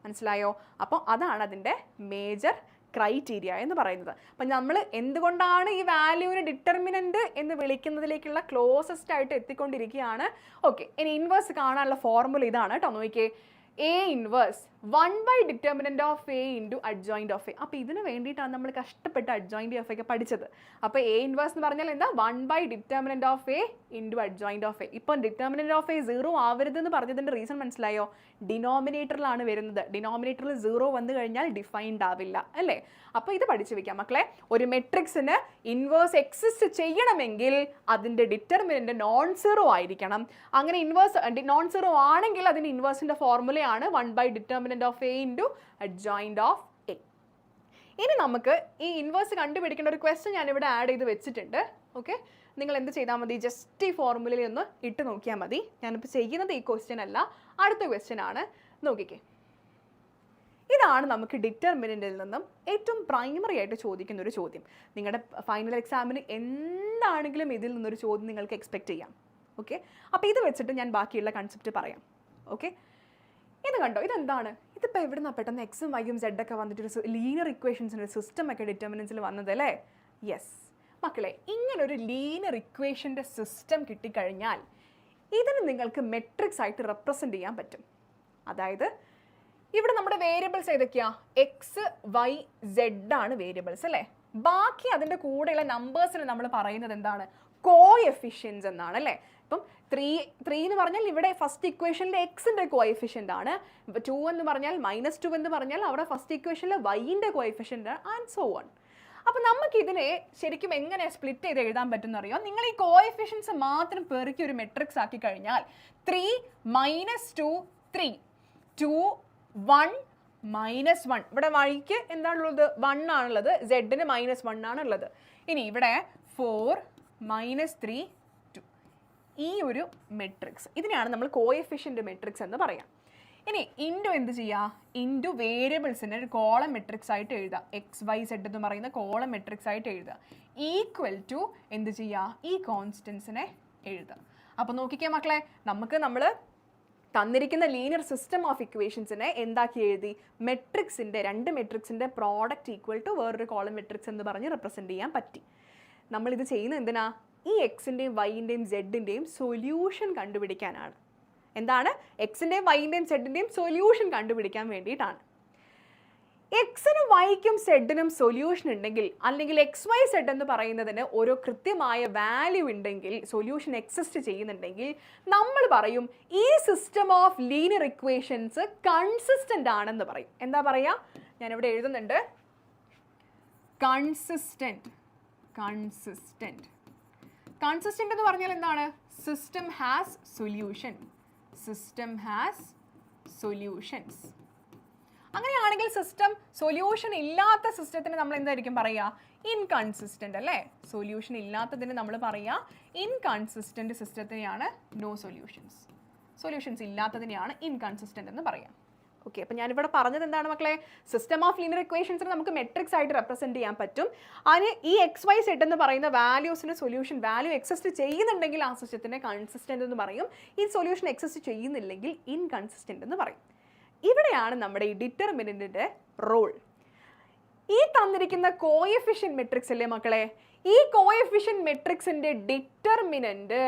മനസ്സിലായോ? അപ്പോൾ അതാണ് അതിൻ്റെ മേജർ ക്രൈറ്റീരിയ എന്ന് പറയുന്നത്. അപ്പം നമ്മൾ എന്തുകൊണ്ടാണ് ഈ വാല്യൂവിന് ഡിറ്റർമിനന്റ് എന്ന് വിളിക്കുന്നതിലേക്കുള്ള ക്ലോസസ്റ്റ് ആയിട്ട് എത്തിക്കൊണ്ടിരിക്കുകയാണ്. ഓക്കെ, ഇനി ഇൻവേഴ്സ് കാണാനുള്ള ഫോർമുല ഇതാണ് കേട്ടോ. നോക്കിയേ, A inverse 1/determinant of A into adjoint of A. അപ്പോൾ ഇതിന് വേണ്ടിയിട്ടാണ് നമ്മൾ കഷ്ടപ്പെട്ട് അഡ്ജോയിൻറ്റ് ഓഫ് ഒക്കെ പഠിച്ചത്. അപ്പോൾ എ ഇൻവേഴ്സ് എന്ന് പറഞ്ഞാൽ എന്താ? 1/determinant of A into adjoint of A. ഇപ്പം ഡിറ്റർമിനന്റ് ഓഫ് എ 0 ആവരുതെന്ന് പറഞ്ഞതിൻ്റെ റീസൺ മനസ്സിലായോ? ഡിനോമിനേറ്ററിലാണ് വരുന്നത്. ഡിനോമിനേറ്ററിൽ 0 വന്നു കഴിഞ്ഞാൽ ഡിഫൈൻഡ് ആവില്ല അല്ലേ? അപ്പോൾ ഇത് പഠിച്ചു വെക്കാം മക്കളെ. ഒരു മെട്രിക്സിന് ഇൻവേഴ്സ് എക്സിസ്റ്റ് ചെയ്യണമെങ്കിൽ അതിൻ്റെ ഡിറ്റർമിനന്റ് നോൺ സീറോ ആയിരിക്കണം. അങ്ങനെ ഇൻവേഴ്സ് നോൺ സീറോ ആണെങ്കിൽ അതിൻ്റെ ഇൻവേഴ്സിൻ്റെ ഫോർമുലയാണ് 1/determinant of A into adjoint of A. ഇനി നമുക്ക് ഈ ഇൻവേഴ്സ് കണ്ടുപിടിക്കേണ്ട ഒരു ക്വസ്റ്റ്യൻ ഞാനിവിടെ ആഡ് ചെയ്ത് വെച്ചിട്ടുണ്ട്. ഓക്കെ, നിങ്ങൾ എന്ത് ചെയ്താൽ മതി? ജസ്റ്റ് ഈ ഫോർമുലയിൽ ഒന്ന് ഇട്ട് നോക്കിയാൽ മതി. ഞാനിപ്പോൾ ചെയ്യുന്നത് ഈ ക്വസ്റ്റ്യൻ അല്ല, അടുത്ത ക്വസ്റ്റ്യൻ ആണ്. നോക്കിക്കേ, ഇതാണ് നമുക്ക് ഡിറ്റർമിനന്റിൽ നിന്നും ഏറ്റവും പ്രൈമറി ആയിട്ട് ചോദിക്കുന്ന ഒരു ചോദ്യം. നിങ്ങളുടെ ഫൈനൽ എക്സാമിന് എന്താണെങ്കിലും ഇതിൽ നിന്നൊരു ചോദ്യം നിങ്ങൾക്ക് എക്സ്പെക്ട് ചെയ്യാം. ഓക്കെ, അപ്പോൾ ഇത് വെച്ചിട്ട് ഞാൻ ബാക്കിയുള്ള കൺസെപ്റ്റ് പറയാം. ഓക്കെ, ഇത് കണ്ടോ, ഇതെന്താണ്? ഇതിപ്പോൾ എവിടെ നിന്നാണ് പെട്ടെന്ന് എക്സും വൈയും സെഡൊക്കെ വന്നിട്ട് ഒരു ലീനിയർ ഇക്വേഷൻസിൻ്റെ ഒരു സിസ്റ്റം ഒക്കെ ഡിറ്റർമിനൻസിൽ വന്നത് അല്ലേ? യെസ് മക്കളെ, ഇങ്ങനൊരു ലീനിയർ ഇക്വേഷൻ്റെ സിസ്റ്റം കിട്ടിക്കഴിഞ്ഞാൽ ഇതിന് നിങ്ങൾക്ക് മെട്രിക്സ് ആയിട്ട് റെപ്രസെൻ്റ് ചെയ്യാൻ പറ്റും. അതായത് ഇവിടെ നമ്മുടെ വേരിയബിൾസ് ഏതൊക്കെയാ? എക്സ് വൈ സെഡ് ആണ് വേരിയബിൾസ് അല്ലേ? ബാക്കി അതിൻ്റെ കൂടെയുള്ള നമ്പേഴ്സിന് നമ്മൾ പറയുന്നത് എന്താണ്? കോഎഫിഷ്യൻസ് എന്നാണ് അല്ലേ? ഇപ്പം 3 എന്ന് പറഞ്ഞാൽ ഇവിടെ ഫസ്റ്റ് ഇക്വേഷനിലെ എക്സിൻ്റെ കോഎഫിഷ്യൻ്റ് ആണ്. 2 എന്ന് പറഞ്ഞാൽ -2 എന്ന് പറഞ്ഞാൽ അവിടെ ഫസ്റ്റ് ഇക്വേഷനിലെ വൈൻ്റെ കോഎഫിഷ്യൻ്റ് ആൻഡ് സോ ഓൺ. അപ്പോൾ നമുക്കിതിനെ ശരിക്കും എങ്ങനെ സ്പ്ലിറ്റ് ചെയ്ത് എഴുതാൻ പറ്റുമെന്ന് അറിയോ? നിങ്ങൾ ഈ കോഎഫിഷ്യൻസ് മാത്രം പെറുക്കി ഒരു മെട്രിക്സ് ആക്കി കഴിഞ്ഞാൽ 3 -2 3 2 1 -1. ഇവിടെ വൈക്ക് എന്താണുള്ളത്? 1 ആണുള്ളത്, സെഡിന് -1 ആണുള്ളത്. ഇനി ഇവിടെ 4 -3 2. ഈ ഒരു മെട്രിക്സ് ഇതിനെയാണ് നമ്മൾ കോഎഫിഷ്യൻ്റ് മെട്രിക്സ് എന്ന് പറയാം. ഇനി ഇൻറ്റു എന്ത് ചെയ്യുക? ഇൻറ്റു വേരിയബിൾസിൻ്റെ ഒരു കോളം മെട്രിക്സ് ആയിട്ട് എഴുതുക. എക്സ് വൈ സെഡ് എന്ന് പറയുന്ന കോളം മെട്രിക്സ് ആയിട്ട് എഴുതുക. ഈക്വൽ ടു എന്ത് ചെയ്യുക? ഈ കോൺസ്റ്റൻസിനെ എഴുതുക. അപ്പോൾ നോക്കിക്കേ മക്കളെ, നമ്മൾ തന്നിരിക്കുന്ന ലീനിയർ സിസ്റ്റം ഓഫ് ഇക്വേഷൻസിനെ എന്താക്കി എഴുതി? മെട്രിക്സിൻ്റെ, രണ്ട് മെട്രിക്സിൻ്റെ പ്രോഡക്റ്റ് ഈക്വൽ ടു വേറൊരു കോളം മെട്രിക്സ് എന്ന് പറഞ്ഞ് റെപ്രസെൻറ്റ് ചെയ്യാൻ പറ്റി. നമ്മളിത് ചെയ്യുന്നത് എന്തിനാ? ഈ എക്സിൻ്റെയും വൈൻ്റെയും സെഡിൻ്റെയും സൊല്യൂഷൻ കണ്ടുപിടിക്കാനാണ്. എന്താണ്? എക്സിൻ്റെയും വൈൻ്റെയും സെഡിൻ്റെയും സൊല്യൂഷൻ കണ്ടുപിടിക്കാൻ വേണ്ടിയിട്ടാണ്. എക്സിനും വൈക്കും സെഡിനും സൊല്യൂഷൻ ഉണ്ടെങ്കിൽ, അല്ലെങ്കിൽ എക്സ് വൈ സെഡ് എന്ന് പറയുന്നതിന് ഒരു കൃത്യമായ വാല്യൂ ഉണ്ടെങ്കിൽ, സൊല്യൂഷൻ എക്സിസ്റ്റ് ചെയ്യുന്നുണ്ടെങ്കിൽ, നമ്മൾ പറയും ഈ system of linear equations consistent ആണെന്ന് പറയും. എന്താ പറയുക? ഞാനിവിടെ എഴുതുന്നുണ്ട്, കൺസിസ്റ്റൻ്റ്. കൺസിസ്റ്റൻ്റ് എന്ന് പറഞ്ഞാൽ എന്താണ്? System has solution. അങ്ങനെയാണെങ്കിൽ സിസ്റ്റം സൊല്യൂഷൻ ഇല്ലാത്ത സിസ്റ്റത്തിന് നമ്മൾ എന്തായിരിക്കും പറയുക? ഇൻകൺസിസ്റ്റൻ്റ് അല്ലേ? സൊല്യൂഷൻ ഇല്ലാത്തതിന് നമ്മൾ പറയുക ഇൻകൺസിസ്റ്റൻ്റ് സിസ്റ്റത്തിനെയാണ് നോ സൊല്യൂഷൻസ്. സൊല്യൂഷൻസ് ഇല്ലാത്തതിനെയാണ് ഇൻകൺസിസ്റ്റൻ്റ് എന്ന് പറയാം. ഓക്കെ, അപ്പോൾ ഞാനിവിടെ പറഞ്ഞത് എന്താണ് മക്കളെ? സിസ്റ്റം ഓഫ് ലീനിയർ ഇക്വേഷൻസിന് നമുക്ക് മെട്രിക്സ് ആയിട്ട് റെപ്രസെൻറ്റ് ചെയ്യാൻ പറ്റും. അതിന് ഈ എക്സ് വൈ സെഡ് എന്ന് പറയുന്ന വാല്യൂസിന് സൊല്യൂഷൻ വാല്യൂ എക്സിസ്റ്റ് ചെയ്യുന്നുണ്ടെങ്കിൽ ആ സിസ്റ്റത്തിനെ കൺസിസ്റ്റൻ്റ് എന്ന് പറയും. ഈ സൊല്യൂഷൻ എക്സിസ്റ്റ് ചെയ്യുന്നില്ലെങ്കിൽ ഇൻകൺസിസ്റ്റൻ്റ് എന്ന് പറയും. ഇവിടെയാണ് നമ്മുടെ ഈ ഡിറ്റർമിനന്റിന്റെ റോൾ. ഈ തന്നിരിക്കുന്ന കോഎഫിഷ്യന്റ് മെട്രിക്സ് അല്ലേ മക്കളെ? ഈ കോഎഫിഷ്യന്റ് മെട്രിക്സിന്റെ ഡിറ്റർമിനന്റ്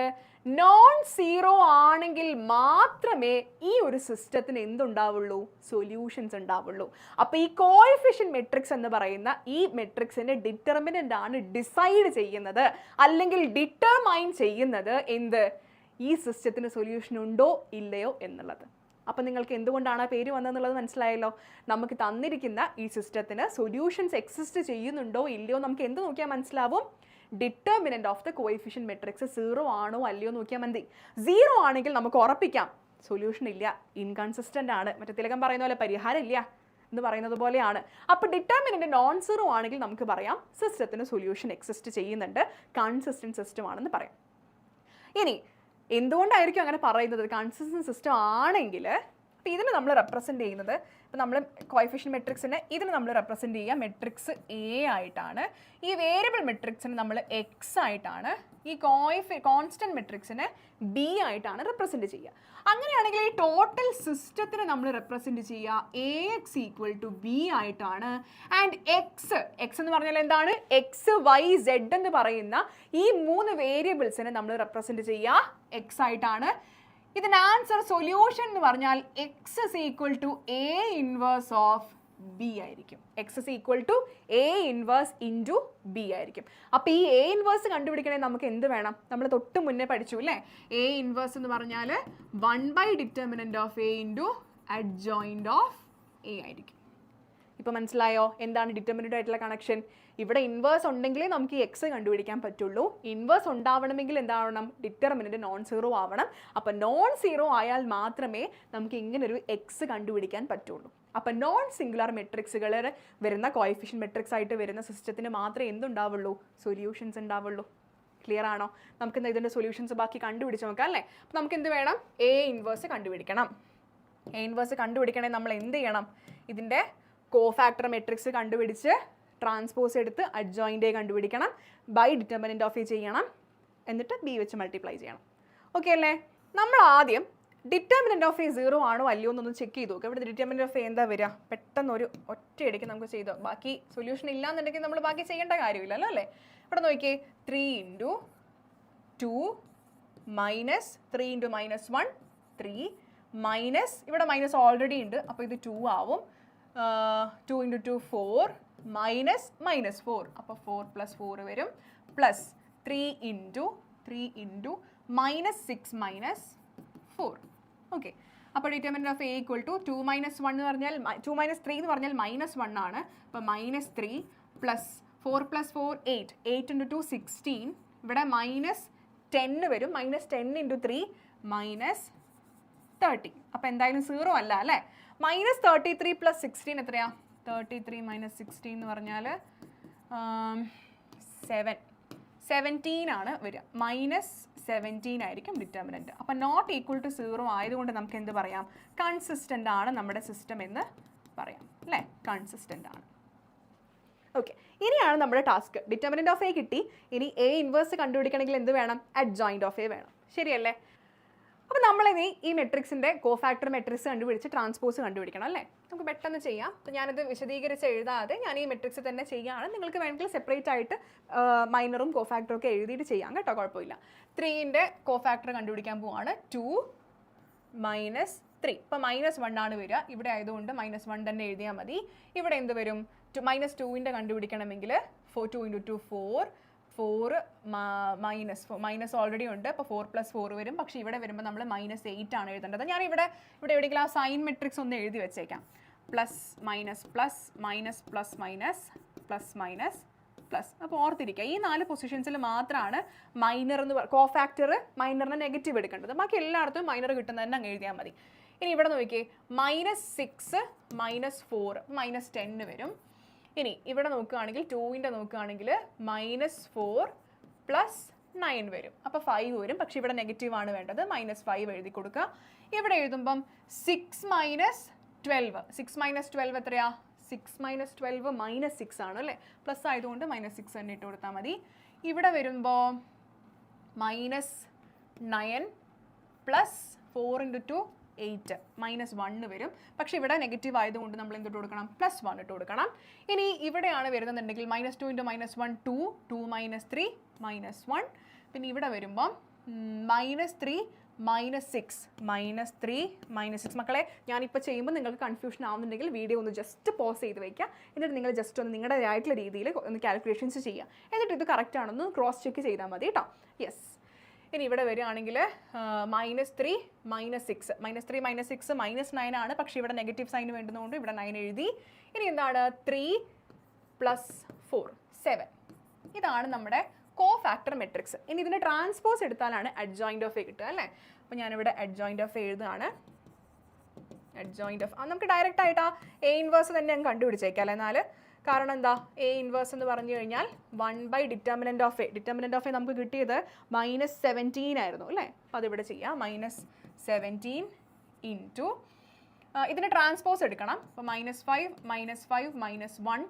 നോൺ സീറോ ആണെങ്കിൽ മാത്രമേ ഈ ഒരു സിസ്റ്റത്തിന് എന്തുണ്ടാവുള്ളൂ? സൊല്യൂഷൻസ് ഉണ്ടാവുള്ളൂ. അപ്പോൾ ഈ കോഎഫിഷ്യന്റ് മെട്രിക്സ് എന്ന് പറയുന്ന ഈ മെട്രിക്സിന്റെ ഡിറ്റർമിനന്റ് ആണ് ഡിസൈഡ് ചെയ്യുന്നത്, അല്ലെങ്കിൽ ഡിറ്റർമൈൻ ചെയ്യുന്നത് എന്ത്? ഈ സിസ്റ്റത്തിന് സൊല്യൂഷൻ ഉണ്ടോ ഇല്ലയോ എന്നുള്ളത്. അപ്പം നിങ്ങൾക്ക് എന്തുകൊണ്ടാണ് ആ പേര് വന്നതെന്നുള്ളത് മനസ്സിലായല്ലോ. നമുക്ക് തന്നിരിക്കുന്ന ഈ സിസ്റ്റത്തിന് സൊല്യൂഷൻസ് എക്സിസ്റ്റ് ചെയ്യുന്നുണ്ടോ ഇല്ലയോ നമുക്ക് എന്ത് നോക്കിയാൽ മനസ്സിലാവും? Determinant of the coefficient matrix 0 ആണോ അല്ലയോ നോക്കിയാൽ മതി. 0 ആണെങ്കിൽ നമുക്ക് ഉറപ്പിക്കാം സൊല്യൂഷൻ ഇല്ല, ഇൻകൺസിസ്റ്റന്റ് ആണ്. മറ്റേ തിലകം പറയുന്ന പോലെ പരിഹാരം ഇല്ല എന്ന് പറയുന്നത് പോലെയാണ്. അപ്പോൾ ഡിറ്റർമിനന്റ് നോൺ സീറോ ആണെങ്കിൽ നമുക്ക് പറയാം സിസ്റ്റത്തിന് സൊല്യൂഷൻ എക്സിസ്റ്റ് ചെയ്യുന്നുണ്ട്, കൺസിസ്റ്റന്റ് സിസ്റ്റം ആണെന്ന് പറയാം. ഇനി എന്തുകൊണ്ടായിരിക്കും അങ്ങനെ പറയുന്നത്? കൺസിസ്റ്റന്റ് സിസ്റ്റം ആണെങ്കിൽ അപ്പോൾ ഇതിന് നമ്മൾ റെപ്രസെൻറ്റ് ചെയ്യുന്നത്, ഇപ്പോൾ നമ്മൾ കോഎഫിഷ്യന്റ് മെട്രിക്സിന് ഇതിന് നമ്മൾ റെപ്രസെൻറ്റ് ചെയ്യുക മെട്രിക്സ് എ ആയിട്ടാണ്, ഈ വേരിയബിൾ മെട്രിക്സിന് നമ്മൾ എക്സ് ആയിട്ടാണ്, ഈ കോൺസ്റ്റന്റ് മെട്രിക്സിന് ബി ആയിട്ടാണ് റെപ്രസെൻറ്റ് ചെയ്യുക. അങ്ങനെയാണെങ്കിൽ ഈ ടോട്ടൽ സിസ്റ്റത്തിന് നമ്മൾ റെപ്രസെൻറ്റ് ചെയ്യുക a x equal to b ആയിട്ടാണ്. ആൻഡ് എക്സ് എന്ന് പറഞ്ഞാൽ എന്താണ്? എക്സ് വൈ സെഡ് എന്ന് പറയുന്ന ഈ 3 വേരിയബിൾസിനെ നമ്മൾ റെപ്രസെൻറ്റ് ചെയ്യുക എക്സ് ആയിട്ടാണ്. ഇതിന് ആൻസർ സൊല്യൂഷൻ എന്ന് പറഞ്ഞാൽ x is equal to A inverse of B ആയിരിക്കും. X is equal to A inverse into B ആയിരിക്കും. അപ്പോൾ ഈ എ ഇൻവേഴ്സ് കണ്ടുപിടിക്കണമെങ്കിൽ നമുക്ക് എന്ത് വേണം? നമ്മൾ തൊട്ട് മുന്നേ പഠിച്ചു അല്ലേ? എ ഇൻവേഴ്സ് എന്ന് പറഞ്ഞാൽ 1 determinant of A into adjoint of A ആയിരിക്കും. ഇപ്പോൾ മനസ്സിലായോ എന്താണ് ഡിറ്റർമിനന്റ് ആയിട്ടുള്ള കണക്ഷൻ? ഇവിടെ ഇൻവേഴ്സ് ഉണ്ടെങ്കിലേ നമുക്ക് ഈ എക്സ് കണ്ടുപിടിക്കാൻ പറ്റുള്ളൂ. ഇൻവേഴ്സ് ഉണ്ടാവണമെങ്കിൽ എന്താവണം? ഡിറ്റർമിനന്റ് നോൺ സീറോ ആവണം. അപ്പോൾ നോൺ സീറോ ആയാൽ മാത്രമേ നമുക്ക് ഇങ്ങനൊരു എക്സ് കണ്ടുപിടിക്കാൻ പറ്റുള്ളൂ. അപ്പോൾ നോൺ സിംഗുലർ മെട്രിക്സുകളിൽ വരുന്ന കോഎഫിഷ്യന്റ് മെട്രിക്സ് ആയിട്ട് വരുന്ന സിസ്റ്റത്തിന് മാത്രമേ എന്തുണ്ടാവുള്ളൂ? സൊല്യൂഷൻസ് ഉണ്ടാവുള്ളൂ. ക്ലിയർ ആണോ? നമുക്ക് ഇതിൻ്റെ സൊല്യൂഷൻസ് ബാക്കി കണ്ടുപിടിച്ച് നോക്കാം അല്ലേ? അപ്പോൾ നമുക്ക് എന്ത് വേണം? എ ഇൻവേഴ്സ് കണ്ടുപിടിക്കണം. എ ഇൻവേഴ്സ് കണ്ടുപിടിക്കണമെങ്കിൽ നമ്മൾ എന്ത് ചെയ്യണം? ഇതിൻ്റെ കോഫാക്ടർ മെട്രിക്സ് കണ്ടുപിടിച്ച് ട്രാൻസ്പോസ് എടുത്ത് അഡ്ജോയിൻ്റ് എ കണ്ടുപിടിക്കണം, ബൈ ഡിറ്റർമിനന്റ് ഓഫ് എ ചെയ്യണം, എന്നിട്ട് ബി വെച്ച് മൾട്ടിപ്ലൈ ചെയ്യണം. ഓക്കെ അല്ലേ? നമ്മൾ ആദ്യം ഡിറ്റർമിനന്റ് ഓഫ് എ 0 ആണോ അല്ലയോ എന്നൊന്ന് ചെക്ക് ചെയ്ത് നോക്കുക. ഇവിടെ ഡിറ്റർമിനന്റ് ഓഫ് എ എന്താ വരിക? പെട്ടെന്ന് ഒരു ഒറ്റയടിക്ക് നമുക്ക് ചെയ്തോ. ബാക്കി സൊല്യൂഷൻ ഇല്ലാന്നുണ്ടെങ്കിൽ നമ്മൾ ബാക്കി ചെയ്യേണ്ട കാര്യമില്ലല്ലോ അല്ലേ? ഇവിടെ നോക്കിയേ, 3 ഇൻറ്റു 2 മൈനസ് 3 ഇൻറ്റു -1 3 മൈനസ് ഇവിടെ മൈനസ് ഓൾറെഡി ഉണ്ട്, അപ്പോൾ ഇത് 2 ആവും. 2 ഇൻറ്റു 2 4 മൈനസ് -4, അപ്പോൾ 4 + 4 വരും, പ്ലസ് 3 ഇൻറ്റു -6 - 4. ഓക്കെ, അപ്പോൾ determinant of a equal to 2 - 1 എന്ന് പറഞ്ഞാൽ 2 - 3 എന്ന് പറഞ്ഞാൽ -1 ആണ്. അപ്പോൾ -3 പ്ലസ് 4 + 4 8 8 ഇൻറ്റു 2 16, ഇവിടെ -10 വരും, -10 ഇൻറ്റു 3 -30. അപ്പോൾ എന്തായാലും 0 അല്ല അല്ലേ? -33 + 16 എത്രയാ? 33 - 16 എന്ന് പറഞ്ഞാൽ 17 ആണ് വരിക. -17 ആയിരിക്കും ഡിറ്റർമിനന്റ്. അപ്പം നോട്ട് ഈക്വൽ ടു 0 ആയതുകൊണ്ട് നമുക്ക് എന്ത് പറയാം? കൺസിസ്റ്റൻ്റ് ആണ് നമ്മുടെ സിസ്റ്റം എന്ന് പറയാം അല്ലേ? കൺസിസ്റ്റൻ്റ് ആണ്. ഓക്കെ, ഇനിയാണ് നമ്മുടെ ടാസ്ക്. ഡിറ്റർമിനന്റ് ഓഫ് എ കിട്ടി, ഇനി എ ഇൻവേഴ്സ് കണ്ടുപിടിക്കണമെങ്കിൽ എന്ത് വേണം? അഡ്ജോയിന്റ് ഓഫ് എ വേണം. ശരിയല്ലേ? അപ്പോൾ നമ്മളിനി ഈ മെട്രിക്സിൻ്റെ കോഫാക്ടർ മെട്രിക്സ് കണ്ടുപിടിച്ച് ട്രാൻസ്പോസ് കണ്ടുപിടിക്കണം അല്ലേ? നമുക്ക് പെട്ടെന്ന് ചെയ്യാം. അപ്പോൾ ഞാനത് വിശദീകരിച്ച് എഴുതാതെ ഞാൻ ഈ മെട്രിക്സ് തന്നെ ചെയ്യുകയാണ്. നിങ്ങൾക്ക് വേണമെങ്കിൽ സെപ്പറേറ്റ് ആയിട്ട് മൈനറും കോഫാക്ടറും ഒക്കെ എഴുതിയിട്ട് ചെയ്യാം കേട്ടോ, കുഴപ്പമില്ല. 3ൻ്റെ കോഫാക്ടർ കണ്ടുപിടിക്കാൻ പോവാണ്. 2 - 3. ഇപ്പോൾ -1 ആണ് വരിക. ഇവിടെ ആയതുകൊണ്ട് -1 തന്നെ എഴുതിയാൽ മതി. ഇവിടെ എന്ത് വരും? -2ൻ്റെ കണ്ടുപിടിക്കണമെങ്കിൽ 2 ഇൻറ്റു 2 4 4 മൈനസ് ഓൾറെഡി ഉണ്ട്, അപ്പോൾ 4 + 4 വരും. പക്ഷേ ഇവിടെ വരുമ്പോൾ നമ്മൾ -8 ആണ് എഴുതേണ്ടത്. ഞാൻ ഇവിടെ എവിടെയെങ്കിലും ആ സൈൻ മെട്രിക്സ് ഒന്ന് എഴുതി വെച്ചേക്കാം. Plus minus plus minus plus minus plus minus plus. അപ്പോൾ ഓർത്തിരിക്കുക, ഈ 4 പൊസിഷൻസിൽ മാത്രമാണ് മൈനർ എന്ന് കോഫാക്ടർ മൈനറിന് നെഗറ്റീവ് എടുക്കേണ്ടത്. ബാക്കി എല്ലായിടത്തും മൈനർ കിട്ടുന്നതന്നെ അങ്ങ് എഴുതിയാൽ മതി. ഇനി ഇവിടെ നോക്കിയേ, -6 - 4 -10 വരും. ഇനി ഇവിടെ നോക്കുകയാണെങ്കിൽ 2ൻ്റെ നോക്കുകയാണെങ്കിൽ -4 + 9 വരും, അപ്പോൾ 5 വരും. പക്ഷേ ഇവിടെ നെഗറ്റീവ് ആണ് വേണ്ടത്, -5 എഴുതി കൊടുക്കുക. ഇവിടെ എഴുതുമ്പം 6 - 12 6 - 12 എത്രയാ? 6 - 12 -6 ആണ് അല്ലേ? പ്ലസ് ആയതുകൊണ്ട് -6 തന്നെ ഇട്ട് കൊടുത്താൽ മതി. ഇവിടെ വരുമ്പോൾ -9 + 4 ഇൻറ്റു 2 8 -1 വരും. പക്ഷേ ഇവിടെ നെഗറ്റീവ് ആയതുകൊണ്ട് നമ്മൾ എന്തിട്ട് കൊടുക്കണം? +1 ഇട്ട് കൊടുക്കണം. ഇനി ഇവിടെയാണ് വരുന്നുണ്ടെങ്കിൽ -2 ഇൻറ്റു -1 2 2 - 3 -1. പിന്നെ ഇവിടെ വരുമ്പം -3 -6 -3 -6. മക്കളെ, ഞാനിപ്പോൾ ചെയ്യുമ്പോൾ നിങ്ങൾക്ക് കൺഫ്യൂഷൻ ആവുന്നുണ്ടെങ്കിൽ വീഡിയോ ഒന്ന് ജസ്റ്റ് പോസ് ചെയ്ത് വയ്ക്കുക. എന്നിട്ട് നിങ്ങൾ ജസ്റ്റ് ഒന്ന് നിങ്ങളുടേതായിട്ടുള്ള രീതിയിൽ ഒന്ന് കാൽക്കുലേഷൻസ് ചെയ്യുക. എന്നിട്ട് ഇത് കറക്റ്റ് ആണെന്ന് ക്രോസ് ചെക്ക് ചെയ്താൽ മതി കേട്ടോ. യെസ്, ഇനി ഇവിടെ വരികയാണെങ്കിൽ -3 -6 -3 -6 -9 ആണ്. പക്ഷേ ഇവിടെ നെഗറ്റീവ് സൈൻ വേണ്ടുന്നതുകൊണ്ട് ഇവിടെ 9 എഴുതി. ഇനി എന്താണ് 3 + 4 7. ഇതാണ് നമ്മുടെ കോ ഫാക്ടർ മെട്രിക്സ്. ഇനി ഇതിൻ്റെ ട്രാൻസ്പോസ് എടുത്താലാണ് അഡ്ജോയിൻ്റ് ഓഫ് എ കിട്ടുക അല്ലേ. അപ്പോൾ ഞാനിവിടെ അഡ്ജോയിൻ്റ് ഓഫ് എഴുതുകയാണ്. അഡ്ജോയിൻ്റ് ഓഫ് നമുക്ക് ഡയറക്റ്റ് ആയിട്ട് ആ എ ഇൻവേഴ്സ് തന്നെ അങ്ങ് കണ്ടുപിടിച്ചേക്കാം അല്ലേ. എന്നാൽ കാരണം എന്താ, എ ഇൻവേഴ്സ് എന്ന് പറഞ്ഞു കഴിഞ്ഞാൽ 1 determinant of A. Determinant of A നമുക്ക് കിട്ടിയത് -17 ആയിരുന്നു അല്ലേ. അപ്പോൾ അതിവിടെ ചെയ്യാം. -17 ഇൻറ്റു ഇതിന് ട്രാൻസ്പോസ് എടുക്കണം. അപ്പോൾ -5 -5 -1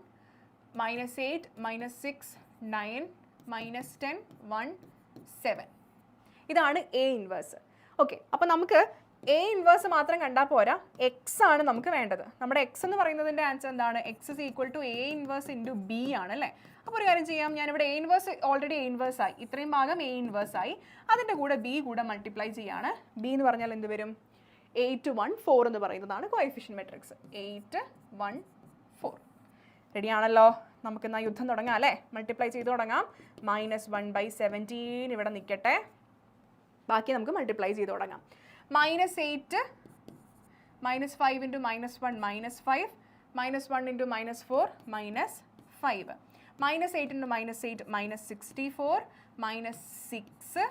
-8 -6 9 -10 1 7. ഇതാണ് എ ഇൻവേഴ്സ്. ഓക്കെ, അപ്പോൾ നമുക്ക് എ ഇൻവേഴ്സ് മാത്രം കണ്ടാൽ പോരാ, എക്സ് ആണ് നമുക്ക് വേണ്ടത്. നമ്മുടെ എക്സ് എന്ന് പറയുന്നതിൻ്റെ ആൻസർ എന്താണ്? X is equal to A inverse into b ആണ് അല്ലേ. അപ്പോൾ ഒരു കാര്യം ചെയ്യാം, ഞാനിവിടെ a inverse already a inverse ആയി, ഇത്രയും ഭാഗം എ ഇൻവേഴ്സ് ആയി, അതിൻ്റെ കൂടെ ബി കൂടെ മൾട്ടിപ്ലൈ ചെയ്യാണ്. ബി എന്ന് പറഞ്ഞാൽ എന്ത് വരും? 8 1 4 എന്ന് പറയുന്നതാണ് കോഎഫിഷ്യന്റ് മെട്രിക്സ്. 8 1 4. റെഡി ആണല്ലോ. നമുക്കെന്നാൽ യുദ്ധം തുടങ്ങാം അല്ലേ. മൾട്ടിപ്ലൈ ചെയ്ത് തുടങ്ങാം. -1/17 ഇവിടെ നിൽക്കട്ടെ, ബാക്കി നമുക്ക് മൾട്ടിപ്ലൈ ചെയ്ത് തുടങ്ങാം. -8 -5 ഇൻറ്റു -1 -5 -1 ഇൻറ്റു -4 -5 -8 ഇൻറ്റു -8 -64 -6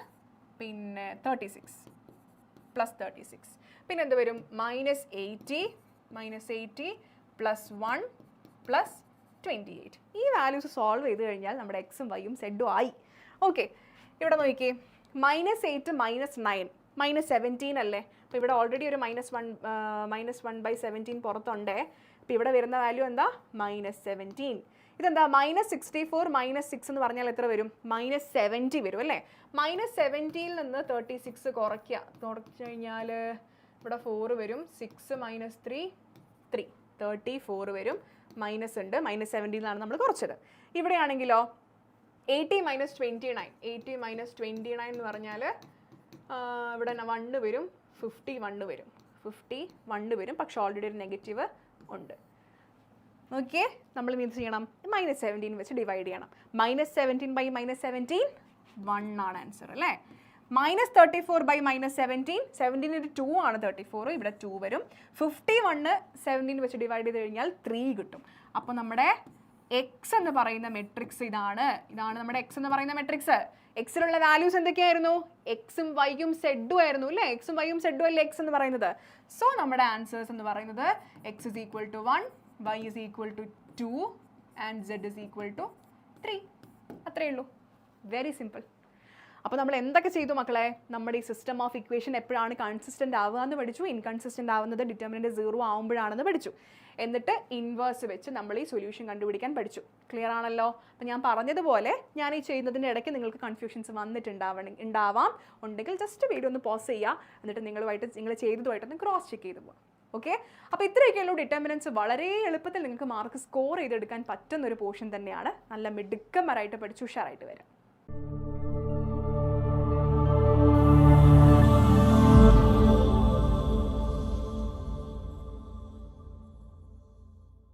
പിന്നെ 36 +36 പിന്നെ എന്ത് വരും? -80 +1 +28. ഈ വാല്യൂസ് സോൾവ് ചെയ്ത് കഴിഞ്ഞാൽ നമ്മുടെ എക്സും വൈയും സെഡും ആയി. ഓക്കെ, ഇവിടെ നോക്കിക്കേ. -8 -9 -17 അല്ലേ. അപ്പോൾ ഇവിടെ ഓൾറെഡി ഒരു -1/17 പുറത്തുണ്ടേ. അപ്പോൾ ഇവിടെ വരുന്ന വാല്യൂ എന്താ? -17. ഇതെന്താ? -64 -6 എന്ന് പറഞ്ഞാൽ എത്ര വരും? -70 വരും അല്ലേ. -70 നിന്ന് 36 കുറച്ച് കഴിഞ്ഞാൽ ഇവിടെ 4 വരും. 6 -3 3 34 വരും. മൈനസ് ഉണ്ട്, -17 നമ്മൾ കുറച്ചത്. ഇവിടെയാണെങ്കിലോ 80 - 29 80 - 29 എന്ന് പറഞ്ഞാൽ ഇവിടെ 1 വരും, 51 വരും, 51 വരും. പക്ഷെ ഓൾറെഡി ഒരു നെഗറ്റീവ് ഉണ്ട്. ഓക്കെ, നമ്മൾ എന്ത് ചെയ്യണം? -17 വെച്ച് ഡിവൈഡ് ചെയ്യണം. -17 / -17 1 ആണ് ആൻസർ അല്ലേ. -34 / -17 17 × 2 ആണ് 34, ഇവിടെ 2 വരും. 51 17 വെച്ച് ഡിവൈഡ് ചെയ്ത് കഴിഞ്ഞാൽ 3 കിട്ടും. അപ്പോൾ നമ്മുടെ എക്സ് എന്ന് പറയുന്ന മെട്രിക്സ് ഇതാണ് നമ്മുടെ എക്സ് എന്ന് പറയുന്ന മെട്രിക്സ്. എക്സിലുള്ള വാല്യൂസ് എന്തൊക്കെയായിരുന്നു? എക്സും വൈയും സെഡും ആയിരുന്നു അല്ലേ. എക്സും വൈയും സെഡും അല്ലേ എക്സ് എന്ന് പറയുന്നത്. സോ നമ്മുടെ ആൻസേഴ്സ് എന്ന് പറയുന്നത് x is equal to 1, y is equal to 2 and z is equal to 3. അത്രയേ ഉള്ളൂ. Very simple. അപ്പോൾ നമ്മൾ എന്തൊക്കെ ചെയ്തു മക്കളെ? നമ്മുടെ ഈ സിസ്റ്റം ഓഫ് ഇക്വേഷൻ എപ്പോഴാണ് കൺസിസ്റ്റൻ്റ് ആവുക എന്ന് പഠിച്ചു. ഇൻകൺസിസ്റ്റൻ്റ് ആവുന്നത് ഡിറ്റർമിനൻ്റ് 0 ആവുമ്പോഴാണെന്ന് പഠിച്ചു. എന്നിട്ട് ഇൻവേഴ്സ് വെച്ച് നമ്മൾ ഈ സൊല്യൂഷൻ കണ്ടുപിടിക്കാൻ പഠിച്ചു. ക്ലിയർ ആണല്ലോ. അപ്പോൾ ഞാൻ പറഞ്ഞതുപോലെ ഞാൻ ഈ ചെയ്യുന്നതിൻ്റെ ഇടയ്ക്ക് നിങ്ങൾക്ക് കൺഫ്യൂഷൻസ് ഉണ്ടാവാം. ഉണ്ടെങ്കിൽ ജസ്റ്റ് വീഡിയോ ഒന്ന് പോസ് ചെയ്യുക. എന്നിട്ട് നിങ്ങൾ ചെയ്തതുമായിട്ടൊന്ന് ക്രോസ് ചെക്ക് ചെയ്ത് പോകാം. ഓക്കെ, അപ്പോൾ ഇത്രയൊക്കെയുള്ള ഡിറ്റർമിനൻസ് വളരെ എളുപ്പത്തിൽ നിങ്ങൾക്ക് മാർക്ക് സ്കോർ ചെയ്തെടുക്കാൻ പറ്റുന്നൊരു പോർഷൻ തന്നെയാണ്. നല്ല മിടുക്കന്മാരായിട്ട് പഠിച്ച് ഉഷാറായിട്ട് വരാം.